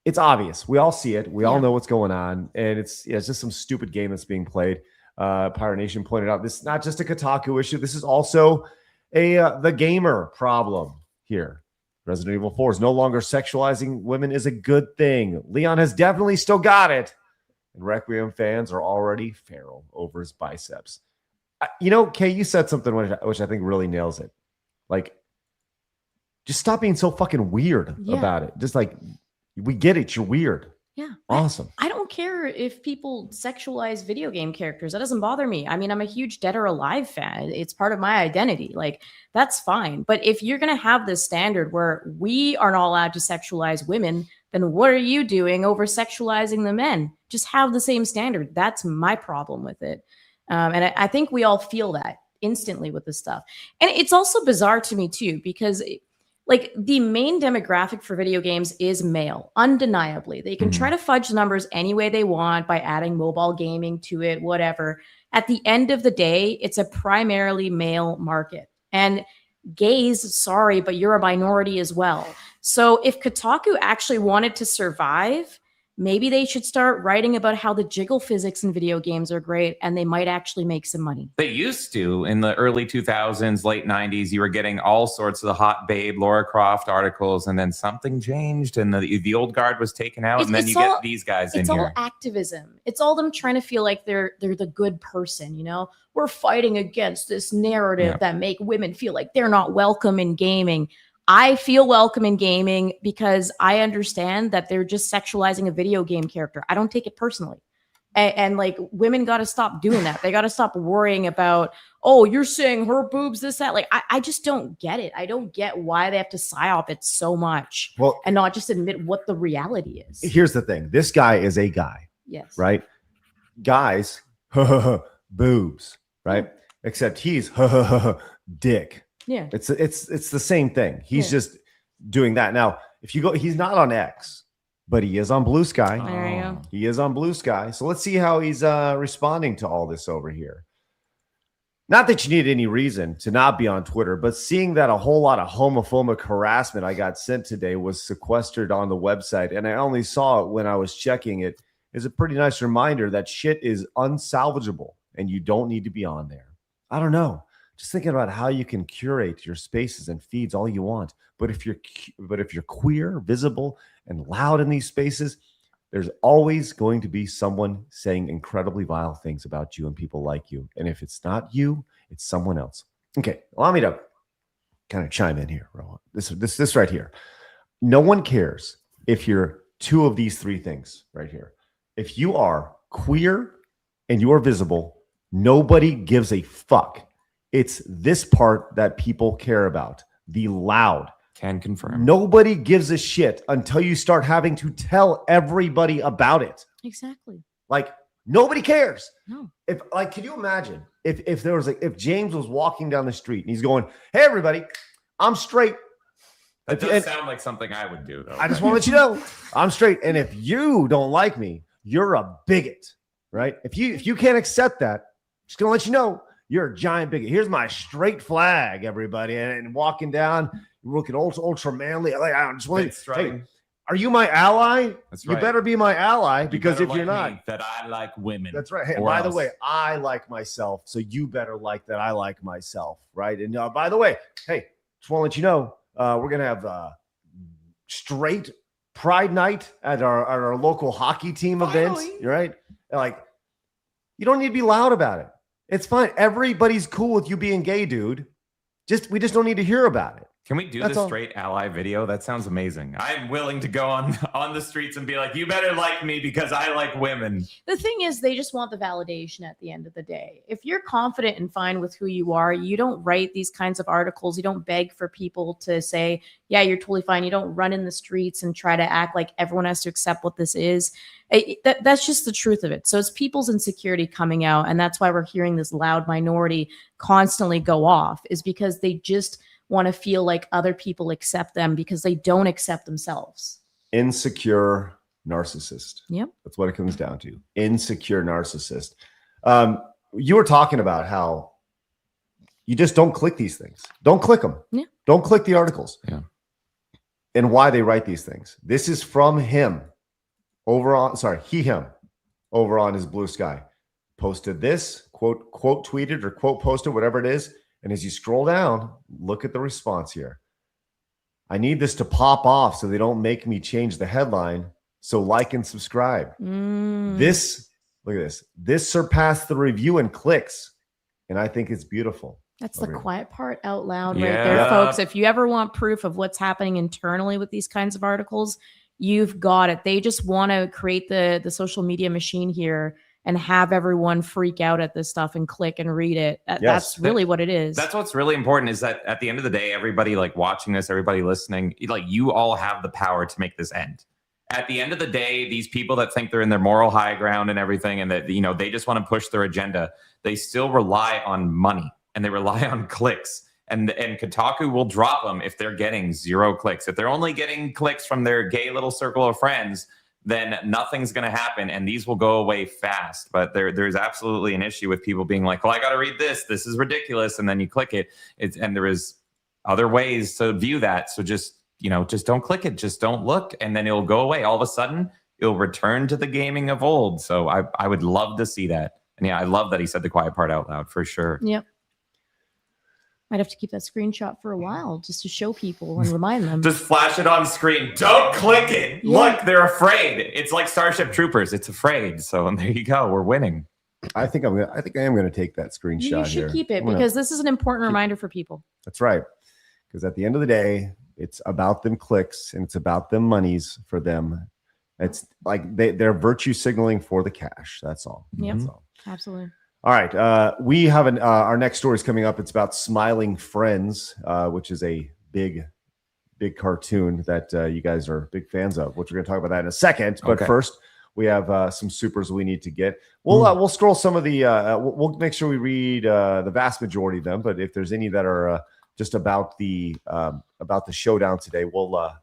it's obvious. We all see it. We all know what's going on. And it's just some stupid game that's being played. Pirate Nation pointed out, this is not just a Kotaku issue. This is also the gamer problem here. Resident Evil 4 is no longer sexualizing women is a good thing. Leon has definitely still got it. And Requiem fans are already feral over his biceps. Kay, you said something which I think really nails it. Like, just stop being so fucking weird about it. Just like, we get it. You're weird. Yeah. Awesome. I don't care if people sexualize video game characters. That doesn't bother me. I mean, I'm a huge Dead or Alive fan. It's part of my identity. Like, that's fine. But if you're going to have this standard where we are not allowed to sexualize women, then what are you doing over sexualizing the men? Just have the same standard. That's my problem with it. And I think we all feel that instantly with this stuff. And it's also bizarre to me too, because like the main demographic for video games is male, undeniably. They can try to fudge the numbers any way they want by adding mobile gaming to it, whatever. At the end of the day, it's a primarily male market. And gays, sorry, but you're a minority as well. So if Kotaku actually wanted to survive, maybe they should start writing about how the jiggle physics in video games are great, and they might actually make some money. They used to in the early 2000s, late 90s. You were getting all sorts of the hot babe Lara Croft articles, and then something changed, and the old guard was taken out, and then you get these guys in here. It's all activism. It's all them trying to feel like they're the good person. We're fighting against this narrative that make women feel like they're not welcome in gaming. I feel welcome in gaming because I understand that they're just sexualizing a video game character. I don't take it personally. And like, women got to stop doing that. They got to stop worrying about, oh, you're saying her boobs, this, that. Like, I just don't get it. I don't get why they have to psyop it so much and not just admit what the reality is. Here's the thing. This guy is a guy. Yes. Right? Guys, boobs, right? Except he's dick. Yeah. It's the same thing. He's just doing that. Now, if you go, he's not on X, but he is on Blue Sky. There you go. He is on Blue Sky. So let's see how he's responding to all this over here. Not that you need any reason to not be on Twitter, but seeing that a whole lot of homophobic harassment I got sent today was sequestered on the website, and I only saw it when I was checking it, is a pretty nice reminder that shit is unsalvageable and you don't need to be on there. I don't know. Just thinking about how you can curate your spaces and feeds all you want. But if you're queer, visible, and loud in these spaces, there's always going to be someone saying incredibly vile things about you and people like you. And if it's not you, it's someone else. Okay, allow me to kind of chime in here, Rowan. This right here. No one cares if you're two of these three things right here. If you are queer and you are visible, nobody gives a fuck. It's this part that people care about. The loud. Can confirm. Nobody gives a shit until you start having to tell everybody about it. Exactly. Like, nobody cares. No. Can you imagine if there was if James was walking down the street and he's going, "Hey everybody, I'm straight." That does sound like something I would do, though. I just want to let you know, I'm straight. And if you don't like me, you're a bigot, right? If you can't accept that, I'm just gonna let you know. You're a giant bigot. Here's my straight flag, everybody. And walking down, you're looking ultra manly. I just want to, hey, Are you my ally? That's You right. better be my ally, You because better if you're like not, me, that I like women. that's right. Hey, Or by the else. way, I like myself, so you better like that I like myself, right? And by the way, hey, just want to let you know, we're gonna have straight Pride Night at our local hockey team events. Right? Like, you don't need to be loud about it. It's fine. Everybody's cool with you being gay, dude. We just don't need to hear about it. Can we do the straight ally video? That sounds amazing. I'm willing to go on the streets and be like, you better like me because I like women. The thing is, they just want the validation at the end of the day. If you're confident and fine with who you are, you don't write these kinds of articles. You don't beg for people to say, yeah, you're totally fine. You don't run in the streets and try to act like everyone has to accept what this is. That's just the truth of it. So it's people's insecurity coming out. And that's why we're hearing this loud minority constantly go off, is because they just want to feel like other people accept them because they don't accept themselves. Insecure narcissist. Yep. That's what it comes down to. Insecure narcissist. You were talking about how you just don't click these things. Don't click them. Yeah. Don't click the articles. Yeah. And why they write these things. This is from him over on his Blue Sky. Posted this, quote tweeted or quote posted, whatever it is. And as you scroll down, look at the response here. I need this to pop off so they don't make me change the headline. So like and subscribe. This, look at this. This surpassed the review in clicks. And I think it's beautiful. That's the quiet part out loud right Yeah. there, folks. If you ever want proof of what's happening internally with these kinds of articles, you've got it. They just want to create the social media machine here and have everyone freak out at this stuff and click and read it. That's really what it is. That's what's really important, is that at the end of the day, everybody like watching this, everybody listening, like you all have the power to make this end. At the end of the day, these people that think they're in their moral high ground and everything, and that, you know, they just want to push their agenda, they still rely on money and they rely on clicks. And Kotaku will drop them if they're getting 0 clicks. If they're only getting clicks from their gay little circle of friends, then nothing's going to happen, and these will go away fast. But there's absolutely an issue with people being like, well, I got to read this. This is ridiculous. And then you click it. And there is other ways to view that. So just don't click it. Just don't look. And then it'll go away. All of a sudden, it'll return to the gaming of old. So I would love to see that. And yeah, I love that he said the quiet part out loud, for sure. Yep. Might have to keep that screenshot for a while just to show people and remind them. Just flash it on screen. Don't click it. Yeah. Look, they're afraid. It's like Starship Troopers. It's afraid. So there you go. We're winning. I think I am going to take that screenshot. You should keep it because this is an important reminder for people. That's right. Because at the end of the day, it's about them clicks and it's about them monies for them. It's like they're virtue signaling for the cash. That's all. Yep. That's all. Absolutely. All right. We have our next story is coming up. It's about Smiling Friends, which is a big cartoon that you guys are big fans of, which we're going to talk about that in a second. But first, we have some supers we need to get. We'll scroll some of the, we'll make sure we read the vast majority of them. But if there's any that are just about the showdown today, we'll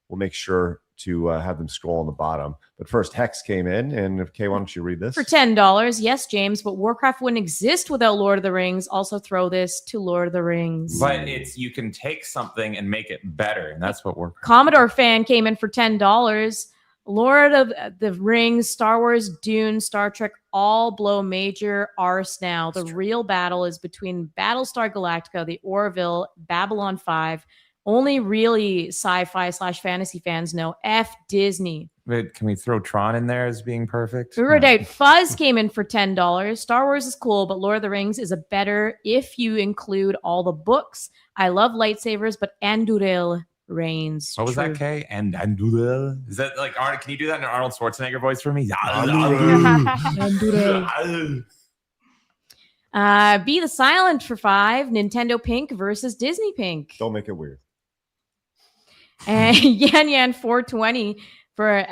make sure to have them scroll on the bottom. But first, Hex came in, and Kay, why don't you read this? For $10, yes, James, but Warcraft wouldn't exist without Lord of the Rings. Also throw this to Lord of the Rings. But you can take something and make it better, and that's what Warcraft. Commodore fan came in for $10. Lord of the Rings, Star Wars, Dune, Star Trek all blow major arse now. The real battle is between Battlestar Galactica, the Orville, Babylon 5. Only really sci-fi / fantasy fans know. F Disney. Wait, can we throw Tron in there as being perfect? Fuzz came in for $10. Star Wars is cool, but Lord of the Rings is a better if you include all the books. I love lightsabers, but Anduril reigns. What was that, Kay? Anduril? Is that like Arnold? Can you do that in an Arnold Schwarzenegger voice for me? Be the Silent for $5. Nintendo Pink versus Disney Pink. Don't make it weird. And Yan 420 for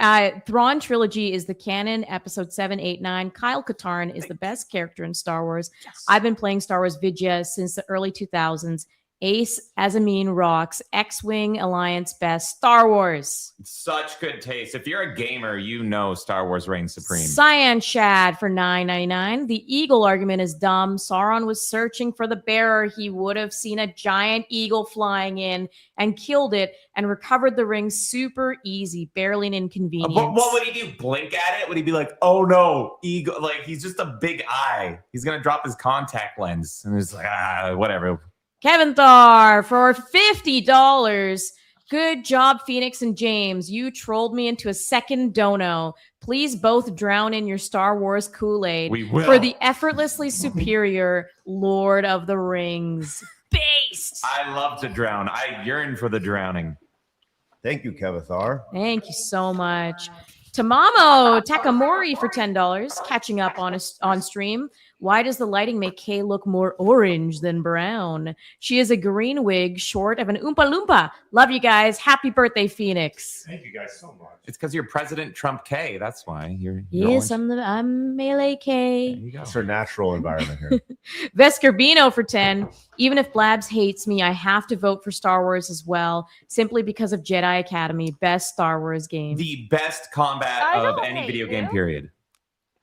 Thrawn Trilogy is the canon. Episode 7, 8, 9. Kyle Katarn is the best character in Star Wars. Yes. I've been playing Star Wars Vidya since the early 2000s. Ace Azamine rocks. X-Wing Alliance best. Star Wars. Such good taste. If you're a gamer, you know Star Wars reigns supreme. Cyan Shad for $9.99. The eagle argument is dumb. Sauron was searching for the bearer. He would have seen a giant eagle flying in and killed it and recovered the ring super easy, barely an inconvenience. What would he do? Blink at it? Would he be like, oh no, eagle? Like, he's just a big eye. He's going to drop his contact lens. And it's like, whatever. Kevin Thar for $50. Good job, Phoenix and James. You trolled me into a second dono. Please both drown in your Star Wars Kool-Aid We will. for the effortlessly superior Lord of the Rings. Based. I love to drown. I yearn for the drowning. Thank you, Kevithar. Thank you so much. Tamamo Takamori for $10. Catching up on stream. Why does the lighting make Kay look more orange than brown? She is a green wig short of an Oompa Loompa. Love you guys. Happy birthday, Phoenix. Thank you guys so much. It's because you're President Trump K. That's why you're Yes, orange. I'm Melee K. There you go. It's her natural environment here. Vescarbino for 10. Even if Blabs hates me, I have to vote for Star Wars as well, simply because of Jedi Academy. Best Star Wars game. The best combat I of don't any hate video you. game, period.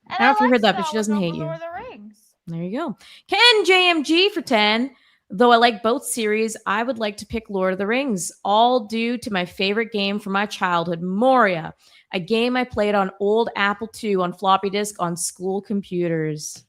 And I don't know if you like heard that, but Star she doesn't Wars hate over you. Lord of the Rings. There you go. Ken JMG for 10. Though I like both series, I would like to pick Lord of the Rings, all due to my favorite game from my childhood, Moria, a game I played on old Apple II on floppy disk on school computers.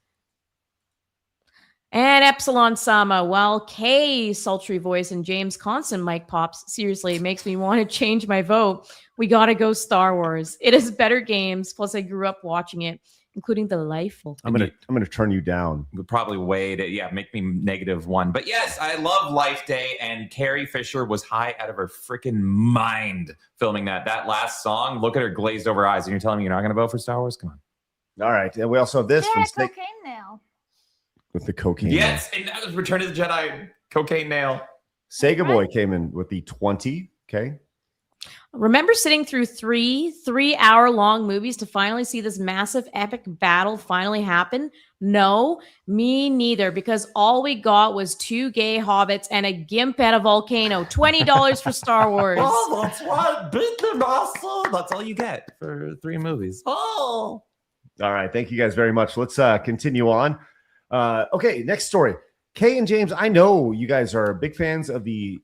And Epsilon Sama, while Kay's sultry voice and James' constant mic pops seriously makes me want to change my vote, we gotta go Star Wars. It is better games, plus I grew up watching it, including the Lifeful. I'm gonna turn you down. Would probably weigh it. Yeah, make me -1. But yes, I love Life Day, and Carrie Fisher was high out of her freaking mind filming that. That last song, look at her glazed over eyes, and you're telling me you're not going to vote for Star Wars? Come on. All right, and we also have this Yeah, from Snake cocaine now. with the cocaine. Yes, and that was Return of the Jedi, cocaine nail. Sega Boy came in with the 20. Okay. Remember sitting through three-hour-long movies to finally see this massive epic battle finally happen? No, me neither, because all we got was 2 gay hobbits and a gimp at a volcano. $20 for Star Wars. Oh, that's right. Beat the master. That's all you get for 3 movies. Oh. All right. Thank you guys very much. Let's continue on. Okay, next story. Kay and James, I know you guys are big fans of the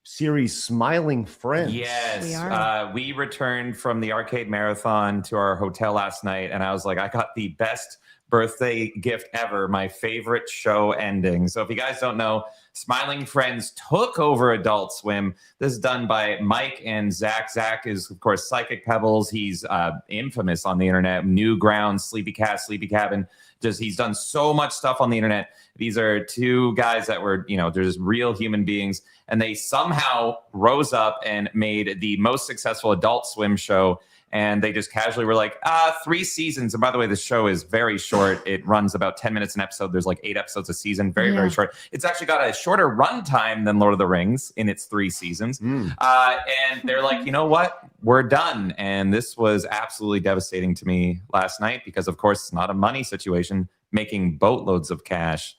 series Smiling Friends. Yes. We are. We returned from the arcade marathon to our hotel last night, and I was like, I got the best birthday gift ever, my favorite show ending. So if you guys don't know, Smiling Friends took over Adult Swim. This is done by Mike and Zach. Zach is, of course, Psychic Pebbles. He's infamous on the internet. Newgrounds, Sleepy Cat, Sleepy Cabin. He's done so much stuff on the internet. These are 2 guys that were, they're just real human beings. And they somehow rose up and made the most successful Adult Swim show. And they just casually were like, 3 seasons. And by the way, the show is very short. It runs about 10 minutes an episode. There's like 8 episodes a season. Very, very short. It's actually got a shorter run time than Lord of the Rings in its 3 seasons. And they're like, you know what? We're done. And this was absolutely devastating to me last night because, of course, it's not a money situation, making boatloads of cash.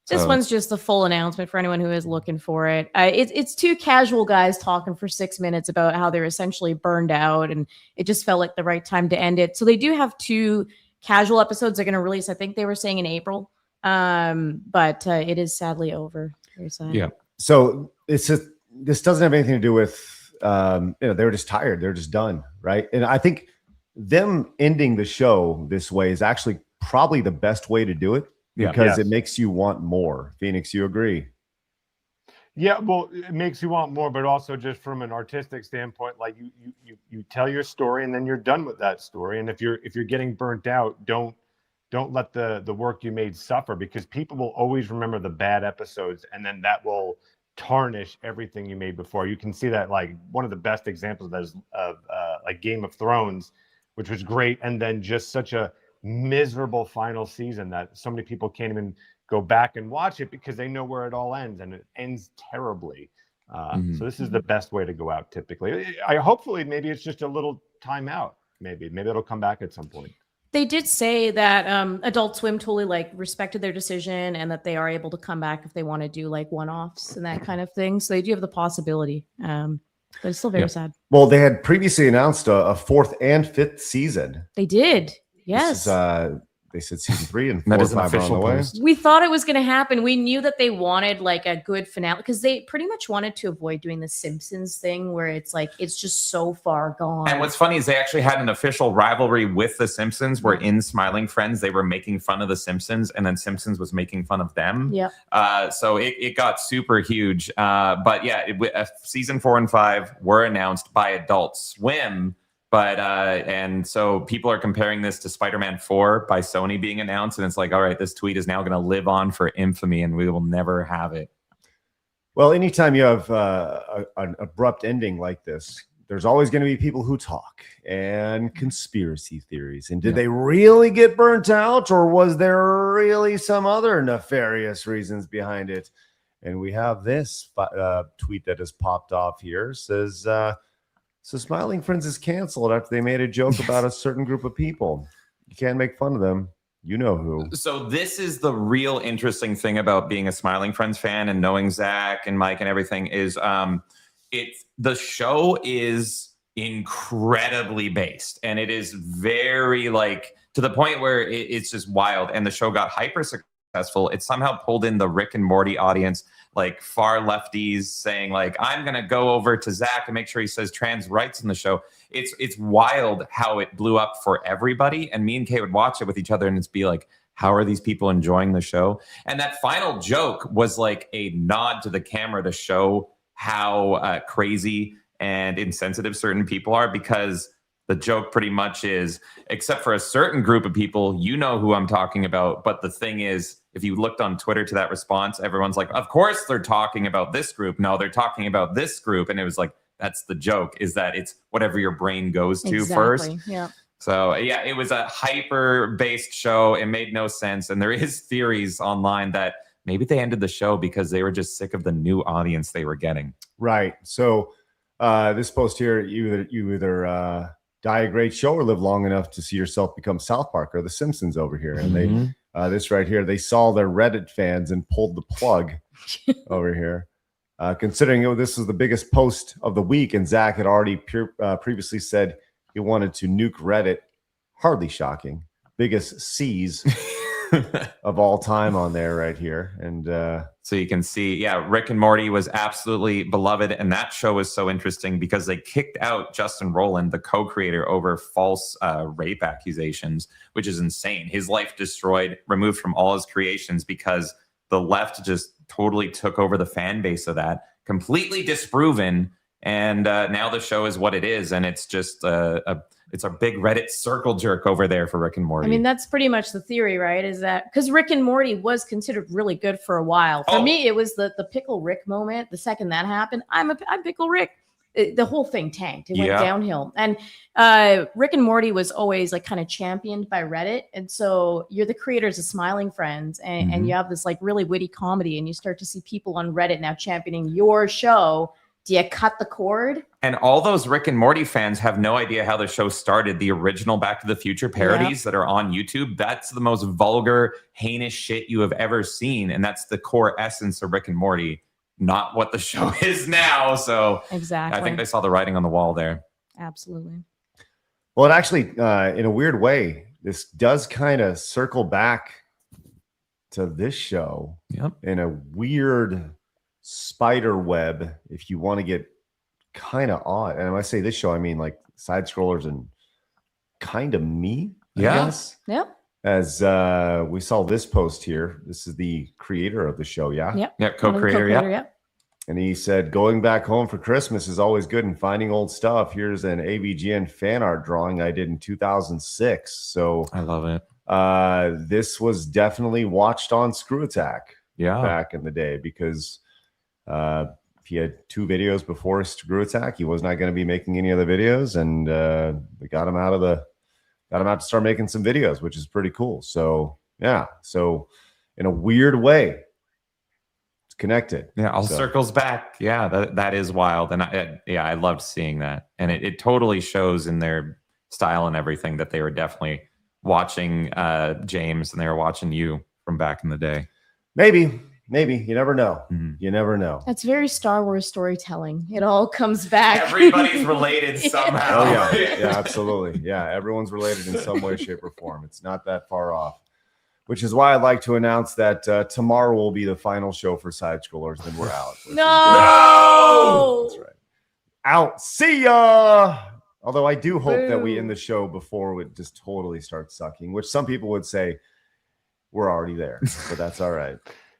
This one's just the full announcement for anyone who is looking for it. It's 2 casual guys talking for 6 minutes about how they're essentially burned out, and it just felt like the right time to end it. So they do have 2 casual episodes they're going to release. I think they were saying in April, but it is sadly over. Very sad. Yeah. So this doesn't have anything to do with they were just tired. They're just done, right? And I think them ending the show this way is actually probably the best way to do it. Because it makes you want more. Phoenix, you agree? Yeah, well, it makes you want more, but also just from an artistic standpoint, like you tell your story and then you're done with that story. And if you're getting burnt out, don't let the work you made suffer, because people will always remember the bad episodes, and then that will tarnish everything you made before. You can see that, like, one of the best examples of that is like Game of Thrones, which was great, and then just such a miserable final season that so many people can't even go back and watch it because they know where it all ends, and it ends terribly. So this is the best way to go out typically. Hopefully maybe it's just a little time out. Maybe it'll come back at some point. They did say that Adult Swim totally like respected their decision and that they are able to come back if they want to do like one-offs and that kind of thing. So they do have the possibility, but it's still very sad. Well, they had previously announced a 4th and 5th season. They did. Yes. They said season 3 and 4 That and is an 5 are on the official way. post. We thought it was going to happen. We knew that they wanted like a good finale because they pretty much wanted to avoid doing the Simpsons thing where it's like it's just so far gone. And what's funny is they actually had an official rivalry with the Simpsons where in Smiling Friends, they were making fun of the Simpsons and then Simpsons was making fun of them. Yeah. So it got super huge. But yeah, season 4 and 5 were announced by Adult Swim. But and so people are comparing this to Spider-Man 4 by Sony being announced. And it's like, all right, this tweet is now going to live on for infamy and we will never have it. Well, anytime you have an abrupt ending like this, there's always going to be people who talk and conspiracy theories. And did they really get burnt out, or was there really some other nefarious reasons behind it? And we have this tweet that has popped off here. Says, so Smiling Friends is canceled after they made a joke about a certain group of people. You can't make fun of them. You know who. So this is the real interesting thing about being a Smiling Friends fan and knowing Zach and Mike and everything is the show is incredibly based, and it is very like to the point where it's just wild, and the show got hyper successful. It somehow pulled in the Rick and Morty audience, like far lefties saying like, I'm going to go over to Zach and make sure he says trans rights in the show. It's wild how it blew up for everybody. And me and Kay would watch it with each other and it's be like, how are these people enjoying the show? And that final joke was like a nod to the camera to show how crazy and insensitive certain people are, because the joke pretty much is, except for a certain group of people, you know who I'm talking about. But the thing is, if you looked on Twitter to that response, everyone's like, of course they're talking about this group. No, they're talking about this group. And it was like, that's the joke, is that it's whatever your brain goes to first. Yeah. So yeah, it was a hyper-based show. It made no sense. And there is theories online that maybe they ended the show because they were just sick of the new audience they were getting. Right. So this post here, you either die a great show or live long enough to see yourself become South Park or The Simpsons over here. And they, this right here, they saw their Reddit fans and pulled the plug over here. Considering this was the biggest post of the week, and Zach had already previously said he wanted to nuke Reddit. Hardly shocking. Biggest C's of all time on there right here. And so you can see, yeah, Rick and Morty was absolutely beloved. And that show was so interesting because they kicked out Justin Roiland, the co-creator, over false rape accusations, which is insane. His life destroyed, removed from all his creations because the left just totally took over the fan base of that, completely disproven. And now the show is what it is. And it's just it's a big Reddit circle jerk over there for Rick and Morty. I mean, that's pretty much the theory, right? Is that because Rick and Morty was considered really good for a while. For me, it was the Pickle Rick moment. The second that happened, I'm Pickle Rick. The whole thing tanked. It went downhill. And Rick and Morty was always like kind of championed by Reddit. And so you're the creators of Smiling Friends, and you have this like really witty comedy, and you start to see people on Reddit now championing your show. Do you cut the cord? And all those Rick and Morty fans have no idea how the show started. The original Back to the Future parodies that are on YouTube, that's the most vulgar, heinous shit you have ever seen. And that's the core essence of Rick and Morty, not what the show is now. So exactly, I think they saw the writing on the wall there. Absolutely. Well, it actually, in a weird way, this does kind of circle back to this show in a weird spider web, if you want to get kind of odd. And when I say this show, I mean like side scrollers and kind of me, I guess. Yep. As we saw this post here, this is the creator of the show, Yep, co-creator, yep. And he said, going back home for Christmas is always good, and finding old stuff. Here's an AVGN fan art drawing I did in 2006. So I love it. This was definitely watched on Screw Attack back in the day, because he had 2 videos before Screw Attack. He was not going to be making any other videos, and we got him out to start making some videos, which is pretty cool. So yeah, so in a weird way, it's connected. Yeah, all circles back. Yeah, that is wild, and I loved seeing that, and it totally shows in their style and everything that they were definitely watching James and they were watching you from back in the day. Maybe. You never know. You never know. That's very Star Wars storytelling. It all comes back. Everybody's related somehow. Oh, yeah, absolutely. Yeah, everyone's related in some way, shape, or form. It's not that far off. Which is why I'd like to announce that tomorrow will be the final show for Side Scrollers. Then we're out. No! That's right. Out. See ya! Although I do hope that we end the show before it just totally starts sucking, which some people would say we're already there. But that's all right.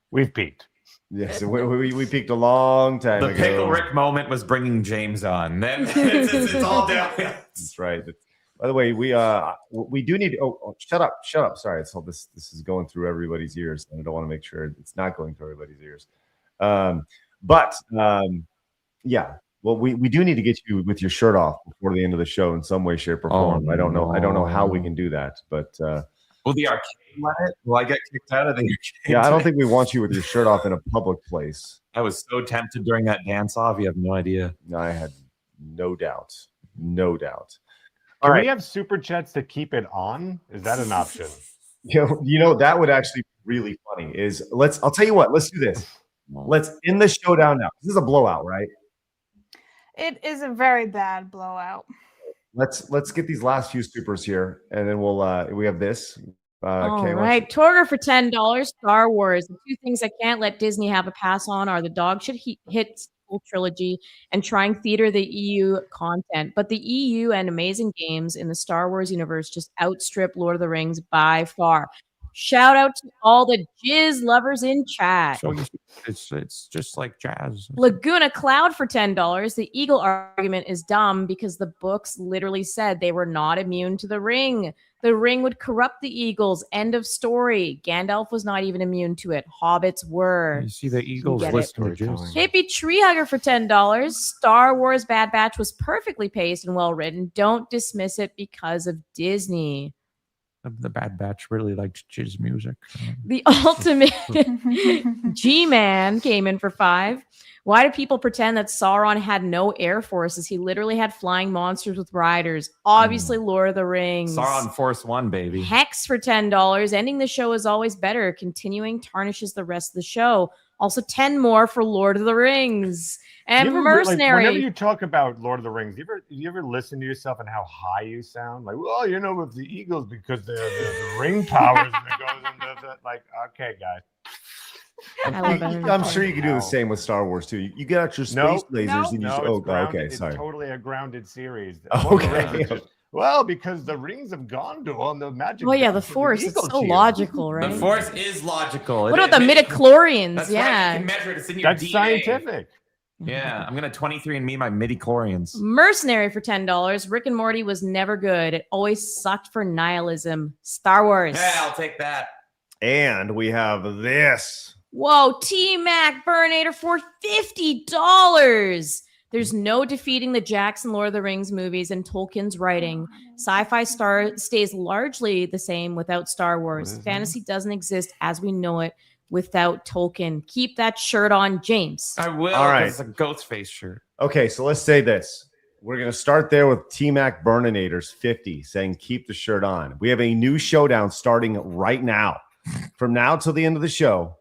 We've peaked. Yes, we peaked a long time ago. The Pickle Rick moment was bringing James on. Then it's all down. That's right. By the way, we do need. Oh, shut up! Sorry, it's all this is going through everybody's ears, and I don't want to make sure it's not going through everybody's ears. Yeah. Well, we do need to get you with your shirt off before the end of the show in some way, shape, or form. I don't know how we can do that, but. Will the arcade let it? Will I get kicked out of the arcade? Yeah, I don't think we want you with your shirt off in a public place. I was so tempted during that dance off. You have no idea. I had no doubt. Can we have super chats to keep it on? Is that an option? You know that would actually be really funny. I'll tell you what. Let's do this. Let's end the showdown now. This is a blowout, right? It is a very bad blowout. Let's get these last few supers here, and then we have this. All right, Torger for $10. Star Wars. The two things I can't let Disney have a pass on are the dog should hit sequel trilogy and trying theater the EU content. But the EU and amazing games in the Star Wars universe just outstrip Lord of the Rings by far. Shout out to all the jizz lovers in chat. So it's just like jazz. Laguna Cloud for $10. The eagle argument is dumb because the books literally said they were not immune to the ring. The ring would corrupt the eagles. End of story. Gandalf was not even immune to it. Hobbits were. You see the eagles listen to jizz. Hippie Treehugger for $10. Star Wars Bad Batch was perfectly paced and well written. Don't dismiss it because of Disney. The Bad Batch really liked jizz music. The ultimate G-Man came in for $5. Why do people pretend that Sauron had no air forces? He literally had flying monsters with riders. Obviously, Lord of the Rings. Sauron Force 1, baby. Hex for $10. Ending the show is always better. Continuing tarnishes the rest of the show. Also 10 more for Lord of the Rings. And Mercenary. Whenever you talk about Lord of the Rings, you ever listen to yourself and how high you sound? Like, well, with the Eagles because they're the ring powers and it goes into the, like, okay, guys. I'm sure you can do the same with Star Wars too. You get out your space lasers and you okay, sorry. It's totally a grounded series. Okay. Well, because the rings of Gondor and the magic. Well, yeah, the Force is so logical, right? The Force is logical. What about the midichlorians? That's yeah, right. You can measure it. It's in your That's DNA. Scientific. Yeah, I'm gonna 23andMe my midichlorians. Mercenary for $10. Rick and Morty was never good. It always sucked for nihilism. Star Wars. Yeah, I'll take that. And we have this. Whoa, T-Mac Burnator for $50. There's no defeating the Jackson Lord of the Rings movies and Tolkien's writing. Sci-fi stays largely the same without Star Wars. Fantasy doesn't exist as we know it without Tolkien. Keep that shirt on, James. I will. All right. It's a ghost face shirt. Okay, so let's say this. We're going to start there with T-Mac Burninator's 50 saying keep the shirt on. We have a new showdown starting right now. From now till the end of the show.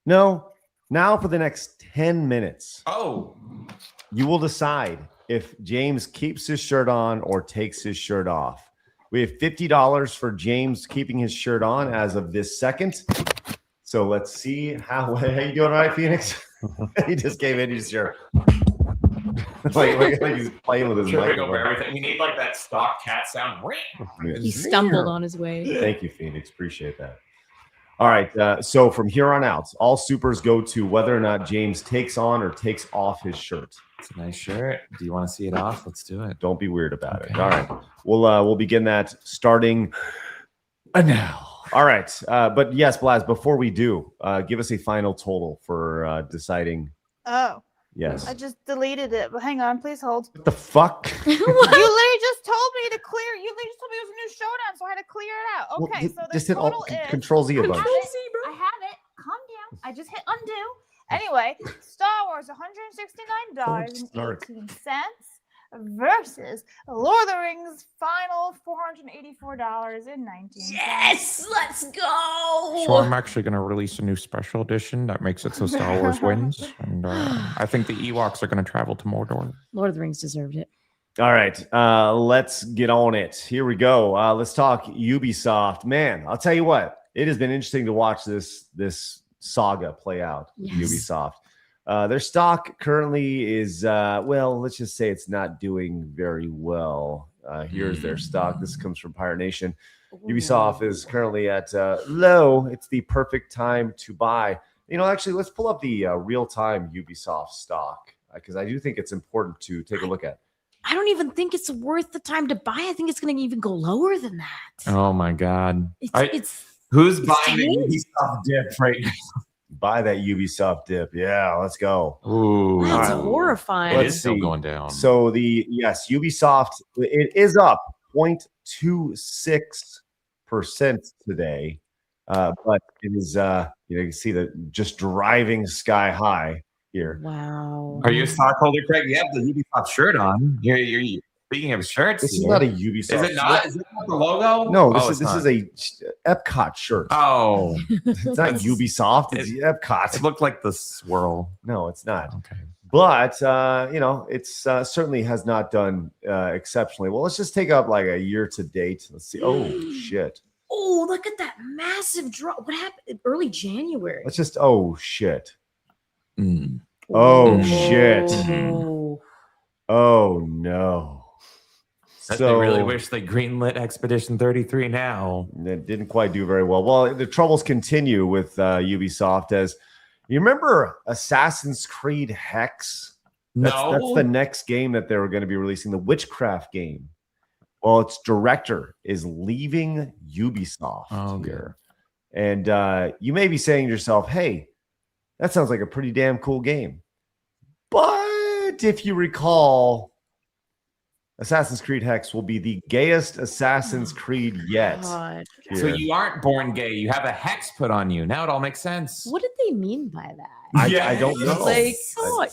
No, now for the next 10 minutes. Oh. You will decide if James keeps his shirt on or takes his shirt off. We have $50 for James keeping his shirt on as of this second. So let's see how you doing, all right, Phoenix? He just came in. He's sure. like he's playing with his Tripping over everything. We need like that stock cat sound. He stumbled on his way. Thank you, Phoenix. Appreciate that. All right. So from here on out, all supers go to whether or not James takes on or takes off his shirt. It's a nice shirt. Do you want to see it off? Let's do it. Don't be weird about it. All right. We'll begin that starting now. All right. But yes, Blaz, before we do, give us a final total for deciding. Oh. Yes. I just deleted it, but hang on, please hold. What the fuck? You literally just told me to clear. You literally just told me it was a new showdown, so I had to clear it out. Okay, well, so the just hit total is Control Z a bunch. I have it. Calm down. I just hit undo. Anyway, Star Wars, $169.18. versus Lord of the Rings final $484.19. Yes, let's go. So I'm actually going to release a new special edition that makes it so Star Wars wins. And I think the Ewoks are going to travel to Mordor. Lord of the Rings deserved it. All right, let's get on it. Here we go. Let's talk Ubisoft. Man, I'll tell you what. It has been interesting to watch this saga play out with Ubisoft. Their stock currently is, let's just say it's not doing very well. Here's their stock. This comes from Pirate Nation. Ubisoft is currently at low. It's the perfect time to buy. Actually, let's pull up the real-time Ubisoft stock because I do think it's important to take a look at. I don't even think it's worth the time to buy. I think it's going to even go lower than that. Oh my God! It's Who's buying the Ubisoft dip right now? Buy that Ubisoft dip. Yeah, let's go. Ooh, that's horrifying. It is still going down. So Ubisoft, it is up 0.26% today, but it is you can see that just driving sky high here. Wow. Are you a stockholder, Craig? You have the Ubisoft shirt on. You're speaking of shirts. This is not a Ubisoft. Is it not? Is it not the logo? No, this is a Epcot shirt. Oh, it's not Ubisoft. It's Epcot. It looked like the swirl. No, it's not. Okay. But it's certainly has not done exceptionally well. Let's just take up like a year to date. Let's see. Oh shit. Oh, look at that massive drop. What happened early January? Let's just shit. Mm. Oh shit. Oh. Oh no. I really wish they greenlit Expedition 33 now. It didn't quite do very well. Well, the troubles continue with Ubisoft. As you remember Assassin's Creed Hex? That's the next game that they were going to be releasing, the witchcraft game. Well, its director is leaving Ubisoft here. And you may be saying to yourself, hey, that sounds like a pretty damn cool game. But if you recall, Assassin's Creed Hex will be the gayest Assassin's Creed yet. So you aren't born gay. You have a hex put on you. Now it all makes sense. What did they mean by that? I don't know. Like,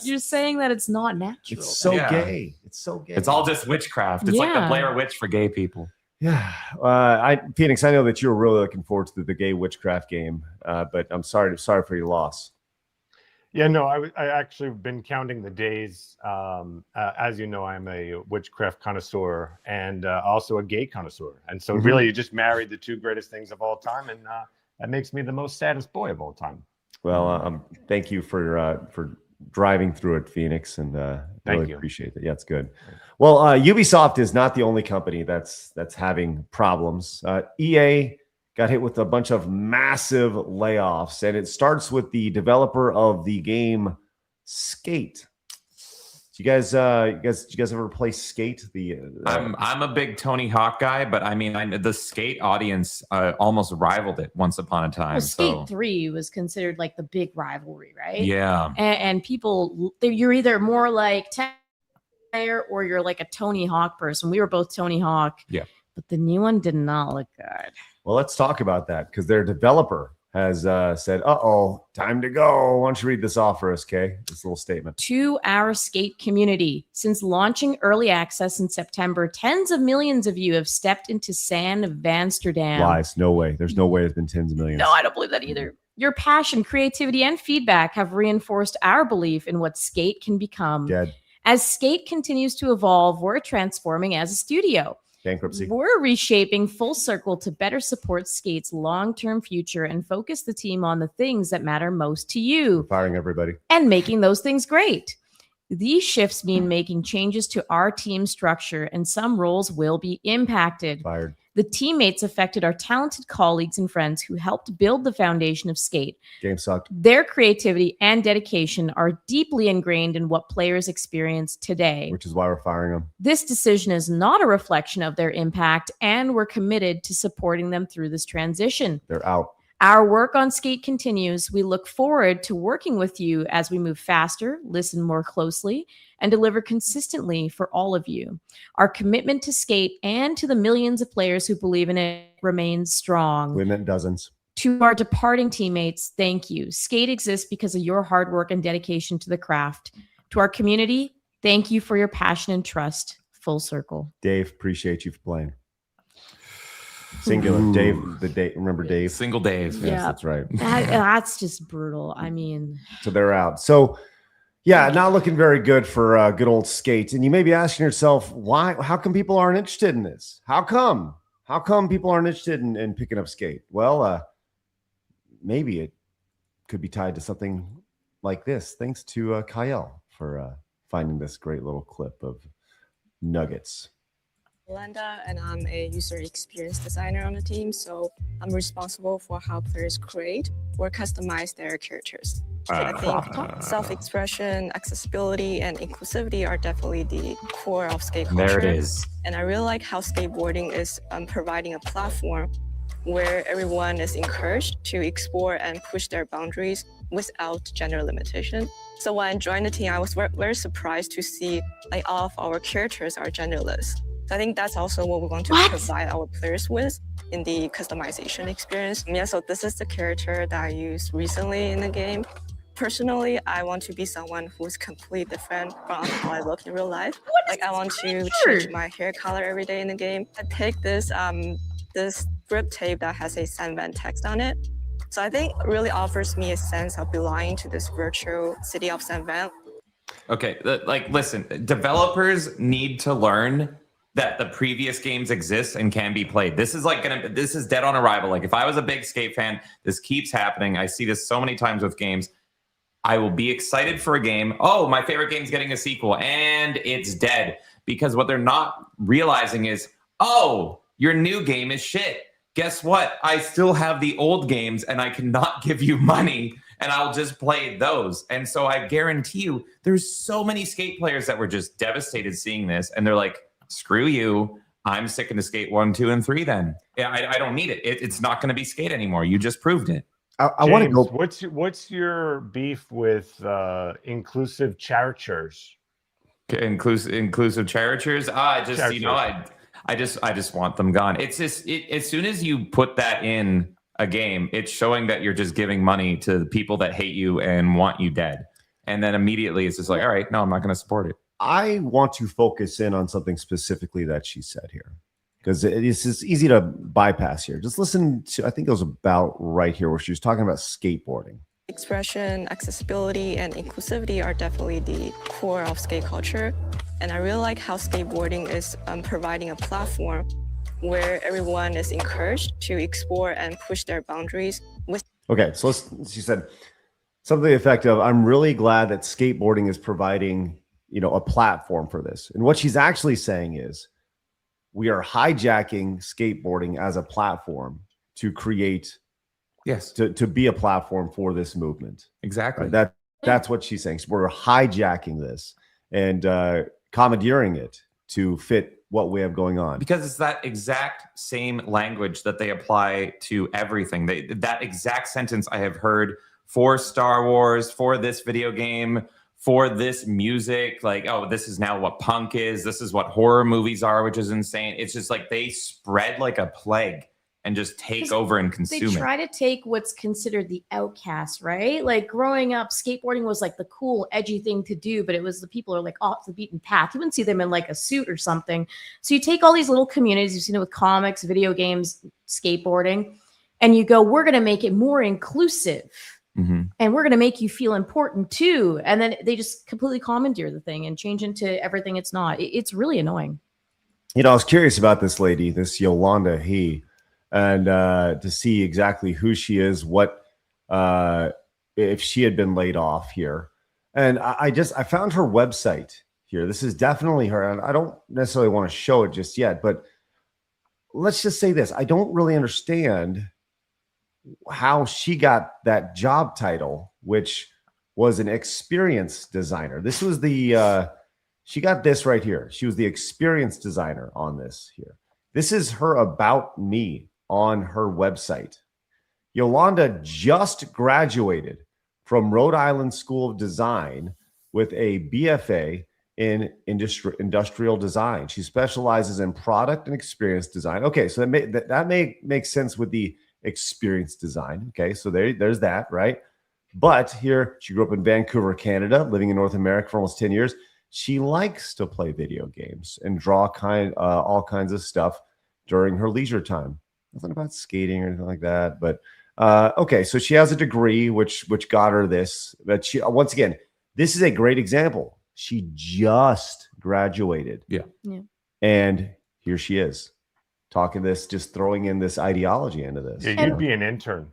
you're saying that it's not natural. It's so gay. It's so gay. It's all just witchcraft. It's like the Blair Witch for gay people. Yeah. Phoenix, I know that you were really looking forward to the gay witchcraft game, but I'm sorry for your loss. Yeah, no, I actually been counting the days. As you know, I'm a witchcraft connoisseur and also a gay connoisseur. And so really you just married the two greatest things of all time. And that makes me the most saddest boy of all time. Well, thank you for driving through it, Phoenix. And really appreciate it. Yeah, it's good. Well, Ubisoft is not the only company that's having problems. EA got hit with a bunch of massive layoffs, and it starts with the developer of the game Skate. Do you guys ever play Skate? I'm a big Tony Hawk guy, but I mean, the Skate audience almost rivaled it once upon a time. Well, Skate 3 was considered like the big rivalry, right? Yeah. And people, you're either more like player or you're like a Tony Hawk person. We were both Tony Hawk. Yeah. But the new one did not look good. Well, let's talk about that because their developer has said, time to go. Why don't you read this off for us, Kay? This little statement. To our Skate community, since launching early access in September, tens of millions of you have stepped into San Vansterdam. Lies. No way. There's no way it's been tens of millions. No, I don't believe that either. Your passion, creativity, and feedback have reinforced our belief in what Skate can become. Dead. As Skate continues to evolve, we're transforming as a studio. Bankruptcy. We're reshaping Full Circle to better support Skate's long-term future and focus the team on the things that matter most to you. We're firing everybody. And making those things great. These shifts mean making changes to our team structure, and some roles will be impacted. Fired. The teammates affected are talented colleagues and friends who helped build the foundation of Skate. Game sucked. Their creativity and dedication are deeply ingrained in what players experience today. Which is why we're firing them. This decision is not a reflection of their impact, and we're committed to supporting them through this transition. They're out. Our work on Skate continues. We look forward to working with you as we move faster, listen more closely, and deliver consistently for all of you. Our commitment to Skate and to the millions of players who believe in it remains strong. We meant dozens. To our departing teammates, thank you. Skate exists because of your hard work and dedication to the craft. To our community, Thank you for your passion and trust. Full circle. Dave, appreciate you for playing. Singular. Dave, remember Dave? Single Dave. Yes, Yeah. that's right. That's just brutal. I mean, So they're out. So yeah, not looking very good for good old Skate. And you may be asking yourself, why? How come people aren't interested in this? How come? How come people aren't interested in picking up Skate? Well, maybe it could be tied to something like this. Thanks to Kyle for finding this great little clip of nuggets. Linda, and I'm a user experience designer on the team, so I'm responsible for how players create or customize their characters. I think self-expression, accessibility, and inclusivity are definitely the core of skate culture. There it is. And I really like how skateboarding is providing a platform where everyone is encouraged to explore and push their boundaries without gender limitation. So when I joined the team, I was very surprised to see like all of our characters are genderless. So I think that's also what we want to provide our players with in the customization experience. Yeah, so this is the character that I used recently in the game. Personally, I want to be someone who's completely different from how I look in real life. Like I want to change my hair color every day in the game. I picked this this grip tape that has a Sanvan text on it. So I think it really offers me a sense of belonging to this virtual city of Sanvan. Okay, like listen, developers need to learn that the previous games exist and can be played. This is dead on arrival. Like if I was a big Skate fan, this keeps happening. I see this so many times with games. I will be excited for a game. Oh, my favorite game's getting a sequel and it's dead. Because what they're not realizing is, oh, your new game is shit. Guess what? I still have the old games and I cannot give you money and I'll just play those. And so I guarantee you there's so many Skate players that were just devastated seeing this. And they're like, screw you. I'm sticking to Skate 1, 2, and 3 then. I don't need it. It's not going to be Skate anymore. You just proved it. I want to go. What's your beef with inclusive characters? Inclusive characters. I just Characters. you know I just want them gone. It's just as soon as you put that in a game, it's showing that you're just giving money to the people that hate you and want you dead. And then immediately it's just like, all right, no, I'm not going to support it. I want to focus in on something specifically that she said here, because it's just easy to bypass here. Just listen to, I think it was about right here where she was talking about skateboarding. Expression, accessibility, and inclusivity are definitely the core of skate culture. And I really like how skateboarding is providing a platform where everyone is encouraged to explore and push their boundaries. Okay, so she said something to the effect of, I'm really glad that skateboarding is providing, a platform for this. And what she's actually saying is, we are hijacking skateboarding as a platform to create, to be a platform for this movement. Exactly. Right? That's what she's saying. So we're hijacking this and commandeering it to fit what we have going on. Because it's that exact same language that they apply to everything. That exact sentence I have heard for Star Wars, for this video game, for this music. Like, oh, this is now what punk is. This is what horror movies are, which is insane. It's just like they spread like a plague and just take over and consume it. They try to take what's considered the outcast, right? Like growing up, skateboarding was like the cool, edgy thing to do, but it was the people who are like off the beaten path. You wouldn't see them in like a suit or something. So you take all these little communities, you've seen it with comics, video games, skateboarding, and you go, we're going to make it more inclusive. Mm-hmm. And we're going to make you feel important too. And then they just completely commandeer the thing and change into everything it's not. It's really annoying. I was curious about this lady, this Yolanda He, and to see exactly who she is, what if she had been laid off here. And I found her website here. This is definitely her. And I don't necessarily want to show it just yet, but let's just say this. I don't really understand how she got that job title, which was an experience designer. This was she got this right here. She was the experience designer on this here. This is her about me on her website. Yolanda just graduated from Rhode Island School of Design with a BFA in industrial design. She specializes in product and experience design. Okay, so that may make sense with the experience design. Okay, so there's that, right? But here, she grew up in Vancouver, Canada, living in North America for almost 10 years. she likes to play video games and draw all kinds of stuff during her leisure time. Nothing about skating or anything like that. But okay, so she has a degree, which got her this. But she, once again, this is a great example. She just graduated. Yeah. And here she is talking this, just throwing in this ideology into this. Yeah, you'd be an intern.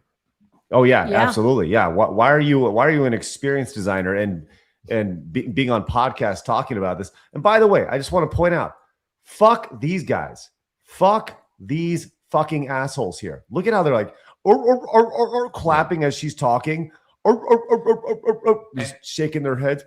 Oh yeah, absolutely. Yeah. Why are you an experienced designer and being on podcasts talking about this? And by the way, I just want to point out, fuck these guys. Fuck these fucking assholes here. Look at how they're like or clapping as she's talking. Just shaking their heads.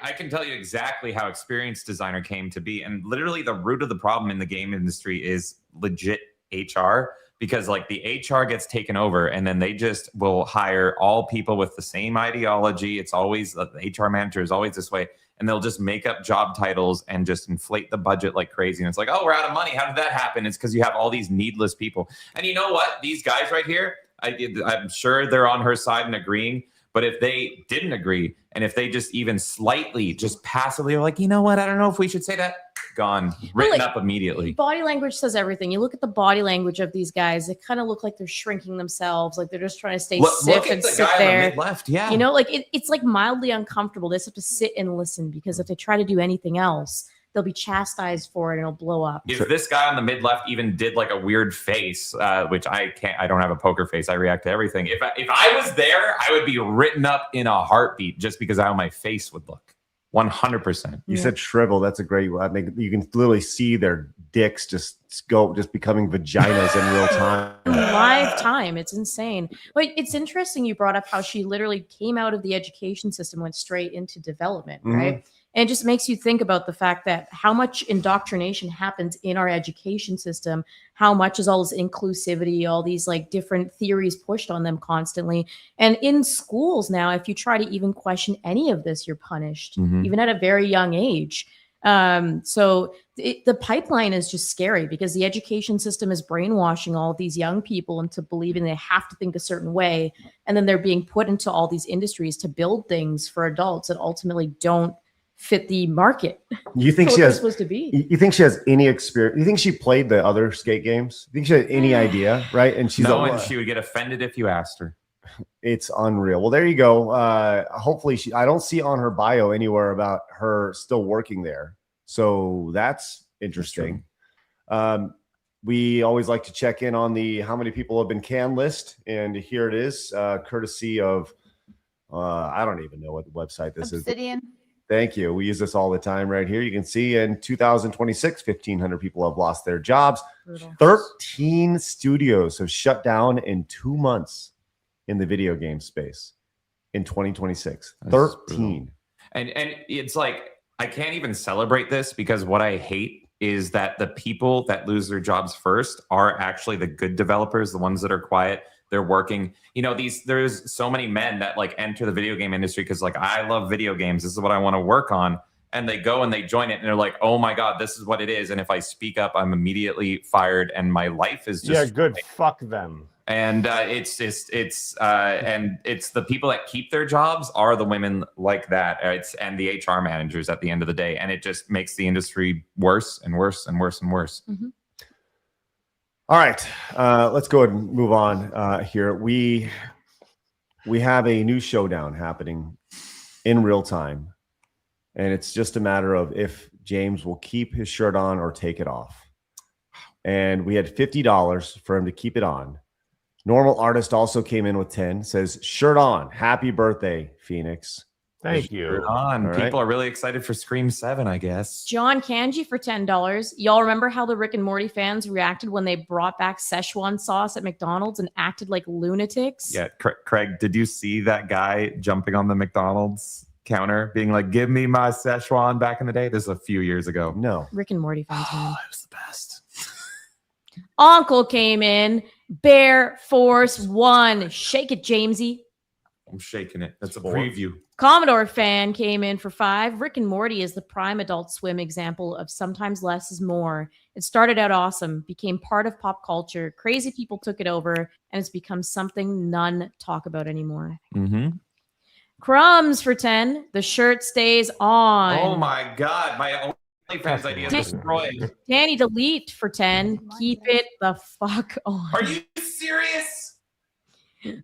I can tell you exactly how experienced designer came to be. And literally the root of the problem in the game industry is legit HR, because like the HR gets taken over and then they just will hire all people with the same ideology. It's always the HR manager is always this way. And they'll just make up job titles and just inflate the budget like crazy. And it's like, oh, we're out of money. How did that happen? It's because you have all these needless people. And you know what? These guys right here, I'm sure they're on her side and agreeing. But if they didn't agree, and if they just even slightly, just passively are like, you know what? I don't know if we should say that. Gone, written up immediately. Body language says everything. You look at the body language of these guys; they kind of look like they're shrinking themselves, like they're just trying to stay stiff and sit there. Left, yeah. You know, like it's like mildly uncomfortable. They just have to sit and listen, because if they try to do anything else, they'll be chastised for it and it'll blow up. If this guy on the mid left even did like a weird face, which I don't have a poker face. I react to everything. If I was there, I would be written up in a heartbeat just because of how my face would look. 100%. You said shrivel. That's a great one. I mean, you can literally see their dicks just becoming vaginas in real time. Live time. It's insane. But it's interesting you brought up how she literally came out of the education system, went straight into development, right? And it just makes you think about the fact that how much indoctrination happens in our education system, how much is all this inclusivity, all these like different theories pushed on them constantly. And in schools now, if you try to even question any of this, you're punished, even at a very young age. So the pipeline is just scary, because the education system is brainwashing all of these young people into believing they have to think a certain way. And then they're being put into all these industries to build things for adults that ultimately don't fit the market. You think she has supposed to be? You think she has any experience? You think she played the other skate games? You think she had any idea? Right? And she's and she would get offended if you asked her. It's unreal. Well, there you go. Hopefully I don't see on her bio anywhere about her still working there. So that's interesting. We always like to check in on the how many people have been canned list. And here it is, courtesy of, I don't even know what website this Obsidian. is. Thank you. We use this all the time right here. You can see in 2026, 1,500 people have lost their jobs. Brutal. 13 studios have shut down in 2 months in the video game space in 2026. That's 13. And it's like, I can't even celebrate this, because what I hate is that the people that lose their jobs first are actually the good developers, the ones that are quiet. They're working, you know, there's so many men that like enter the video game industry because like, I love video games. This is what I want to work on. And they go and they join it and they're like, oh my God, this is what it is. And if I speak up, I'm immediately fired. And my life is just. Yeah, good. Fuck them. And it's the people that keep their jobs are the women like that. And the HR managers at the end of the day. And it just makes the industry worse and worse and worse and worse. All right, let's go ahead and move on here. We have a new showdown happening in real time, and it's just a matter of if James will keep his shirt on or take it off. And we had $50 for him to keep it on. Normal Artist also came in with 10, says, shirt on, happy birthday, Phoenix. Thank you. People are really excited for Scream 7, I guess. John Kanji for $10. Y'all remember how the Rick and Morty fans reacted when they brought back Szechuan sauce at McDonald's and acted like lunatics? Yeah, Craig, did you see that guy jumping on the McDonald's counter being like, give me my Szechuan back in the day? This is a few years ago. No. Rick and Morty fans, man. It was the best. Uncle came in. Bear Force 1. Shake it, Jamesy. I'm shaking it. That's a preview. Commodore fan came in for 5. Rick and Morty is the prime Adult Swim example of sometimes less is more. It started out awesome, became part of pop culture. Crazy people took it over, and it's become something none talk about anymore. Crumbs for 10. The shirt stays on. Oh my God. My OnlyFans idea is destroyed. Danny Delete for 10. Keep it the fuck on. Are you serious?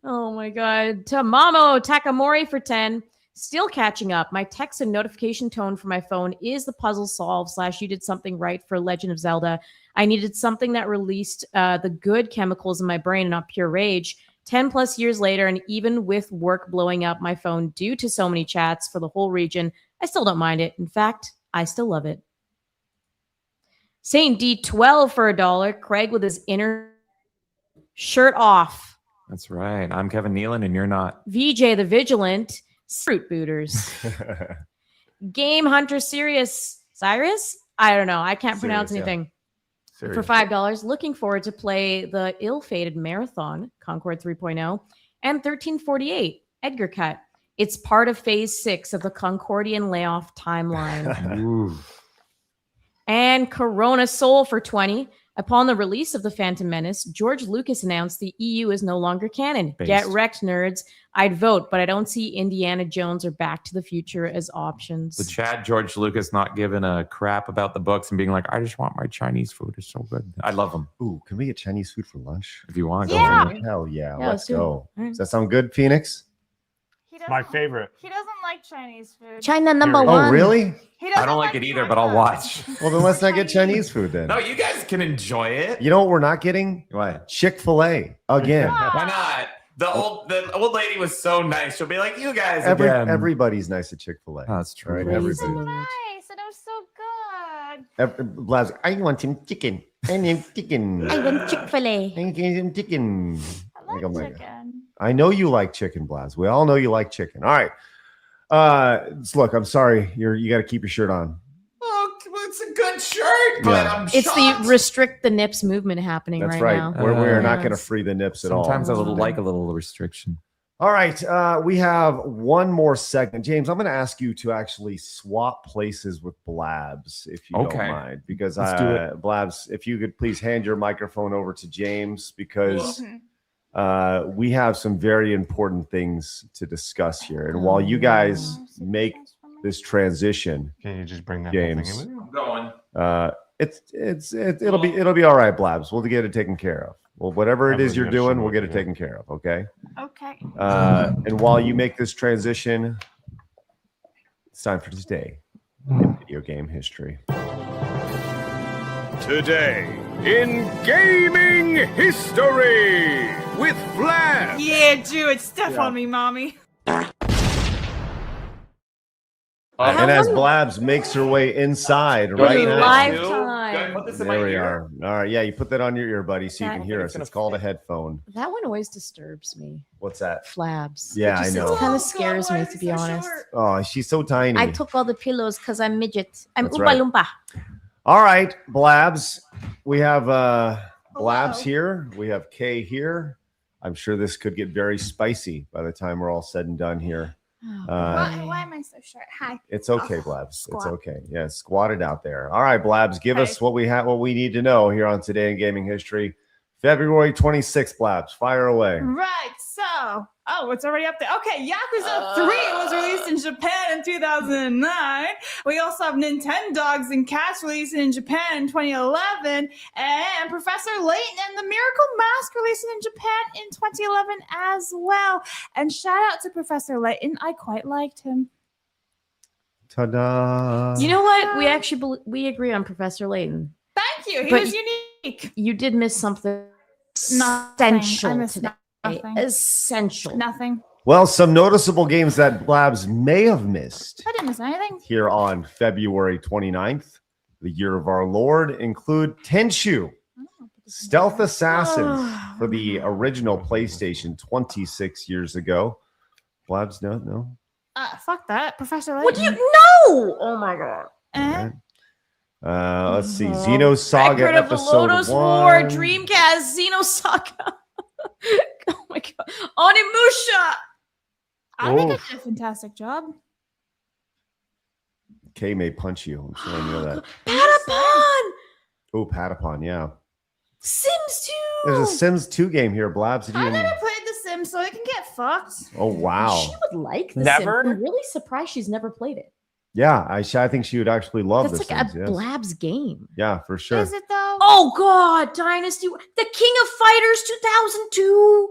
Oh my God. Tamamo Takamori for 10. Still catching up. My text and notification tone for my phone is the puzzle solved / you did something right for Legend of Zelda. I needed something that released the good chemicals in my brain and not pure rage. 10 plus years later, and even with work blowing up my phone due to so many chats for the whole region, I still don't mind it. In fact, I still love it. Saint D12 for $1. Craig with his inner shirt off. That's right. I'm Kevin Nealon and you're not. VJ the Vigilant. Fruit booters. Game Hunter Cyrus. I don't know. I can't pronounce anything. Yeah. For $5. Looking forward to play the ill-fated Marathon, Concord 3.0, and 1348, Edgar Cut. It's part of Phase 6 of the Concordian Layoff timeline. And Corona Soul for 20. Upon the release of The Phantom Menace, George Lucas announced the EU is no longer canon. Get wrecked, nerds. I'd vote, but I don't see Indiana Jones or Back to the Future as options. The Chad George Lucas not giving a crap about the books and being like, I just want my Chinese food. It's so good. I love them. Ooh, can we get Chinese food for lunch? If you want to go. Hell yeah. Let's go. Does that sound good, Phoenix? My favorite. He doesn't like Chinese food. China number one. Oh, really? I don't like it either, but I'll watch. Well, then let's not get Chinese food then. No, you guys can enjoy it. You know what we're not getting? What? Chick-fil-A again. Why not? The old lady was so nice. She'll be like, you guys again. Everybody's nice at Chick-fil-A. Oh, that's true. Right? It was Everybody. so nice and it was so good. Blaz, I want some chicken. I need chicken. I want Chick-fil-A. I need some chicken. I like chicken. I know you like chicken, Blaz. We all know you like chicken. All right. Look, I'm sorry. You got to keep your shirt on. Oh, it's a good shirt, but I'm It's shocked. the restrict the nips movement happening That's right right. now. We're not going to free the nips at all. Sometimes I would like a little restriction. All right. We have one more segment. James, I'm going to ask you to actually swap places with Blabs, if you don't mind. Because Let's do it. Blabs, if you could please hand your microphone over to James, because we have some very important things to discuss here. And while you guys make this transition, can you just bring that James? thing in with you? I'm going. It'll be all right, Blabs. We'll get it taken care of. Well, whatever it is you're Probably doing, we'll get it taken care of. Okay. Okay. And while you make this transition, it's time for today in video game history. Today in gaming history with Flash. Yeah, do it. Step on me, mommy. And as Blabs makes her way inside right now. Lifetime. Put this in my There we ear. are. All right. Yeah, you put that on your ear, buddy, so you can hear us. It's called a headphone. That one always disturbs me. What's that? Flabs. Yeah, I know. It kind of scares me, to be honest. Oh, she's so tiny. I took all the pillows because I'm midget. I'm That's Oompa right. Loompa. All right, Blabs. We have Blabs here. We have Kay here. I'm sure this could get very spicy by the time we're all said and done here. Why am I so short? Hi. It's okay, Blabs. Squat. It's okay. Yeah, squat it out there. All right, Blabs, give us what we need to know here on Today in Gaming History. February 26th, Blabs. Fire away. Right. So, it's already up there. Okay, Yakuza 3 was released in Japan in 2009. We also have Nintendogs and Cats releasing in Japan in 2011, and Professor Layton and the Miracle Mask releasing in Japan in 2011 as well. And shout out to Professor Layton. I quite liked him. Ta-da. You know what? We actually we agree on Professor Layton. Thank you. He But was unique. You did miss something Nothing. I essential missed today. nothing. Essential. Nothing. Well, some noticeable games that Blabs may have missed I didn't miss anything. here on February 29th, the year of our Lord, include Tenchu, Stealth Assassins for the original PlayStation 26 years ago. Blabs, no. Fuck that. Professor Layton. What do you know? Oh my god. Let's see. Xenosaga Record of the episode Lotus 1. War, Dreamcast, Xenosaga. Oh my god. Onimusha. I think I did a fantastic job. Kay may punch you. I'm sure I know that. Patapon. Oh, Patapon, yeah. Sims 2. There's a Sims 2 game here, Blabs. Did you I never played The Sims, so I can get fucked. Oh wow. She would like this. Never? I'm really surprised she's never played it. Yeah, I think she would actually love That's this. like Sims, a yes. Blabs game. Yeah, for sure. Is it though? Oh God, Dynasty, the King of Fighters 2002.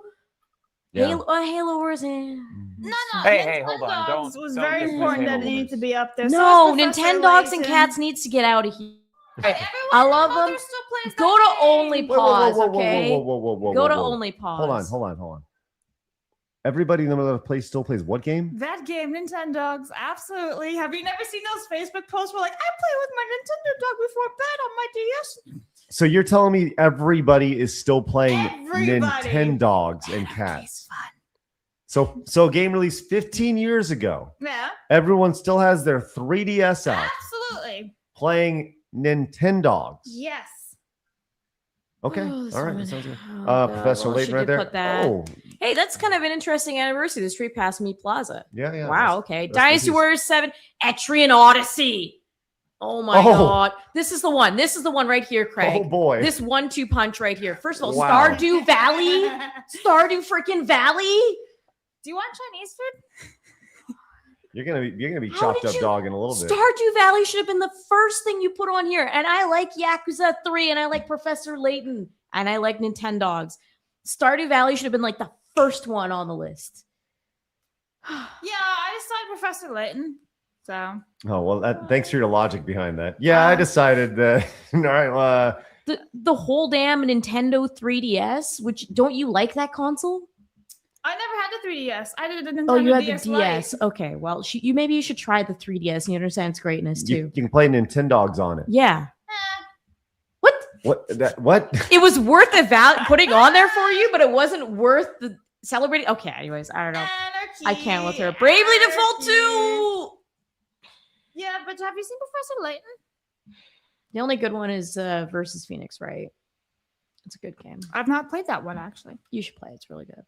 Yeah. Halo was in. No. Hey, hold on. Nintendogs Don't- was don't very dismiss important that Halo it needed to Wars. be up there. No, So is Professor Nintendogs and Layton. Cats needs to get out of here. Everyone I and love their mother them. still plays Go that to game. only pause, okay? Whoa, Go to whoa. only pause. Hold on. Everybody in the middle of the place still plays what game? That game, Nintendogs, absolutely. Have you never seen those Facebook posts where like, I play with my Nintendo dog before bed on my DS? So you're telling me everybody is still playing Everybody. Nintendogs and Cats? So a game released 15 years ago. Yeah, Everyone still has their 3DS out absolutely. playing Nintendogs. Yes. Okay. Oh, this All right. one- That sounds good. oh, God. Professor Well, Layton she right did there. put that. Oh, Hey, that's kind of an interesting anniversary. The street past Meat Plaza. yeah. Wow. Okay. that's Dynasty confusing. Warriors 7, Etrian Odyssey. Oh my Oh. God. This is the one. This is the one right here, Craig. Oh boy. This 1-2 punch right here. First of all, Wow. Stardew Valley. Stardew freaking Valley. Do you want Chinese food? You're gonna be How chopped did up you- dog in a little bit. Stardew Valley should have been the first thing you put on here. And I like Yakuza 3 and I like Professor Layton and I like Nintendogs. Stardew Valley should have been like the first one on the list. Yeah, I decided Professor Layton. So Oh well, thanks for your logic behind that. Yeah, I decided that. All right. The whole damn Nintendo 3DS, which don't you like that console? I never had the 3DS. I did the Nintendo Oh, you had DS the Lite. DS. Okay, well, maybe you should try the 3DS and you understand its greatness too. You can play Nintendogs on it. Yeah. Eh, What? It was worth the putting on there for you, but it wasn't worth the celebrating. Okay, anyways, I don't know. Anarchy, I can't with her. Bravely Default anarchy. 2. Yeah, but have you seen Professor Layton? The only good one is versus Phoenix, right? It's a good game. I've not played that one actually. You should play. It's really good.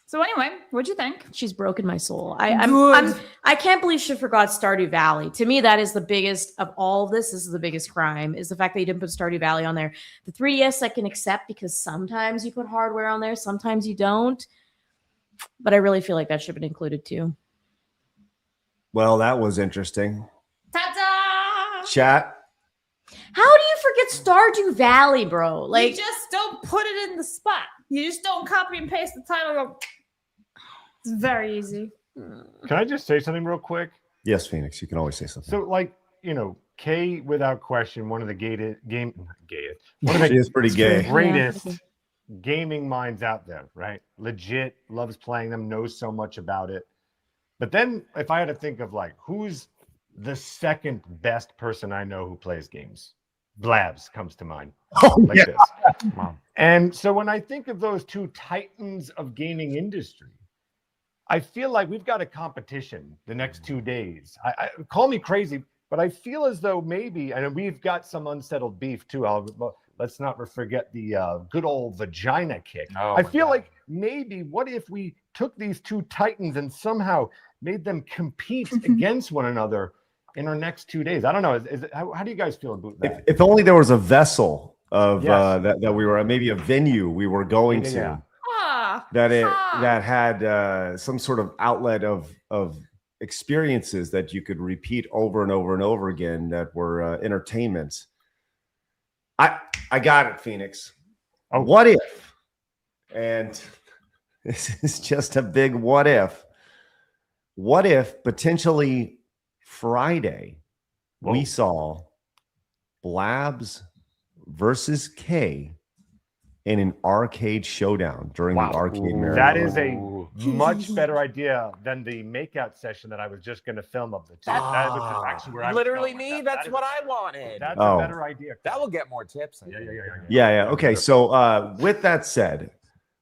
So anyway, what'd you think? She's broken my soul. Good. I can't believe she forgot Stardew Valley. To me, that is the biggest of all of this. This is the biggest crime, is the fact that you didn't put Stardew Valley on there. The 3DS I can accept because sometimes you put hardware on there, sometimes you don't. But I really feel like that should have been included too. Well, that was interesting. Ta-da! Chat. How do you forget Stardew Valley, bro? Like, you just don't put it in the spot. You just don't copy and paste the title. And go, it's very easy. Can I just say something real quick? Yes, Phoenix. You can always say something. So, like, Kay, without question, one of the one of She is pretty gay. greatest gaming minds out there, right? Legit, loves playing them, knows so much about it. But then, if I had to think of like who's the second best person I know who plays games, Blabs comes to mind. Like this. And so when I think of those two titans of gaming industry, I feel like we've got a competition the next 2 days. I call me crazy, but I feel as though maybe, and we've got some unsettled beef too. Let's not forget the good old vagina kick. I feel like maybe what if we took these two titans and somehow made them compete against one another in our next 2 days? I don't know. How do you guys feel about that? If only there was a vessel of Yes. that we were maybe a venue we were going to that had some sort of outlet of experiences that you could repeat over and over and over again that were entertainment. I got it, Phoenix. Oh. What if? And this is just a big what if. What if potentially Friday we saw Blabs versus K in an arcade showdown during the arcade marathon? That is a much better idea than the makeout session that I was just going to film of the two. That was actually where I was Literally going with me. that. That's what I wanted. That's Oh. a better idea. That will get more tips. Yeah. Okay. So with that said,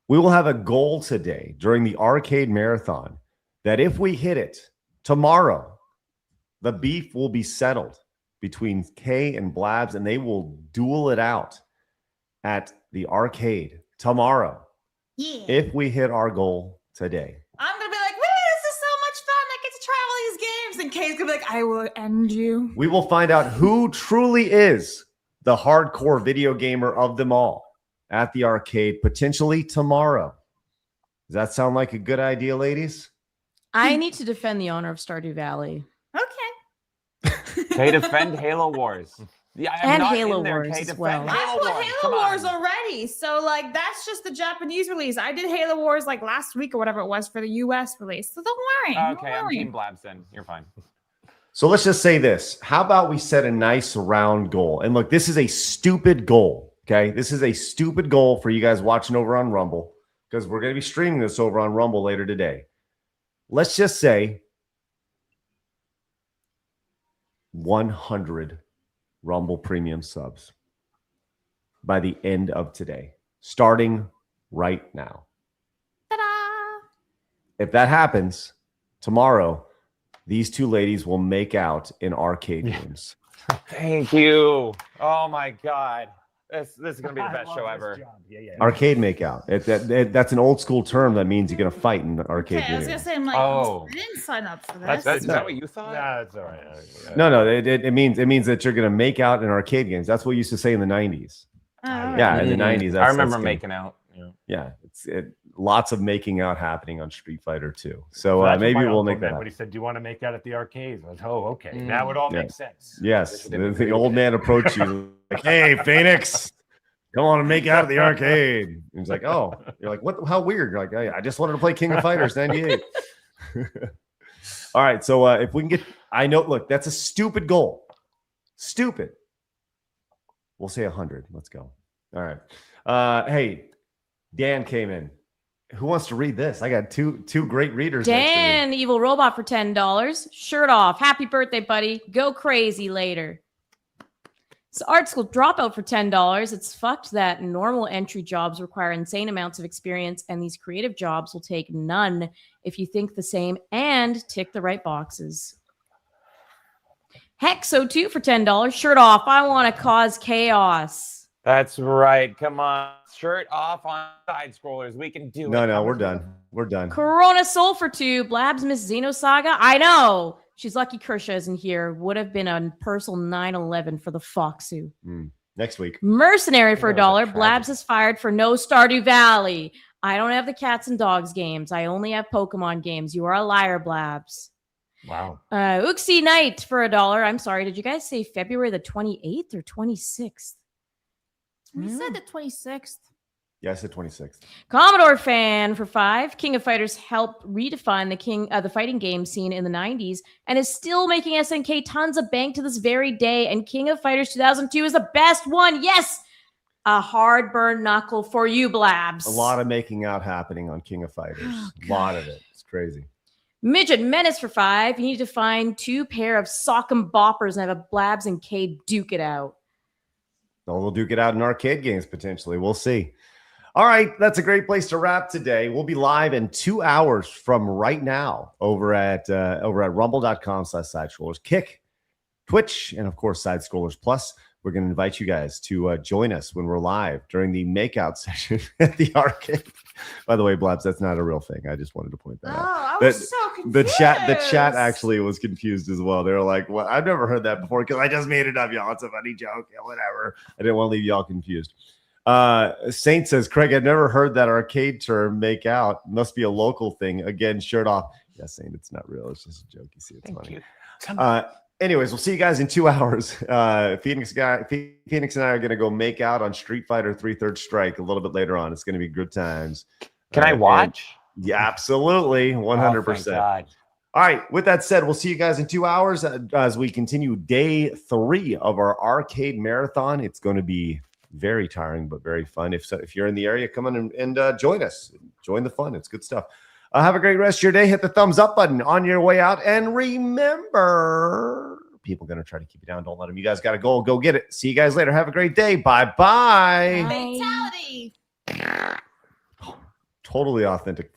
we will have a goal today during the arcade marathon that if we hit it tomorrow, the beef will be settled between Kay and Blabs, and they will duel it out at the arcade tomorrow. Yeah. If we hit our goal today. I'm gonna be like, this is so much fun. I get to try all these games. And Kay's gonna be like, I will end you. We will find out who truly is the hardcore video gamer of them all at the arcade, potentially tomorrow. Does that sound like a good idea, ladies? I need to defend the honor of Stardew Valley. Okay. Kay, defend Halo Wars. Yeah, And Halo Wars Kay, as defend well. I put Wars. Halo Come Wars on. already. So, like, that's just the Japanese release. I did Halo Wars, like, last week or whatever it was for the US release. So don't worry. Okay, I'm don't worry. Team Blabson. You're fine. So let's just say this. How about we set a nice round goal? And look, this is a stupid goal. Okay. This is a stupid goal for you guys watching over on Rumble because we're going to be streaming this over on Rumble later today. Let's just say 100 Rumble premium subs by the end of today, starting right now. Ta-da! If that happens tomorrow, these two ladies will make out in arcade games. Thank you. Oh my God. This is gonna be the best show ever. Arcade makeout. That's an old school term that means you're gonna fight in arcade Okay, I was games. gonna say, I'm like, Oh. I didn't sign up for this. Is that what you thought? Nah, it's all right. No, it means that you're gonna make out in arcade games. That's what we used to say in the 90s. Yeah, in the 90s. I remember making out. Yeah, it's lots of making out happening on Street Fighter 2. So That's what maybe my we'll uncle make that meant happen. when he said, "Do you want to make out at the arcades?" I was, "Oh, okay." Now it all makes sense. Yes, the old man approached you like, "Hey, Phoenix, come on and make out at the arcade." And he's like, "Oh," you're like, "What? How weird?" You're like, "Hey, I just wanted to play King of Fighters '98." All right, so if we can get, I know, look, that's a stupid goal. Stupid. We'll say 100. Let's go. All right. Hey, Dan came in. Who wants to read this? I got two great readers. Dan, Evil Robot for $10. Shirt off. Happy birthday, buddy. Go crazy later. So Art School Dropout for $10. It's fucked that normal entry jobs require insane amounts of experience, and these creative jobs will take none if you think the same and tick the right boxes. Hexo2 for $10. Shirt off. I want to cause chaos. That's right. Come on. Shirt off on side scrollers. We can do it. No, we're done. We're done. Corona Soul for $2. Blabs Miss Xenosaga. I know. She's lucky Kersha isn't here. Would have been a personal 9/11 for the Foxu. Next week. Mercenary for $1. Blabs is fired for no Stardew Valley. I don't have the cats and dogs games. I only have Pokemon games. You are a liar, Blabs. Wow. Uxie Knight for $1. I'm sorry. Did you guys say February the 28th or 26th? We said the 26th. Yeah, I said 26th. Commodore Fan for $5. King of Fighters helped redefine the fighting game scene in the 90s and is still making SNK tons of bank to this very day. And King of Fighters 2002 is the best one. Yes, a hard burn knuckle for you, Blabs. A lot of making out happening on King of Fighters. A lot of it. It's crazy. Midget Menace for $5. You need to find 2 pair of sock'em boppers and have a Blabs and K duke it out. Well, we'll duke it out in arcade games potentially. We'll see. All right, that's a great place to wrap today. We'll be live in 2 hours from right now over at rumble.com/sidescrollers, Kick, Twitch, and of course Side Scrollers Plus. We're going to invite you guys to join us when we're live during the makeout session at the arcade. By the way, Blabs, that's not a real thing. I just wanted to point that out. I was so confused. The chat actually was confused as well. They were like, "Well, I've never heard that before because I just made it up, y'all. It's a funny joke. Yeah, whatever." I didn't want to leave y'all confused. Saint says, "Craig, I've never heard that arcade term make out. Must be a local thing." Again, shirt off. Yeah, Saint, it's not real. It's just a joke. You see, it's funny. Anyways, we'll see you guys in 2 hours. Phoenix and I are going to go make out on Street Fighter 3 Third Strike a little bit later on. It's going to be good times. Can I watch? Yeah, absolutely. 100%. God. All right. With that said, we'll see you guys in 2 hours as we continue day 3 of our arcade marathon. It's going to be very tiring, but very fun. If you're in the area, come on and join us. Join the fun. It's good stuff. Have a great rest of your day. Hit the thumbs up button on your way out. And remember, people are going to try to keep you down. Don't let them. You guys got to go. Go get it. See you guys later. Have a great day. Bye-bye. Fatality. Totally authentic.